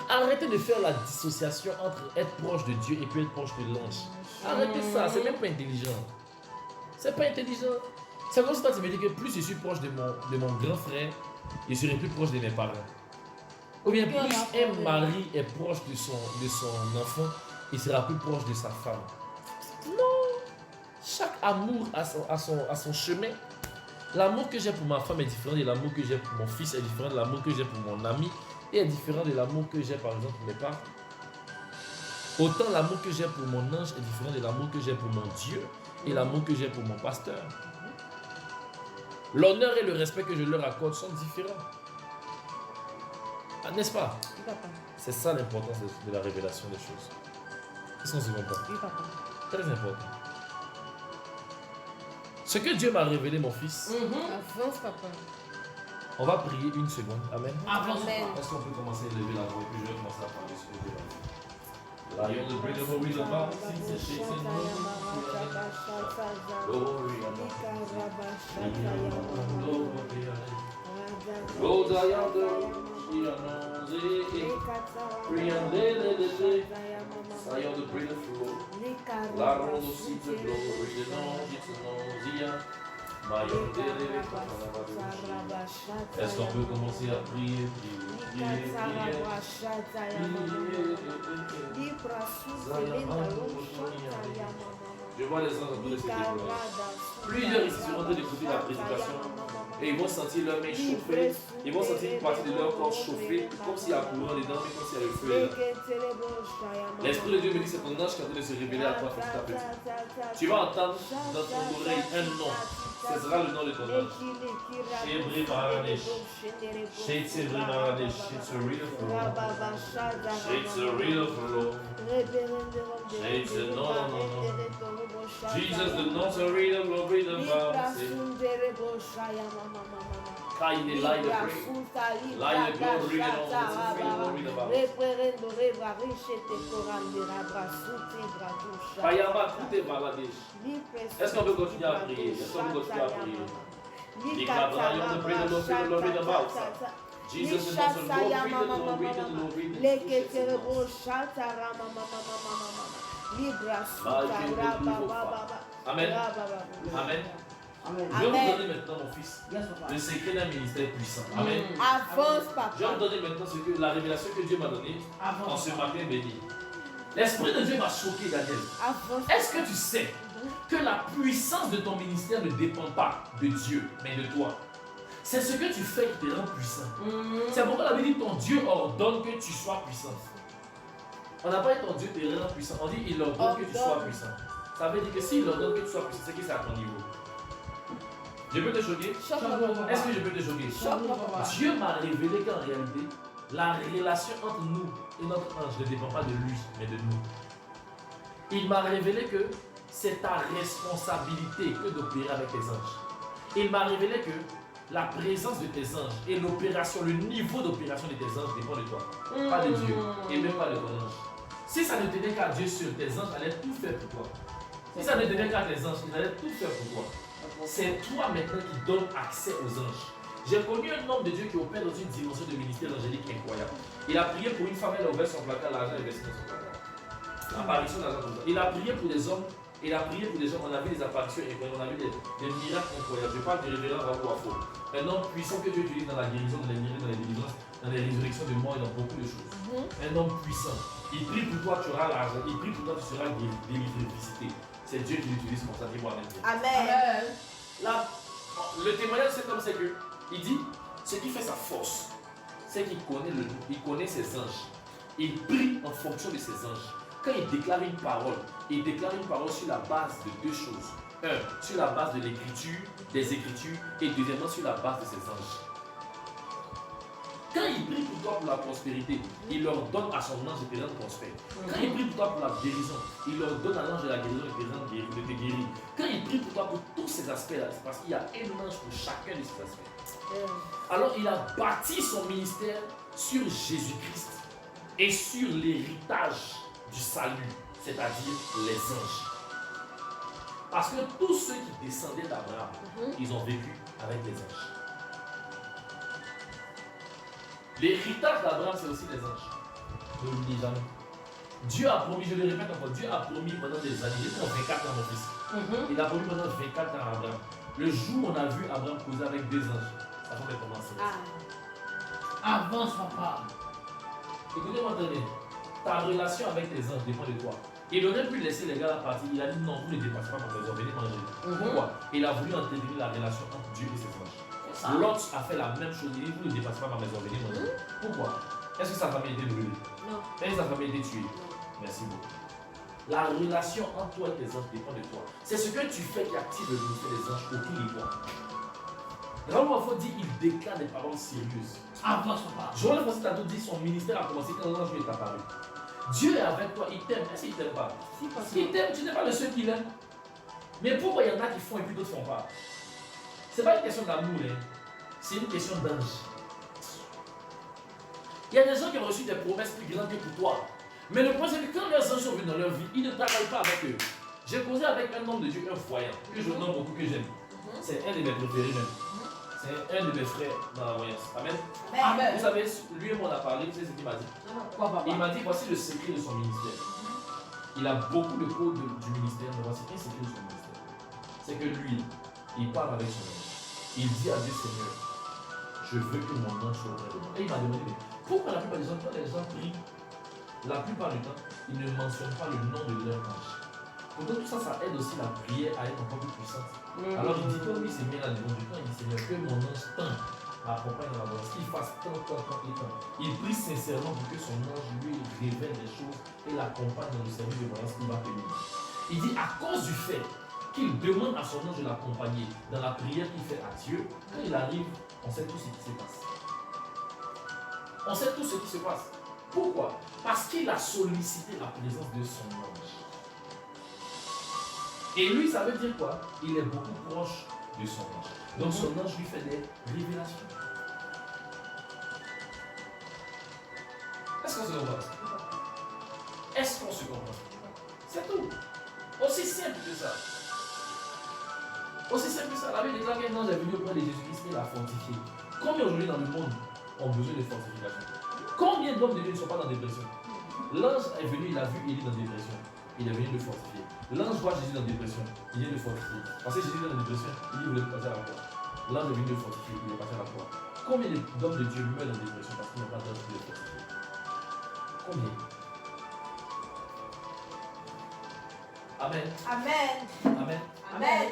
[SPEAKER 1] Arrêtez de faire la dissociation entre être proche de Dieu et puis être proche de l'ange. Arrêtez ça, c'est même pas intelligent. C'est pas intelligent. C'est comme si toi tu me dis que plus je suis proche de mon grand frère, je serai plus proche de mes parents. Ou bien plus un mari est proche de son enfant, il sera plus proche de sa femme. Non. Chaque amour a son chemin. L'amour que j'ai pour ma femme est différent de l'amour que j'ai pour mon fils, est différent de l'amour que j'ai pour mon ami, et est différent de l'amour que j'ai par exemple pour mes parents. Autant l'amour que j'ai pour mon ange est différent de l'amour que j'ai pour mon Dieu et l'amour que j'ai pour mon pasteur. L'honneur et le respect que je leur accorde sont différents. Ah, n'est-ce pas?
[SPEAKER 3] Oui, papa.
[SPEAKER 1] C'est ça l'importance de la révélation des choses. Est-ce qu'on se comprend?
[SPEAKER 3] Oui, papa.
[SPEAKER 1] Très important. Ce que Dieu m'a révélé, mon fils,
[SPEAKER 3] Avance, papa.
[SPEAKER 1] on va prier une seconde. Amen.
[SPEAKER 2] Avance,
[SPEAKER 3] Amen.
[SPEAKER 2] papa.
[SPEAKER 1] Est-ce qu'on peut commencer à lever la voix et puis je vais commencer à parler sur le Dieu. Lion, the bread of the wheel of God, seeds and shakes and moves. Glory and Lion, the bread of the Lord. La ronde aussi de glory, de nom, est-ce qu'on peut commencer à prier, Je vois les anges en train de se déployer. Plusieurs ici sont en train d'écouter la prédication et ils vont sentir leur main chauffer. Ils vont sentir une partie de leur corps chauffer, comme s'il y a un courant dedans, mais comme s'il y a le feu dedans. L'Esprit de Dieu me dit que c'est ton ange qui est en train de se révéler à toi petit à petit. Tu vas entendre dans ton oreille un nom. Ce sera le nom de ton ange. Shebri Maradesh. Shebri Maradesh. It's a real flow. It's a real flow. It's a no. Jesus, the notary, the glory, the bounty. Kind of light of praise. Light of glory, and all the glory, the bounty. Payama, tout est maladie. Est-ce qu'on peut continuer à prier? Est-ce qu'on peut continuer à prier? Jesus, the notary, the glory, the glory, the glory. Amen. Amen.
[SPEAKER 2] Amen.
[SPEAKER 1] Je vais vous
[SPEAKER 3] Amen.
[SPEAKER 1] donner maintenant, mon fils,
[SPEAKER 2] Yes, papa.
[SPEAKER 1] le secret d'un ministère puissant. Amen.
[SPEAKER 3] Avance,
[SPEAKER 1] Je vais
[SPEAKER 3] papa.
[SPEAKER 1] vous donner maintenant la révélation que Dieu m'a donnée
[SPEAKER 2] Avant.
[SPEAKER 1] en ce matin béni. L'Esprit de Dieu m'a choqué, Daniel.
[SPEAKER 3] Avance.
[SPEAKER 1] Est-ce que tu sais que la puissance de ton ministère ne dépend pas de Dieu, mais de toi? C'est ce que tu fais qui te rend puissant. C'est pourquoi la Bible dit ton Dieu ordonne que tu sois puissant. On n'a pas dit ton Dieu te rend puissant, on dit il ordonne que tu sois puissant. Ça veut dire que s'il ordonne que tu sois puissant, c'est que c'est à ton niveau. Je peux te choquer?
[SPEAKER 3] Choque-moi.
[SPEAKER 1] Est-ce que je peux te choquer? Dieu m'a révélé qu'en réalité, la relation entre nous et notre ange ne dépend pas de lui, mais de nous. Il m'a révélé que c'est ta responsabilité que d'opérer avec tes anges. Il m'a révélé que la présence de tes anges et l'opération, le niveau d'opération de tes anges dépend de toi, pas de Dieu et même pas de ton ange. Si ça ne tenait qu'à Dieu sur tes anges, allaient tout faire pour toi. Si ça ne tenait qu'à tes anges, ils allaient tout faire pour toi. C'est toi maintenant qui donnes accès aux anges. J'ai connu un homme de Dieu qui opère dans une dimension de ministère angélique incroyable. Il a prié pour une femme, elle a ouvert son placard, l'argent est versé dans son placard. Apparition d'argent comme ça. Il a prié pour des hommes, il a prié pour des gens, on a vu des apparitions incroyables, on a vu des miracles incroyables. Je parle du révérend Raoult Afo. Un homme puissant que Dieu utilise dans la guérison, dans les miracles, dans les délivrances, dans les résurrections de morts et dans beaucoup de choses. Un homme puissant. Il prie pour toi, tu auras l'argent. Il prie pour toi, tu seras délivré, visité. C'est Dieu qui l'utilise pour ça, dis-moi amen.
[SPEAKER 3] Amen.
[SPEAKER 1] Là, le témoignage de cet homme, c'est que il dit, ce qui fait sa force, c'est qu'il connaît ses anges. Il prie en fonction de ses anges. Quand il déclare une parole sur la base de deux choses. Un, sur la base de l'écriture, des écritures, et deuxièmement sur la base de ses anges. Quand il prie pour toi pour la prospérité, il leur donne à son ange de te rendre prospère. Quand il prie pour toi pour la guérison, il leur donne à l'ange de la guérison de te guérir. Quand il prie pour toi pour tous ces aspects-là, c'est parce qu'il y a un ange pour chacun de ces aspects. Alors il a bâti son ministère sur Jésus-Christ et sur l'héritage du salut, c'est-à-dire les anges. Parce que tous ceux qui descendaient d'Abraham, ils ont vécu avec les anges. L'héritage d'Abraham, c'est aussi les anges. Ne l'oubliez jamais. Dieu a promis, je le répète encore, Dieu a promis pendant des années, j'étais en 24 ans mon fils. Il a promis pendant 24 ans à Abraham. Le jour où on a vu Abraham causer avec deux anges, ça va commencer.
[SPEAKER 2] Avance, papa.
[SPEAKER 1] Écoutez-moi très bien. Ta relation avec tes anges dépend de toi. Il aurait pu laisser les gars là partir. Il a dit non, vous ne dépassez pas mon maison, venez manger. Pourquoi? Il a voulu entretenir la relation entre Dieu et ses anges. L'autre a fait la même chose. Il dit vous ne dépassez pas ma maison, venez manger. Pourquoi? Est-ce que sa famille a été brûlée?
[SPEAKER 3] Non.
[SPEAKER 1] Est-ce que sa famille a été tuée? Merci beaucoup. La relation entre toi et tes anges dépend de toi. C'est ce que tu fais qui active le ministère des anges autour de toi. Raoult Afo dit il déclare des paroles sérieuses.
[SPEAKER 2] Avance, papa.
[SPEAKER 1] Joël Fossitato dit son ministère a commencé quand l'ange est apparu. Dieu est avec toi, il t'aime. Est-ce qu'il t'aime pas? Il t'aime, tu n'es pas le seul qui l'aime. Mais pourquoi il y en a qui font et puis d'autres ne font pas? Ce n'est pas une question d'amour, hein. C'est une question d'ange. Il y a des gens qui ont reçu des promesses plus grandes que pour toi. Mais le point c'est que quand leurs anges sont venus dans leur vie, ils ne travaillent pas avec eux. J'ai causé avec un homme de Dieu, un voyant, que je nomme beaucoup, que j'aime. C'est un de mes préférés même. C'est un de mes frères dans la voyance. Amen.
[SPEAKER 2] Amen.
[SPEAKER 1] Vous savez, lui et moi on a parlé, vous savez ce qu'il m'a dit?
[SPEAKER 2] Quoi, papa?
[SPEAKER 1] Il m'a dit voici le secret de son ministère. Il a beaucoup de codes du ministère, mais voici un secret de son ministère. C'est que lui, il parle avec son ange. Il dit à Dieu Seigneur, je veux que mon ange soit auprès de moi. Et il m'a demandé, mais pourquoi la plupart des gens, quand les gens prient, la plupart du temps, ils ne mentionnent pas le nom de leur ange. Pourtant, tout ça, ça aide aussi la prière à être encore plus puissante. Alors il dit, comme lui, c'est bien là devant du temps, il dit Seigneur, que mon ange tant m'accompagne dans la voie, qu'il fasse tant et tant. Il prie sincèrement pour que son ange lui révèle des choses et l'accompagne dans le service de voyance qu'il va tenir. Il dit, à cause du fait qu'il demande à son ange de l'accompagner dans la prière qu'il fait à Dieu, quand il arrive, on sait tout ce qui se passe. On sait tout ce qui se passe. Pourquoi? Parce qu'il a sollicité la présence de son ange. Et lui, ça veut dire quoi? Il est beaucoup proche de son ange. Donc son ange lui fait des révélations. Est-ce qu'on se comprend? Est-ce qu'on se comprend? C'est tout. Aussi simple que ça. Aussi simple que ça. La Bible déclare qu'un ange est venu auprès de Jésus-Christ et l'a fortifié. Combien aujourd'hui dans le monde ont besoin de fortification? Combien d'hommes de Dieu ne sont pas dans la dépression? L'ange est venu, il a vu Élie dans la dépression. il est venu le fortifier. L'ange voit Jésus dans la dépression, il vient le fortifier. Parce que Jésus est dans la dépression, il dit il voulait passer à la croix. L'ange est venu le fortifier, il est passé à la croix. Combien d'hommes de Dieu meurent dans la dépression parce qu'ils n'ont pas d'ange pour les fortifier? Combien? Amen.
[SPEAKER 3] Amen.
[SPEAKER 1] Amen.
[SPEAKER 3] Amen.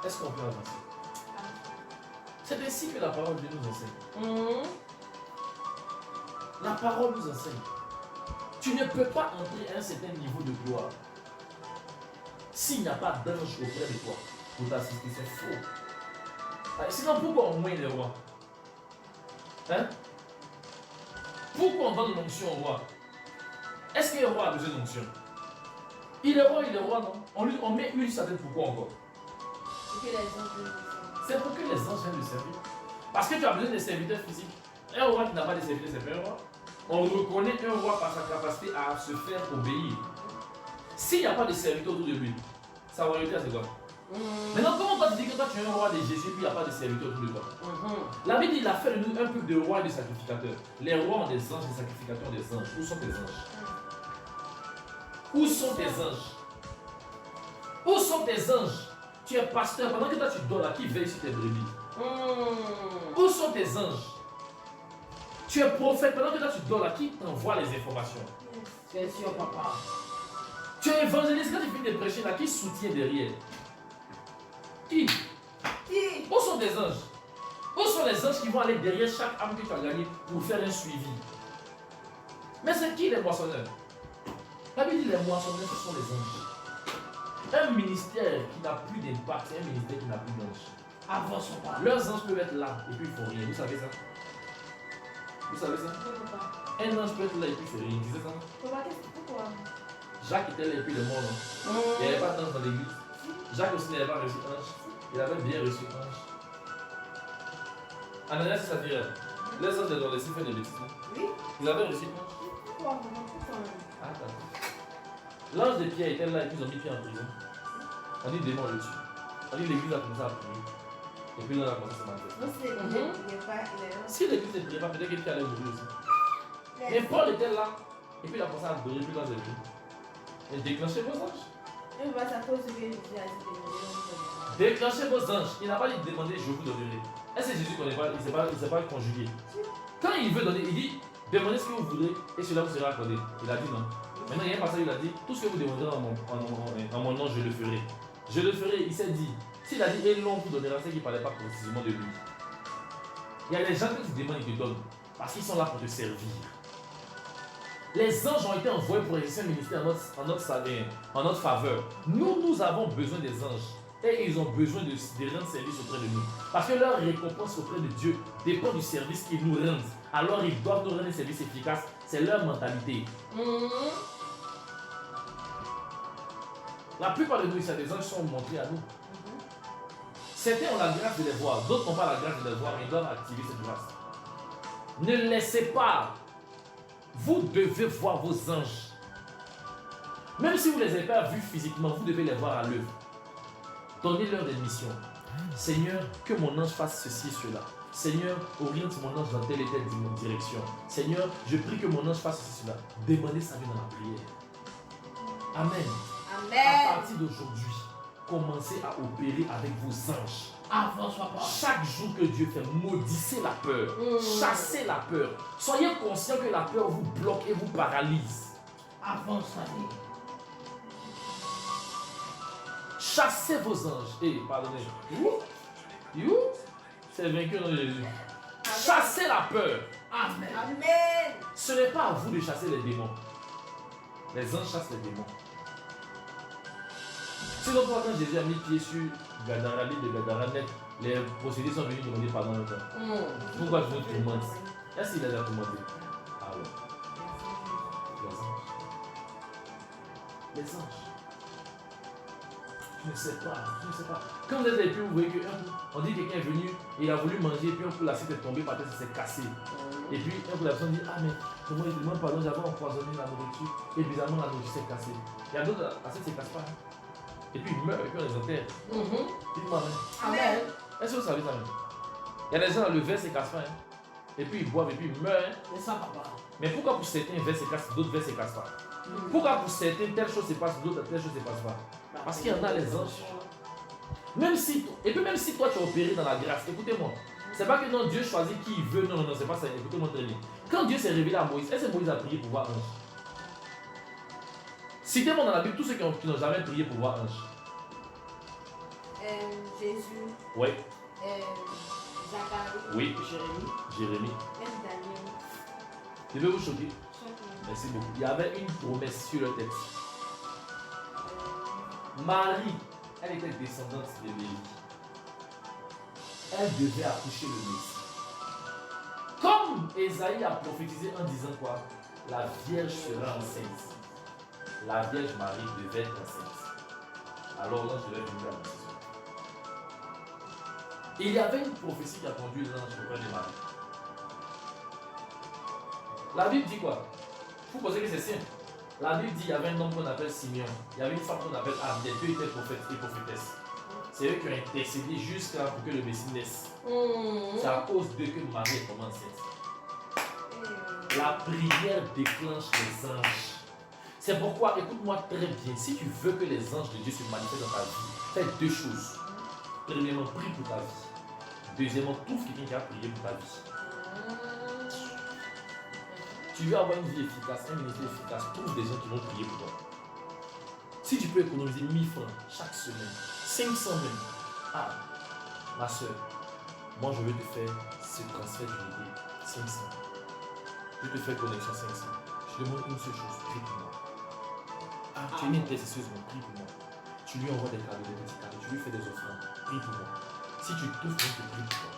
[SPEAKER 1] Est-ce qu'on peut avancer? C'est ainsi que la parole de Dieu nous enseigne. La parole nous enseigne. Tu ne peux pas entrer à un certain niveau de gloire s'il n'y a pas d'ange auprès de toi pour t'assister. C'est faux. Sinon, pourquoi on moine les rois? Hein? Pourquoi on donne l'onction au roi? Est-ce que le roi a besoin d'onction? Il est roi, non? On met huile sur sa tête, pourquoi encore? C'est pour que les anges viennent le servir. Parce que tu as besoin de serviteurs physiques. Un roi qui n'a pas de serviteurs, c'est pas un roi. On reconnaît un roi par sa capacité à se faire obéir. S'il n'y a pas de serviteurs autour de lui, sa royauté, c'est quoi? Maintenant, comment toi tu dis que toi tu es un roi de Jésus et puis il n'y a pas de serviteurs autour de toi? La Bible dit il a fait de nous un peuple de rois et de sacrificateurs. Les rois ont des anges, les sacrificateurs ont des anges. Où sont tes anges? Où sont tes anges? Où sont tes anges? Tu es pasteur, pendant que toi tu dors là, qui veille sur tes brebis? Où sont tes anges? Tu es prophète, pendant que toi tu dors là, qui t'envoie les informations?
[SPEAKER 2] C'est sûr, papa.
[SPEAKER 1] Tu es évangéliste, quand tu finis de prêcher là, qui soutient derrière? Qui? Où sont tes anges? Où sont les anges qui vont aller derrière chaque âme que tu as gagnée pour faire un suivi? Mais c'est qui les moissonneurs? La Bible dit les moissonneurs, ce sont les anges. Un ministère qui n'a plus d'impact, c'est un ministère qui n'a plus d'ange.
[SPEAKER 2] Avant son papa.
[SPEAKER 1] Leurs anges peuvent être là et puis ils font rien. Vous savez ça? Vous savez ça? Un ange peut être là et puis il fait rien. Tu sais ça?
[SPEAKER 3] Pourquoi?
[SPEAKER 1] Jacques était là et puis il est mort. Il n'y avait pas d'ange dans l'église. Jacques aussi n'avait pas reçu ange. Il avait bien reçu ange. Ananias et Saphira, les anges les ont laissé faire des bêtises.
[SPEAKER 3] Oui.
[SPEAKER 1] Ils avaient reçu ange.
[SPEAKER 3] Pourquoi?
[SPEAKER 1] Attends. L'ange de Pierre était là et puis ils ont mis Pierre en prison. On dit le démon le tue. On dit l'église a commencé à prier. Et puis l'ange a commencé à se manifester. Si l'église ne priait pas, peut-être que Pierre allait mourir aussi. Mais Paul était là. Et puis il a commencé à adorer, puis l'ange est venu. Et déclenchez vos anges. Déclenchez vos anges. Il n'a pas dit de demander je vous donnerai. Est-ce que Jésus ne connaît pas? Il ne s'est pas conjugué. Quand il veut donner, il dit demandez ce que vous voudrez et cela vous sera accordé. Il a dit non. Maintenant, il y a un passage où il a dit tout ce que vous demanderez en mon nom, je le ferai. Je le ferai. Il s'est dit s'il a dit et l'on vous donnera, c'est qu'il ne parlait pas précisément de lui. Il y a des gens qui te demandent, ils te donnent parce qu'ils sont là pour te servir. Les anges ont été envoyés pour exercer un ministère en notre faveur. Nous avons besoin des anges. Et ils ont besoin de rendre service auprès de nous. Parce que leur récompense auprès de Dieu dépend du service qu'ils nous rendent. Alors ils doivent nous rendre un service efficace. C'est leur mentalité. La plupart de nous, ici, des anges sont montrés à nous. Certains ont la grâce de les voir. D'autres n'ont pas la grâce de les voir. Mais ils doivent activer cette grâce. Ne laissez pas. Vous devez voir vos anges. Même si vous ne les avez pas vus physiquement, vous devez les voir à l'œuvre. Donnez-leur des missions. Seigneur, que mon ange fasse ceci et cela. Seigneur, oriente mon ange dans telle et telle direction. Seigneur, je prie que mon ange fasse ceci et cela. Demandez ça dans la prière. Amen. À partir d'aujourd'hui, commencez à opérer avec vos anges.
[SPEAKER 2] Avance, papa.
[SPEAKER 1] Chaque jour que Dieu fait, maudissez la peur. Chassez la peur. Soyez conscient que la peur vous bloque et vous paralyse.
[SPEAKER 2] Avance, allez.
[SPEAKER 1] Chassez vos anges. Pardonnez. C'est vaincu dans Jésus. Chassez la peur.
[SPEAKER 2] Amen.
[SPEAKER 1] Ce n'est pas à vous de chasser les démons. Les anges chassent les démons. Sinon, quand Jésus a mis pied sur Gadara, l'île de Gadara, les possédés sont venus demander pardon à l'autre. Pourquoi je vous tourmente? Est-ce qu'il les a tourmentés? Ah ouais. Les anges. Tu ne sais pas. Quand vous êtes les pieds, vous voyez qu'on dit que quelqu'un est venu, il a voulu manger, et puis un coup l'assiette est tombée par terre, ça s'est cassé. Et puis un coup la personne dit, ah mais comment il demande pardon, j'avais empoisonné la nourriture, et bizarrement la nourriture s'est cassée. Il y a d'autres, l'assiette ne se casse pas. Et puis ils meurent, et puis on les enterre. Dites-moi,
[SPEAKER 3] Amen.
[SPEAKER 1] est-ce que vous savez ça même? Il y a des gens, le verre ne se casse pas. et puis ils boivent et puis ils meurent. Hein.
[SPEAKER 2] Mais ça, papa.
[SPEAKER 1] Mais pourquoi pour certains vers se cassent, d'autres vers se cassent pas? Pourquoi pour certains telle chose se passe, d'autres telle chose se passe pas? Parce qu'il y en a les anges. Même si, et puis même si toi tu es opéré dans la grâce, écoutez-moi. C'est pas que non, Dieu choisit qui il veut, non, c'est pas ça, écoutez-moi très bien. Quand Dieu s'est révélé à Moïse, est-ce que Moïse a prié pour voir ange? Citez-moi dans la Bible tous ceux qui n'ont jamais prié pour voir ange.
[SPEAKER 3] Jésus.
[SPEAKER 1] Oui.
[SPEAKER 3] Zacharie.
[SPEAKER 1] Oui. Jérémie.
[SPEAKER 3] Daniel.
[SPEAKER 1] Je vais vous choquer. Merci beaucoup. Il y avait une promesse sur leur tête. Marie, elle était descendante de Lévi. Elle devait accoucher le Messie. Comme Ésaïe a prophétisé en disant quoi? La Vierge sera enceinte. La Vierge Marie devait être enceinte. Alors l'ange devait venir à la maison. Il y avait une prophétie qui a conduit l'ange auprès de Marie. La Bible dit quoi? Vous pensez que c'est simple? La Bible dit qu'il y avait un homme qu'on appelle Simeon. Il y avait une femme qu'on appelle Anne. Les deux étaient prophètes et prophétesses. C'est eux qui ont intercédé jusqu'à pour que le Messie naisse. C'est à cause d'eux que Marie est tombée enceinte. La prière déclenche les anges. C'est pourquoi, écoute-moi très bien, si tu veux que les anges de Dieu se manifestent dans ta vie, fais deux choses. Premièrement, prie pour ta vie. Deuxièmement, trouve quelqu'un qui a prié pour ta vie. Tu veux avoir une vie efficace, un ministère efficace, trouve des gens qui vont prier pour toi. Si tu peux économiser 1000 francs chaque semaine, 500 même, ah, ma soeur, moi je veux te faire ce transfert d'unité, 500. Je te fais connexion 500. Je te demande une seule chose, prie pour moi. Ah, tu es une intercesseuse, mais prie pour moi. Tu lui envoies des cadeaux, des petits cadeaux, tu lui fais des offrandes, prie pour moi. Si tu trouves quelqu'un qui prie pour toi,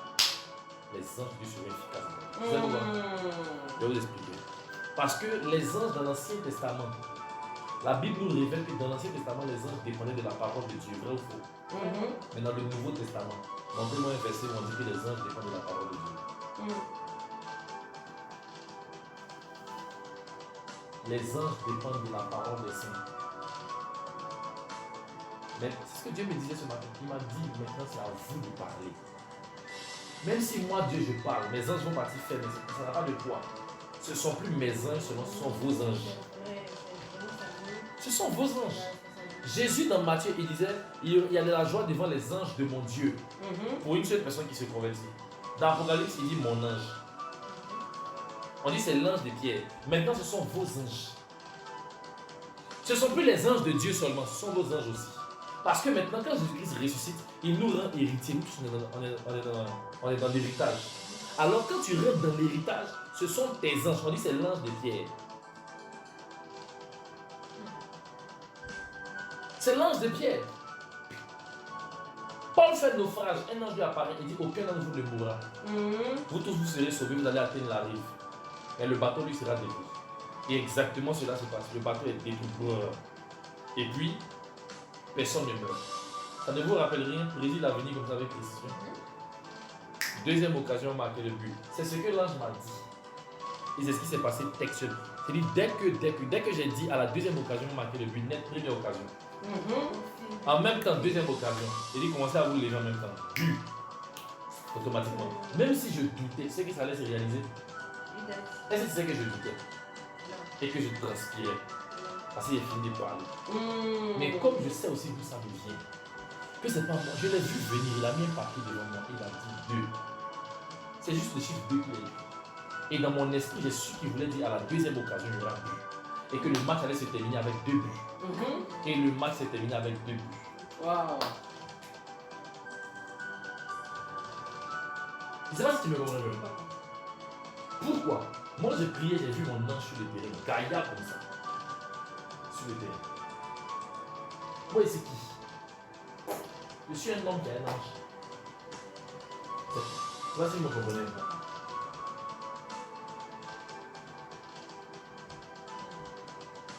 [SPEAKER 1] les anges de Dieu seront efficaces. Vous savez pourquoi? Je vais vous expliquer. Parce que les anges dans l'Ancien Testament, la Bible nous révèle que dans l'Ancien Testament, les anges dépendaient de la parole de Dieu, vrai ou faux? Mais dans le Nouveau Testament, montrez-moi un verset où on dit que les anges dépendent de la parole de Dieu. Les anges dépendent de la parole des saints. Mais c'est ce que Dieu me disait ce matin. Il m'a dit, maintenant c'est à vous de parler. Même si moi, Dieu, je parle, mes anges vont partir faire, mais ça n'a pas de poids. Ce ne sont plus mes anges, ce sont vos anges. Ce sont vos anges. Jésus, dans Matthieu, il disait, il y a de la joie devant les anges de mon Dieu. Pour une seule personne qui se convertit. Dans l'Apocalypse, il dit mon ange. On dit c'est l'ange de Pierre. Maintenant, ce sont vos anges. Ce ne sont plus les anges de Dieu seulement, ce sont vos anges aussi. Parce que maintenant, quand Jésus-Christ ressuscite, il nous rend héritiers. Nous tous, on est dans l'héritage. Alors, quand tu rentres dans l'héritage, ce sont tes anges. On dit c'est l'ange de Pierre. C'est l'ange de Pierre. Paul fait naufrage. Un ange lui apparaît et dit aucun d'entre vous ne mourra. Vous tous vous serez sauvés, vous allez atteindre la rive. Mais le bateau lui sera détruit. Et exactement cela se passe. Le bateau est détruit. Et puis, personne ne meurt. Ça ne vous rappelle rien? Prédit l'avenir comme ça avec précision. Deuxième occasion, marquer le but. C'est ce que l'ange m'a dit. Et c'est ce qui s'est passé textuellement. C'est-à-dire, dès que j'ai dit à la deuxième occasion, marquer le but, net première occasion. En même temps, deuxième occasion. Il dit, commencez à vous lever en même temps. But. Automatiquement. Même si je doutais, c'est que ça allait se réaliser. Est-ce que tu sais que je doutais? Et que je transpirais? Parce qu'il est fini de parler. Mais comme je sais aussi d'où ça me vient, que c'est pas moi, je l'ai vu venir, il a mis un papier devant moi, il a dit 2. C'est juste le chiffre 2 qu'il a dit. Et dans mon esprit, j'ai su qu'il voulait dire à la deuxième occasion, il y aura but. Et que le match allait se terminer avec 2 buts. Et le match s'est terminé avec 2 buts.
[SPEAKER 2] Waouh.
[SPEAKER 1] Je ne sais pas si tu me comprends. Pourquoi? Moi j'ai prié, j'ai vu mon ange sur le terrain, Gaïa comme ça. Sur le terrain. Moi, c'est qui? Je suis un homme qui a un ange. Je ne sais pas si vous me comprenez.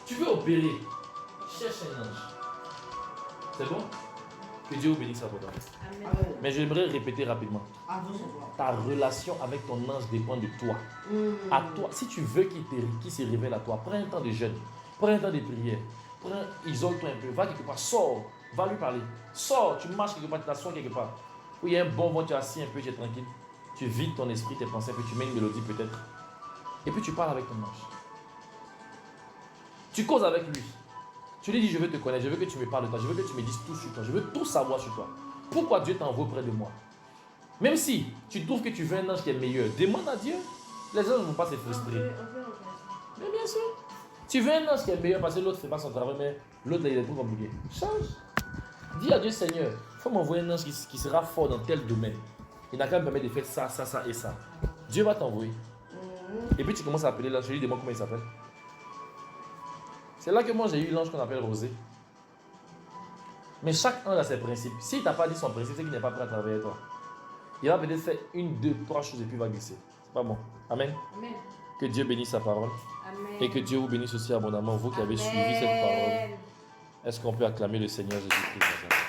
[SPEAKER 1] Tu veux opérer, cherche un ange. C'est bon? Que Dieu vous bénisse abondamment. Mais j'aimerais répéter rapidement. Ta relation avec ton ange dépend de toi. À toi, si tu veux qu'il se révèle à toi, prends un temps de jeûne, prends un temps de prière, isole-toi un peu, va quelque part, sors, va lui parler. Sors, tu marches quelque part, tu t'assois quelque part. Où il y a un bon vent, tu es assis un peu, tu es tranquille. tu vides ton esprit, tes pensées, puis tu mets une mélodie peut-être. Et puis tu parles avec ton ange. Tu causes avec lui. Tu lui dis, je veux te connaître, je veux que tu me parles de toi, je veux que tu me dises tout sur toi, je veux tout savoir sur toi. Pourquoi Dieu t'envoie près de moi? Même si tu trouves que tu veux un ange qui est meilleur, demande à Dieu. Les anges ne vont pas se frustrer. Mais bien sûr. Tu veux un ange qui est meilleur parce que l'autre ne fait pas son travail, mais l'autre il est trop compliqué. Change. Dis à Dieu, Seigneur, il faut m'envoyer un ange qui sera fort dans tel domaine. Il n'a qu'à me permettre de faire ça, ça, ça et ça. Dieu va t'envoyer. Et puis tu commences à appeler l'ange, je lui demande comment il s'appelle. C'est là que moi j'ai eu l'ange qu'on appelle Rosé. Mais chaque ange a ses principes. S'il ne t'a pas dit son principe, c'est qu'il n'est pas prêt à travailler avec toi. Il va peut-être faire 1, 2, 3 choses et puis il va glisser. C'est pas bon. Amen.
[SPEAKER 3] Amen.
[SPEAKER 1] Que Dieu bénisse sa parole.
[SPEAKER 3] Amen.
[SPEAKER 1] Et que Dieu vous bénisse aussi abondamment, vous qui avez suivi cette parole. Est-ce qu'on peut acclamer le Seigneur Jésus-Christ?